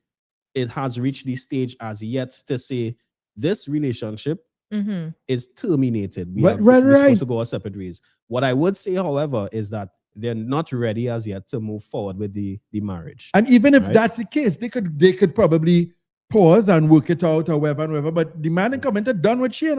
it has reached the stage as yet to say this relationship is terminated. We're supposed to go our separate ways. What I would say, however, is that they're not ready as yet to move forward with the marriage. And even if that's the case, they could probably pause and work it out or whatever. But the man and comment are done with she,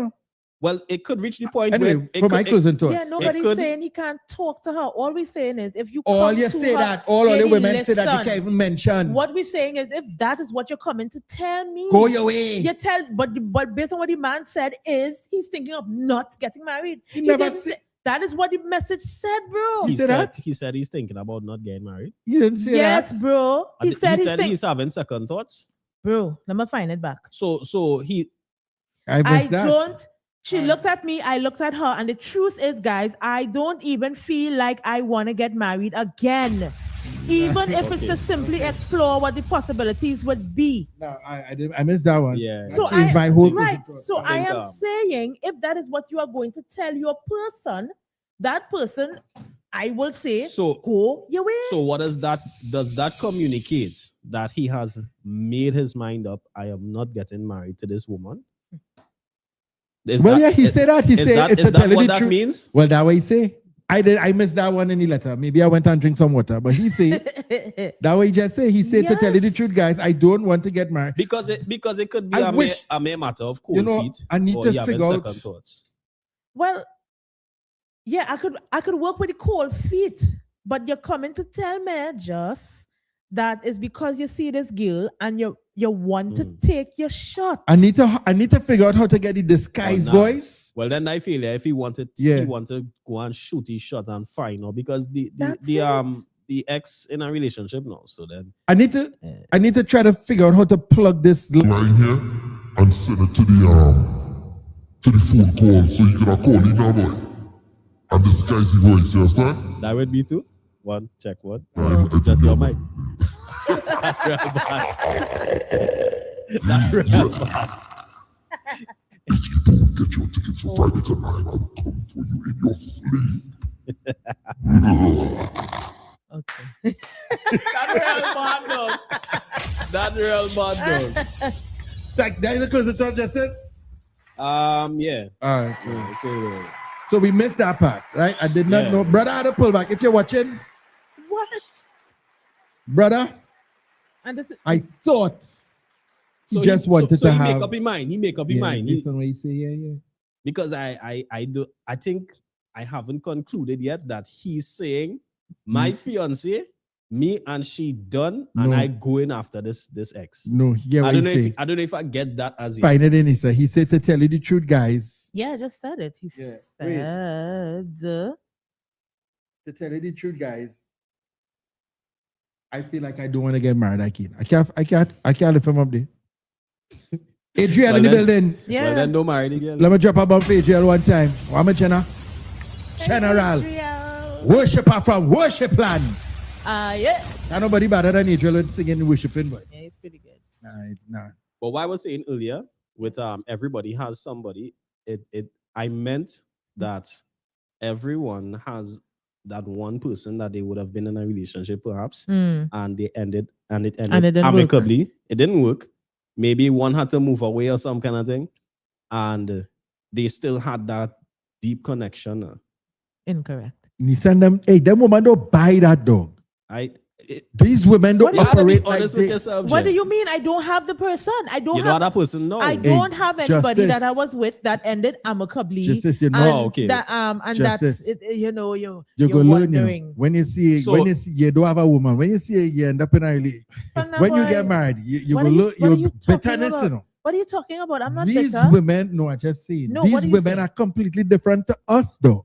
Well, it could reach the point anyway, for my closing thoughts. Yeah, nobody's saying he can't talk to her. All we're saying is if you all come you to say her, that, all other women say that you listen. can't even mention. What we're saying is if that is what you're coming to tell me, go your way. You tell, but based on what the man said is he's thinking of not getting married. He never didn't say, that is what the message said, bro. He said he's thinking about not getting married. He didn't say that. Yes, bro. He said he's having second thoughts. Bro, let me find it back. So he I don't. She looked at me, I looked at her, and the truth is, guys, I don't even feel like I want to get married again. Even if it's to simply explore what the possibilities would be. No, I missed that one. Yeah. So I changed my whole So I am saying, if that is what you are going to tell your person, that person, I will say, go your way. So what does that communicate that he has made his mind up? I am not getting married to this woman. He said that. He said it's is that what that truth. Means? Well, that way he say. I missed that one in the letter. Maybe I went and drink some water. But he said that way he just say. He said to tell you the truth, guys. I don't want to get married because it could be a mere matter of cold feet. I need to figure out second thoughts. Well, yeah, I could work with the cold feet, but you're coming to tell me just that is because you see this girl and you want to take your shot. I need to figure out how to get the disguise voice. Well, then I feel if he wanted to go and shoot his shot and find out, because the ex in a relationship now. So then I need to try to figure out how to plug this line here and send it to the phone call so you can call in now, boy. And disguise the voice, you understand? That would be two. One, check one. Just your mic. That's real bad. That's real bad. Get your tickets for Friday tonight. I'll come for you in your sleep. Okay. That real bad dog. Like, that is the close to justice? Yeah. All right. Okay. So we missed that part, right? I did not know. Brother had a pullback. If you're watching, What? brother, And this is, I thought So he just wanted so to he have. make up his mind. He make up his mind. Based on what you say, yeah. Because I think I haven't concluded yet that he's saying my fiance, me and she done, and No. I going after this ex. No, he get I what don't he know say. if I don't know if I get that as Find it in, he said. He said to tell you the truth, guys. yeah, I just said it. He Yeah, said. To tell you the truth, guys, I feel like I don't want to get married. I can't lift him up there. Adriel in the building. Yeah. Well, then don't marry the girl. Let me drop a bomb for Adriel one time. What am I, Jenna? General. Worshipper from Worship Land. Yeah. Ain't nobody better than Adriel with singing worshiping, but Yeah, it's pretty good. nah. But what I was saying earlier with everybody has somebody, I meant that everyone has that one person that they would have been in a relationship perhaps, Mm. and it ended And it didn't work. amicably. It didn't work. Maybe one had to move away or some kind of thing, and they still had that deep connection. Incorrect. Nissan them, hey, them women don't buy that dog. These women don't You have to be operate like honest with they, yourself, What Jen. do you mean? I don't have the person. I don't You have know that person? No. I don't have anybody Justice. that I was with that ended amicably. Justice, you know. and Oh, okay. That and Justice. that's it, you know you're go learn, wondering. When you see So- when you see you don't have a woman, when you see you end up in a relationship, when you get married, you What will are learn what are your talking bitterness, about? you know. What are you talking about? I'm not These bitter. women, no, I just saying, No, what these are you women saying? are completely different to us, though.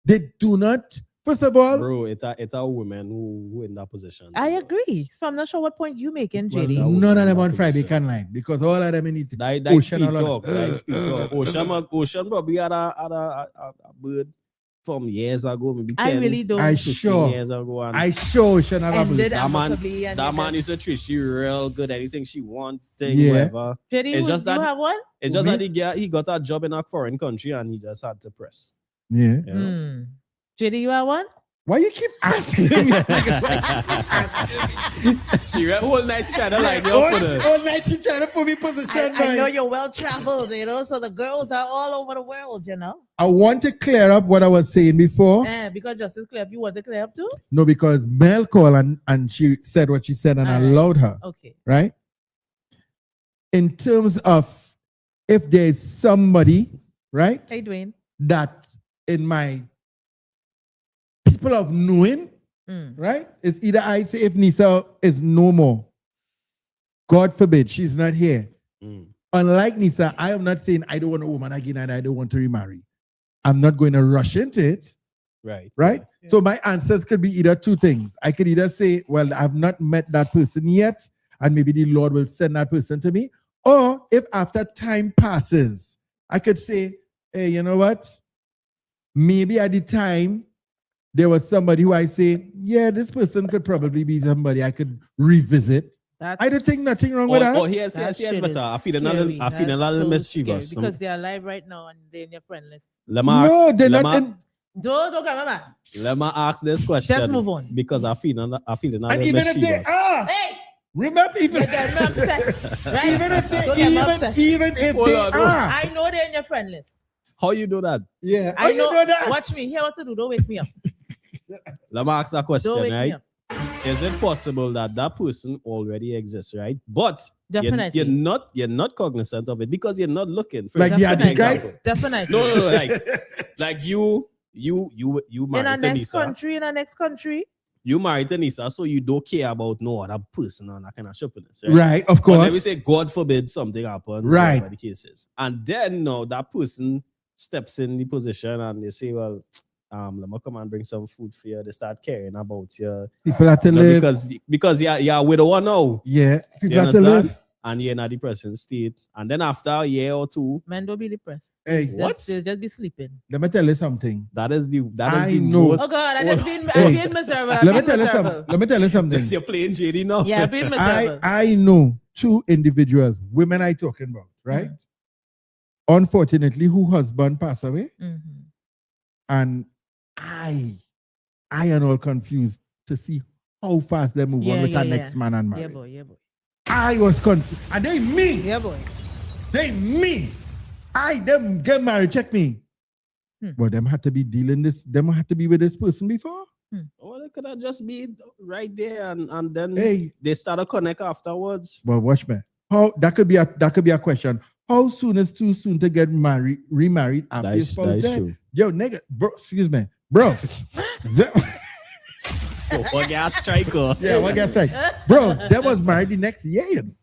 They do not. First of all, Bro, it's a woman who in that position. I agree. So I'm not sure what point you making, well, JD. none of them on Friday can lie because all of them need to That Ocean speak all of talk. them. That speak talk. Ocean probably had a bird from years ago, maybe 10, I really don't. 15 years ago. And I sure should have a Ended bird. amicably and that ended- man used to treat she real good. Anything she want, Yeah. whatever. JD, It's who- just you that have one? it's just that he got a job in a foreign country and he just had to press. Yeah. You know? Hmm. JD, you have one? Why you keep asking me? She whole night she trying to line you up for the. All night she trying to put me position, I know man. you're well traveled, you know, so the girls are all over the world, you know. I want to clear up what I was saying before. Because Justice clear up, you want to clear up too? No, because Mel called and she said what she said and I Alright. allowed her. Okay. Right? In terms of if there's somebody, right, Hey, Dwayne. that in my people of knowing, right, it's either I say if Nisa is no more, God forbid, she's not here. Unlike Nisa, I am not saying I don't want a woman again and I don't want to remarry. I'm not going to rush into it. Right. Right? So my answers could be either two things. I could either say, well, I've not met that person yet, and maybe the Lord will send that person to me. Or if after time passes, I could say, hey, you know what? Maybe at the time, there was somebody who I say, yeah, this person could probably be somebody I could revisit. I don't think nothing wrong with that. Oh, yes, but I feel a little mischievous. Because they're alive right now and they're in your friend list. Let me ask, No, they're let not me- in. Don't come, mama. Let me ask this question. Just move on. Because I feel a And little even if they mischievous. are, Hey! remember, even, They get me upset. Right? even if they, Don't get me upset. even if Hold they on, are, I know they're in your friend list. How you do that? yeah, I you know that. Watch me. Hear what to do. Don't wake me up. Let me ask a question, Don't wake me right? up. Is it possible that that person already exists, right? But Definitely. you're not cognizant of it because you're not looking. For Like the example- Antichrist? Definitely. No, like you In married our to next Nisa. country, in our next country. You married to Nisa, so you don't care about no other person and that kind of shoppiness, Right, of But let me course. say, God forbid something happens, Right. whatever the case is. And then now that person steps in the position and they say, well, let me come and bring some food for you. They start caring about you. People have to You know, live. because you're with a one now. Yeah, people You have to understand? live. And you're in a depressing state. And then after a year or two, Men don't be depressed. Hey, They'll just be sleeping. let me tell you something. that is the I the know. most. Oh God, I've been Hey, miserable. Let me tell you something. Let me tell you something. You're playing JD now. Yeah, I've been miserable. I know two individuals, women I talking about, right? unfortunately, who husband passed away. Mm-hmm. And I am all confused to see how fast they move on with our next man and married. Yeah, boy. I was confused. And they me. Yeah, boy. They me. Them get married, check me. But them had to be dealing this, them had to be with this person before. Well, it could have just been right there and then Hey. they start to connect afterwards. But watch me. How that could be a question. How soon is too soon to get remarried after your spouse that is dead? true. Yo, nigga, bro, excuse me. Bro. One gas striker. Yeah, one gas strike. Bro, that was married the next year. You know.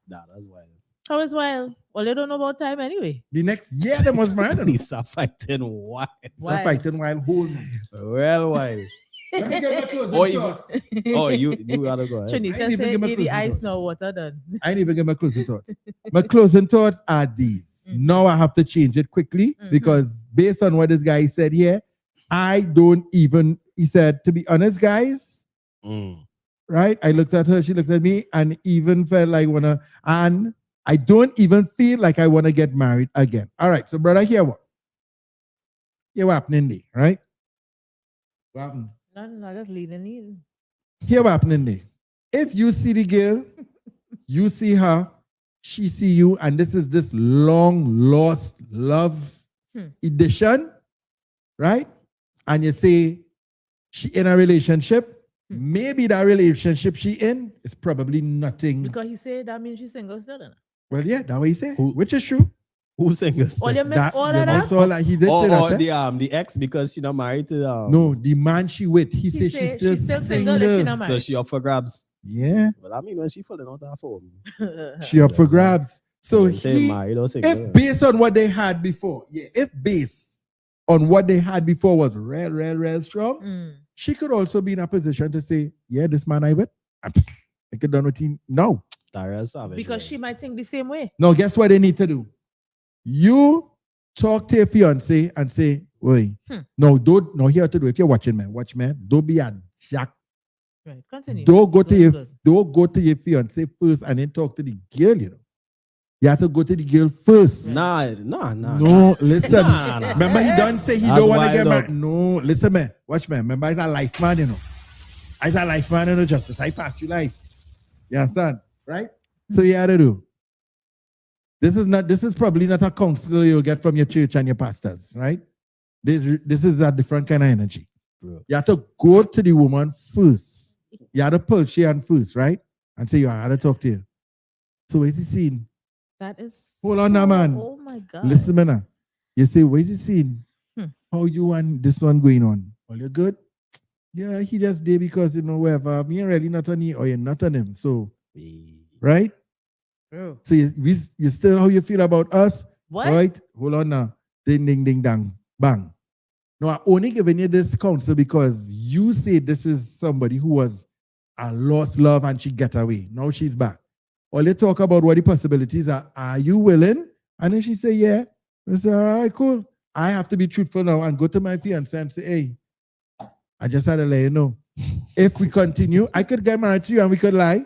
Nah, that's wild. How is wild? Well, they don't know about time anyway. The next year, they was married. He's fighting wild. Stop fighting while whole. Well, wild. Let me get my closing Or even, thoughts. oh, you gotta go ahead. Trini I just didn't even said, get my "Eat the closing ice, thoughts. no water done." I didn't even get my closing thoughts. My closing thoughts are these. Now I have to change it quickly because based on what this guy said here, I don't even, he said, to be honest, guys, right? I looked at her, she looked at me, and even felt like and I don't even feel like I want to get married again. All right, so brother, here what? Here what happening there, right? What happened? No, just leading in. Here what happening there. If you see the girl, you see her, she see you, and this is this long lost love edition, right? And you say she in a relationship, maybe that relationship she in is probably nothing. Because he said that means she's single still. Well, yeah, that what he said, which is true. Who's single? Oh, you missed all of that? That's all that he did say that. The ex because she not married to No, the man she with, he said she's still single. if she not married. So she up for grabs. Yeah. Well, I mean when she falling out her phone. She up for grabs. So Say married or single. if based on what they had before, if based on what they had before was real strong, she could also be in a position to say, yeah, this man I with, I could done with him. No. Because she might think the same way. No, guess what they need to do? You talk to your fiance and say, wait, no, here to do. If you're watching, man, watch, man. Don't be a jack. Right, continue. Don't go to Good. your fiance first and then talk to the girl, you know. You have to go to the girl first. Nah. No, listen. Nah. Remember, he don't say he That's don't want to get wild married. up. No, listen, man. Watch, man. Remember, he's a life man, you know. He's a life man, you know, Justice. I passed you life. You understand? Right? So you have to do. This is probably not a counsel you'll get from your church and your pastors, right? This is a different kind of energy. Bro. You have to go to the woman first. You have to pull she on first, right? And say, you have to talk to you. So where's the scene? That is. Hold on now, man. Oh my God. Listen, man. You say, where's the scene? How you and this one going on? All you good? Yeah, he just did because, you know, whatever. Me really not on you or you're not on him. So, right? True. So you still how you feel about us? What? Right? Hold on now. Ding, ding, ding, dang. Bang. No, I only giving you this counsel because you say this is somebody who was a lost love and she get away. Now she's back. All you talk about what the possibilities are. Are you willing? And then she say, yeah. I say, all right, cool. I have to be truthful now and go to my fiance and say, hey, I just had to let you know. If we continue, I could get married to you and we could lie.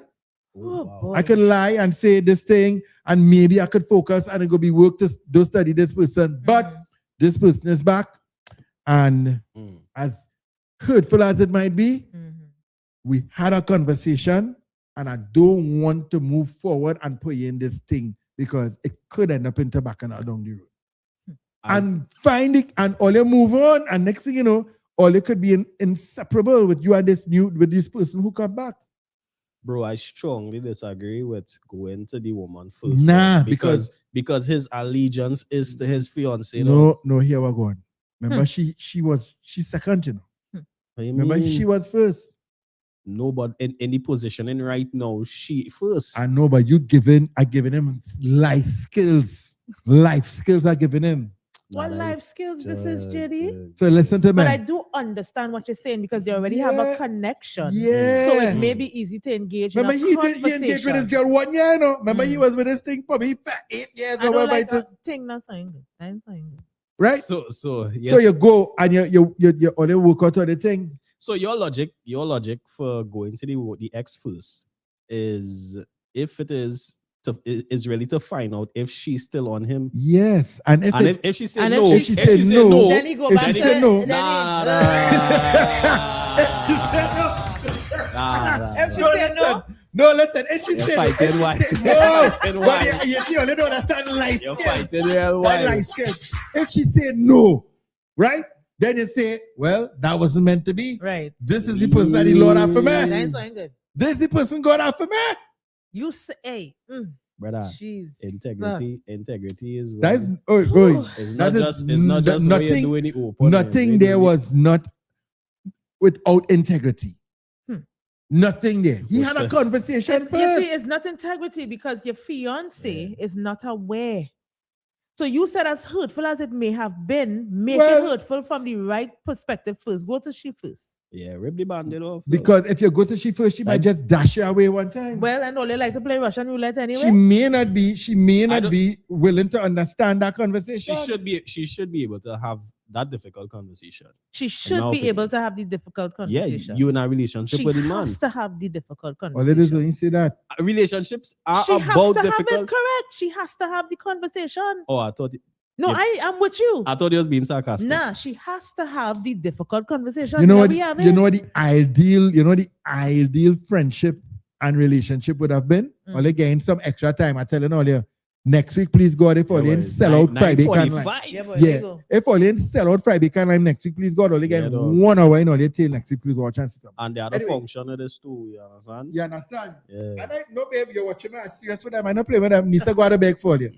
Oh, I could lie and say this thing and maybe I could focus and it could be work to do study this person. But this person is back and as hurtful as it might be, we had a conversation and I don't want to move forward and put you in this thing because it could end up in tobacco down the road. And find it and all you move on and next thing you know, all you could be inseparable with you and this person who come back. Bro, I strongly disagree with going to the woman first. Nah, because his allegiance is to his fiance. No, here we're going. Remember, she's second, you know. Remember, she was first. No, but in the positioning right now, she first. I know, but I giving him life skills. Life skills are giving him. What life skills this is, JD? So listen to me. But I do understand what you're saying because they already have a connection. Yeah. So it may be easy to engage Remember, in a he conversation. engaged with this girl 1 year, you know? Remember, he was with this thing probably 8 years I or don't whatever like it is. that thing not saying good. I'm saying good. Right? So yes. So you go and you only work out of the thing. So your logic for going to the ex first is if it is is really to find out if she's still on him. Yes, and if she said and no, if she said no, then he go if back she to said no, If she said no, no, listen. If she You're said fighting no, why? but you see, only don't understand light You're skin. fighting real why? Light skin. If she said no, right? Then you say, well, that wasn't meant to be. Right. This is the person that the Lord have for me. That's not good. This is the person God have for me. You say, hey, Brother, jeez, integrity is That's it's not just what you're doing it open. Nothing there was not without integrity. Nothing there. He had a conversation first. You see, it's not integrity because your fiance is not aware. So you said, as hurtful as it may have been, make it hurtful from the right perspective first. Go to she first. Yeah, rip the bandit off. Because if you go to she first, she might just dash you away one time. Well, and only like to play Russian roulette anyway. She may not be willing to understand that conversation. She should be able to have that difficult conversation. She should be able to have the difficult conversation. Yeah, you in a relationship with a man. She has to have the difficult conversation. Well, it is when you say that. Relationships are She about has to difficult. have it correct. She has to have the conversation. Oh, I thought. No, I am with you. I thought he was being sarcastic. Nah, she has to have the difficult conversation. You know what? You know what the ideal friendship and relationship would have been. Only gain some extra time. I tell you earlier. Next week, please God, if only in sell out Friday can line. Yeah, if only in sell out Friday can line next week, please God, only gain 1 hour in only till next week, please watch and see. And the other function of this too, you understand? You understand? Yeah. And I know, babe, you're watching me. I'm serious with them. I don't play with them. Mr. go out beg for you.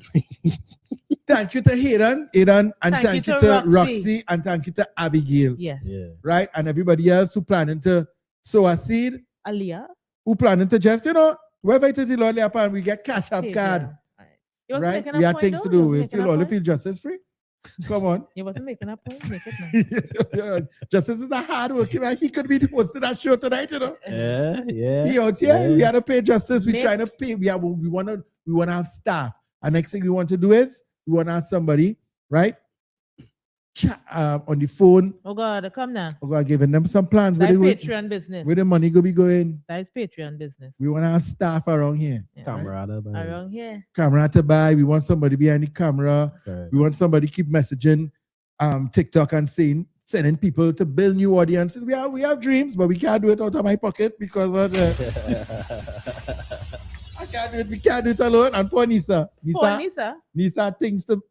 Thank you to Hayden, and thank you to Roxy, and thank you to Abigail. Yes. Yeah. Right? And everybody else who planning to sow a seed. Aliyah. Who planning to just, wherever it is in Lord Upon, we get cash up card. Right? We have things to do. We feel justice free. Come on. You wasn't making a point. Make it now. Justice is a hard working man. He could be the host of that show tonight, Yeah. He out here. We had to pay justice. We trying to pay. We want to have staff. And next thing we want to do is we want to have somebody, right? On the phone. Oh God, come now. Oh God, giving them some plans. That's Patreon business. Where the money go be going. That's Patreon business. We want to have staff around here. Yeah, Camera right? Around here. Camera to buy. We want somebody behind the camera. Okay. We want somebody keep messaging TikTok and sending people to build new audiences. We have dreams, but we can't do it out of my pocket because I can't do it. We can't do it alone. And poor Nisa. Nisa things to,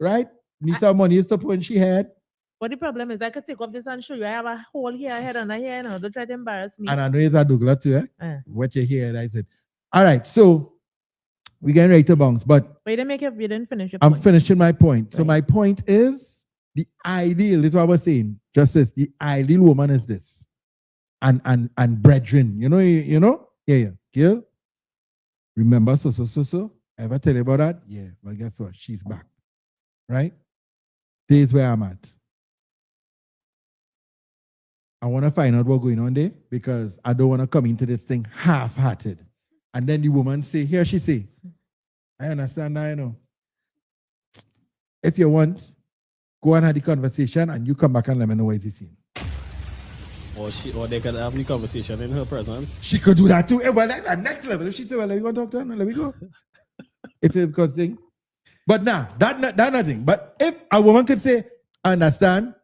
right? Nisa money is to put in she head. But the problem is I could take off this and show you. I have a hole here, a head, and a here. Don't try to embarrass me. And I know it's a Douglas too, What you hear, I said. All right, so we're getting ready to bounce, but you didn't finish your I'm point. finishing my point. Right. So my point is the ideal, this is what I was saying. Justice, the ideal woman is this. And brethren. Yeah. Girl, remember so. Ever tell you about that? Yeah. Well, guess what? She's back. Right? This is where I'm at. I want to find out what's going on there because I don't want to come into this thing half-hearted. And then the woman say, here she say, I understand now, I know. If you want, go and have the conversation and you come back and let me know what is scene. Or they could have the conversation in her presence. She could do that too. Well, that's the next level. If she say, well, let me go talk to her, let me go. If it's because thing. But nah, that nothing. But if a woman could say, I understand,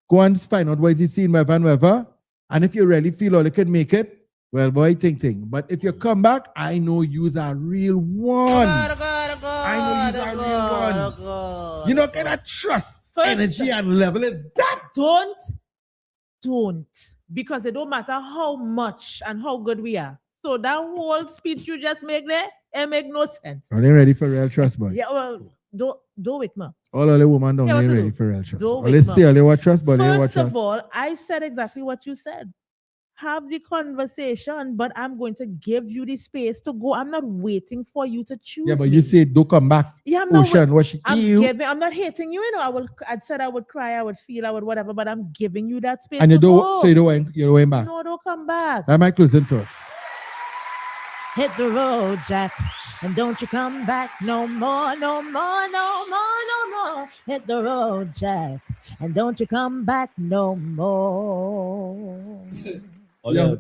go and find out what is seen, whatever, and if you really feel all you can make it, well, boy, ting. But if you come back, I know you's a real one. I know you's a real one. You know, kind of trust, energy, and level is that. Don't. Because it don't matter how much and how good we are. So that whole speech you just make there, it make no sense. Are they ready for real trust, boy? Yeah, well, don't wake me up. All the women don't Yeah, they what to ready do? for real trust. Don't Let's wake me see up. all what trust, but they what First trust. of all, I said exactly what you said. Have the conversation, but I'm going to give you the space to go. I'm not waiting for you to choose. Yeah, but me. you said don't come back. Yeah, I'm not. Ocean, what she I'm not hating you. I said I would cry, I would feel, I would whatever, but I'm giving you that space. And you to don't. go. So you don't went back. No, don't come back. That's my closing thoughts. Hit the road, Jack, and don't you come back no more. Hit the road, Jack, and don't you come back no more. Oh,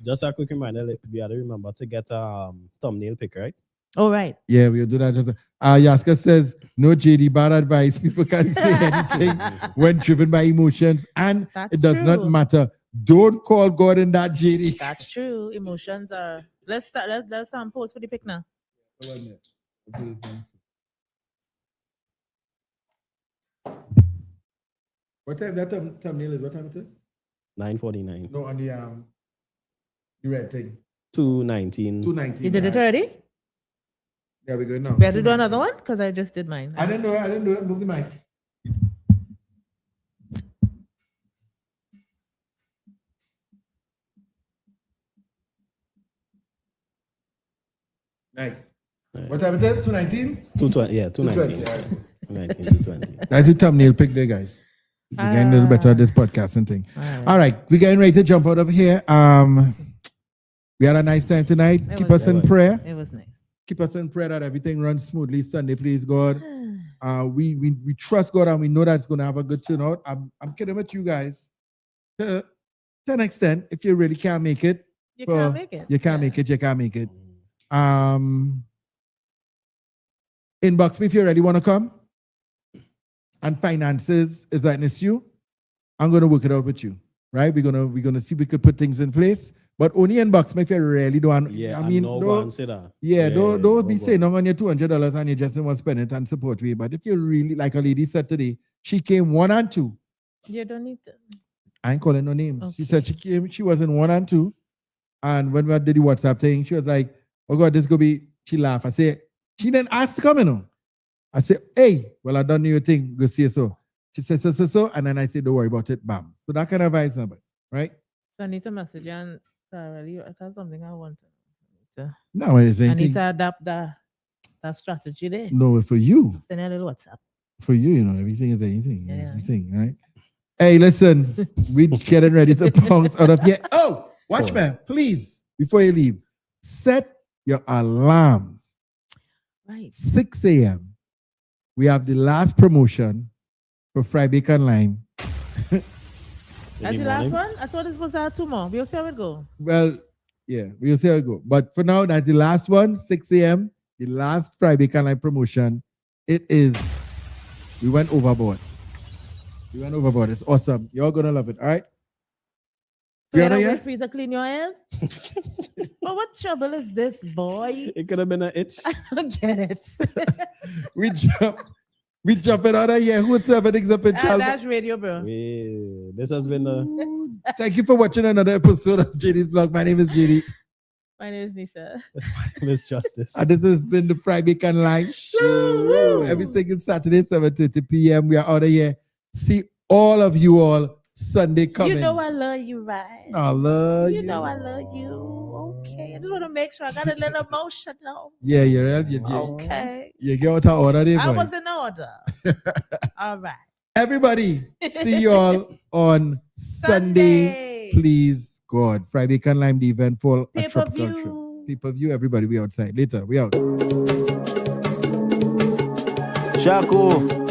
just a quick reminder, we had to remember to get a thumbnail pic, right? Oh, right. Yeah, we'll do that. Yaska says, no JD, bad advice. People can't say anything when driven by emotions. And That's it does not true. matter. Don't call God in that, JD. That's true. Emotions are. Let's pose for the pic now. What time that thumbnail is? What time it is? 9:49. No, on the red thing. 2:19. 2:19. You did it already? Yeah, we're good now. We have to do another one because I just did mine. I didn't do it. Move the mic. Nice. What time it is? 2:19? 2:20. Yeah, 2:19. 2:19, 2:20. That's the thumbnail pic there, guys. We're getting a little better at this podcasting thing. All right, we're getting ready to jump out of here. We had a nice time tonight. Keep us in prayer. It was nice. Keep us in prayer that everything runs smoothly Sunday, please God. We trust God and we know that it's going to have a good turnout. I'm kidding with you guys. To an extent, if you really can't make it, You can't make it. You can't make it. You can't make it. Inbox me if you really want to come. And finances is an issue. I'm gonna work it out with you, right? We're gonna see if we could put things in place. But only inbox me if you really don't. Yeah, I mean, no don't, consider. don't be saying on your $200 and you just want to spend it and support me. But if you really, like a lady said today, she came 1 and 2. You don't need to. I ain't calling no names. She said she was in 1 and 2. And when we did the WhatsApp thing, she was like, oh God, this gonna be, she laughed. I said, she didn't ask to come in. I said, hey, well, I done your thing. Go see so. She said, so. And then I said, don't worry about it. Bam. So that kind of advice number, right? So I need to message you and really, that's something I want to. No, it's I anything. need to adapt that strategy there. No, for you. Send a little WhatsApp. For you, you know, everything is anything. Yeah. Everything, right? Hey, listen, we getting ready to bounce out of here. Oh, watchman, please, before you leave, set your alarms. Right. 6 a.m. We have the last promotion for Fry Bacon Lime. That's the last one? I thought it was 2 more. We'll see how it go. Well, yeah, we'll see how it go. But for now, that's the last one, 6 a.m. The last Fry Bacon Lime promotion. It is, we went overboard. We went overboard. It's awesome. You're gonna love it, all right? So you don't wait for you to clean your ears? But what trouble is this, boy? It could have been an itch. I don't get it. We jumping out of here. Whosoever things up in child. That's radio, bro. Yeah, this has been the. Thank you for watching another episode of JD's Vlog. My name is JD. My name is Nisa. Miss Justice. And this has been the Fry Bacon Live Show. Every single Saturday, 7:30 p.m. We are out of here. See all of you all Sunday coming. You know I love you, right? I love you. You know I love you. Okay. I just want to make sure I got a little emotional. Yeah, you're real. Okay. You get out of order there, I boy. was in order. All right. Everybody, see you all on Sunday. Please, God. Fry Bacon Lime, the event for a tropical show. Pay-per-view, everybody. We outside. Later, we out. Shaku.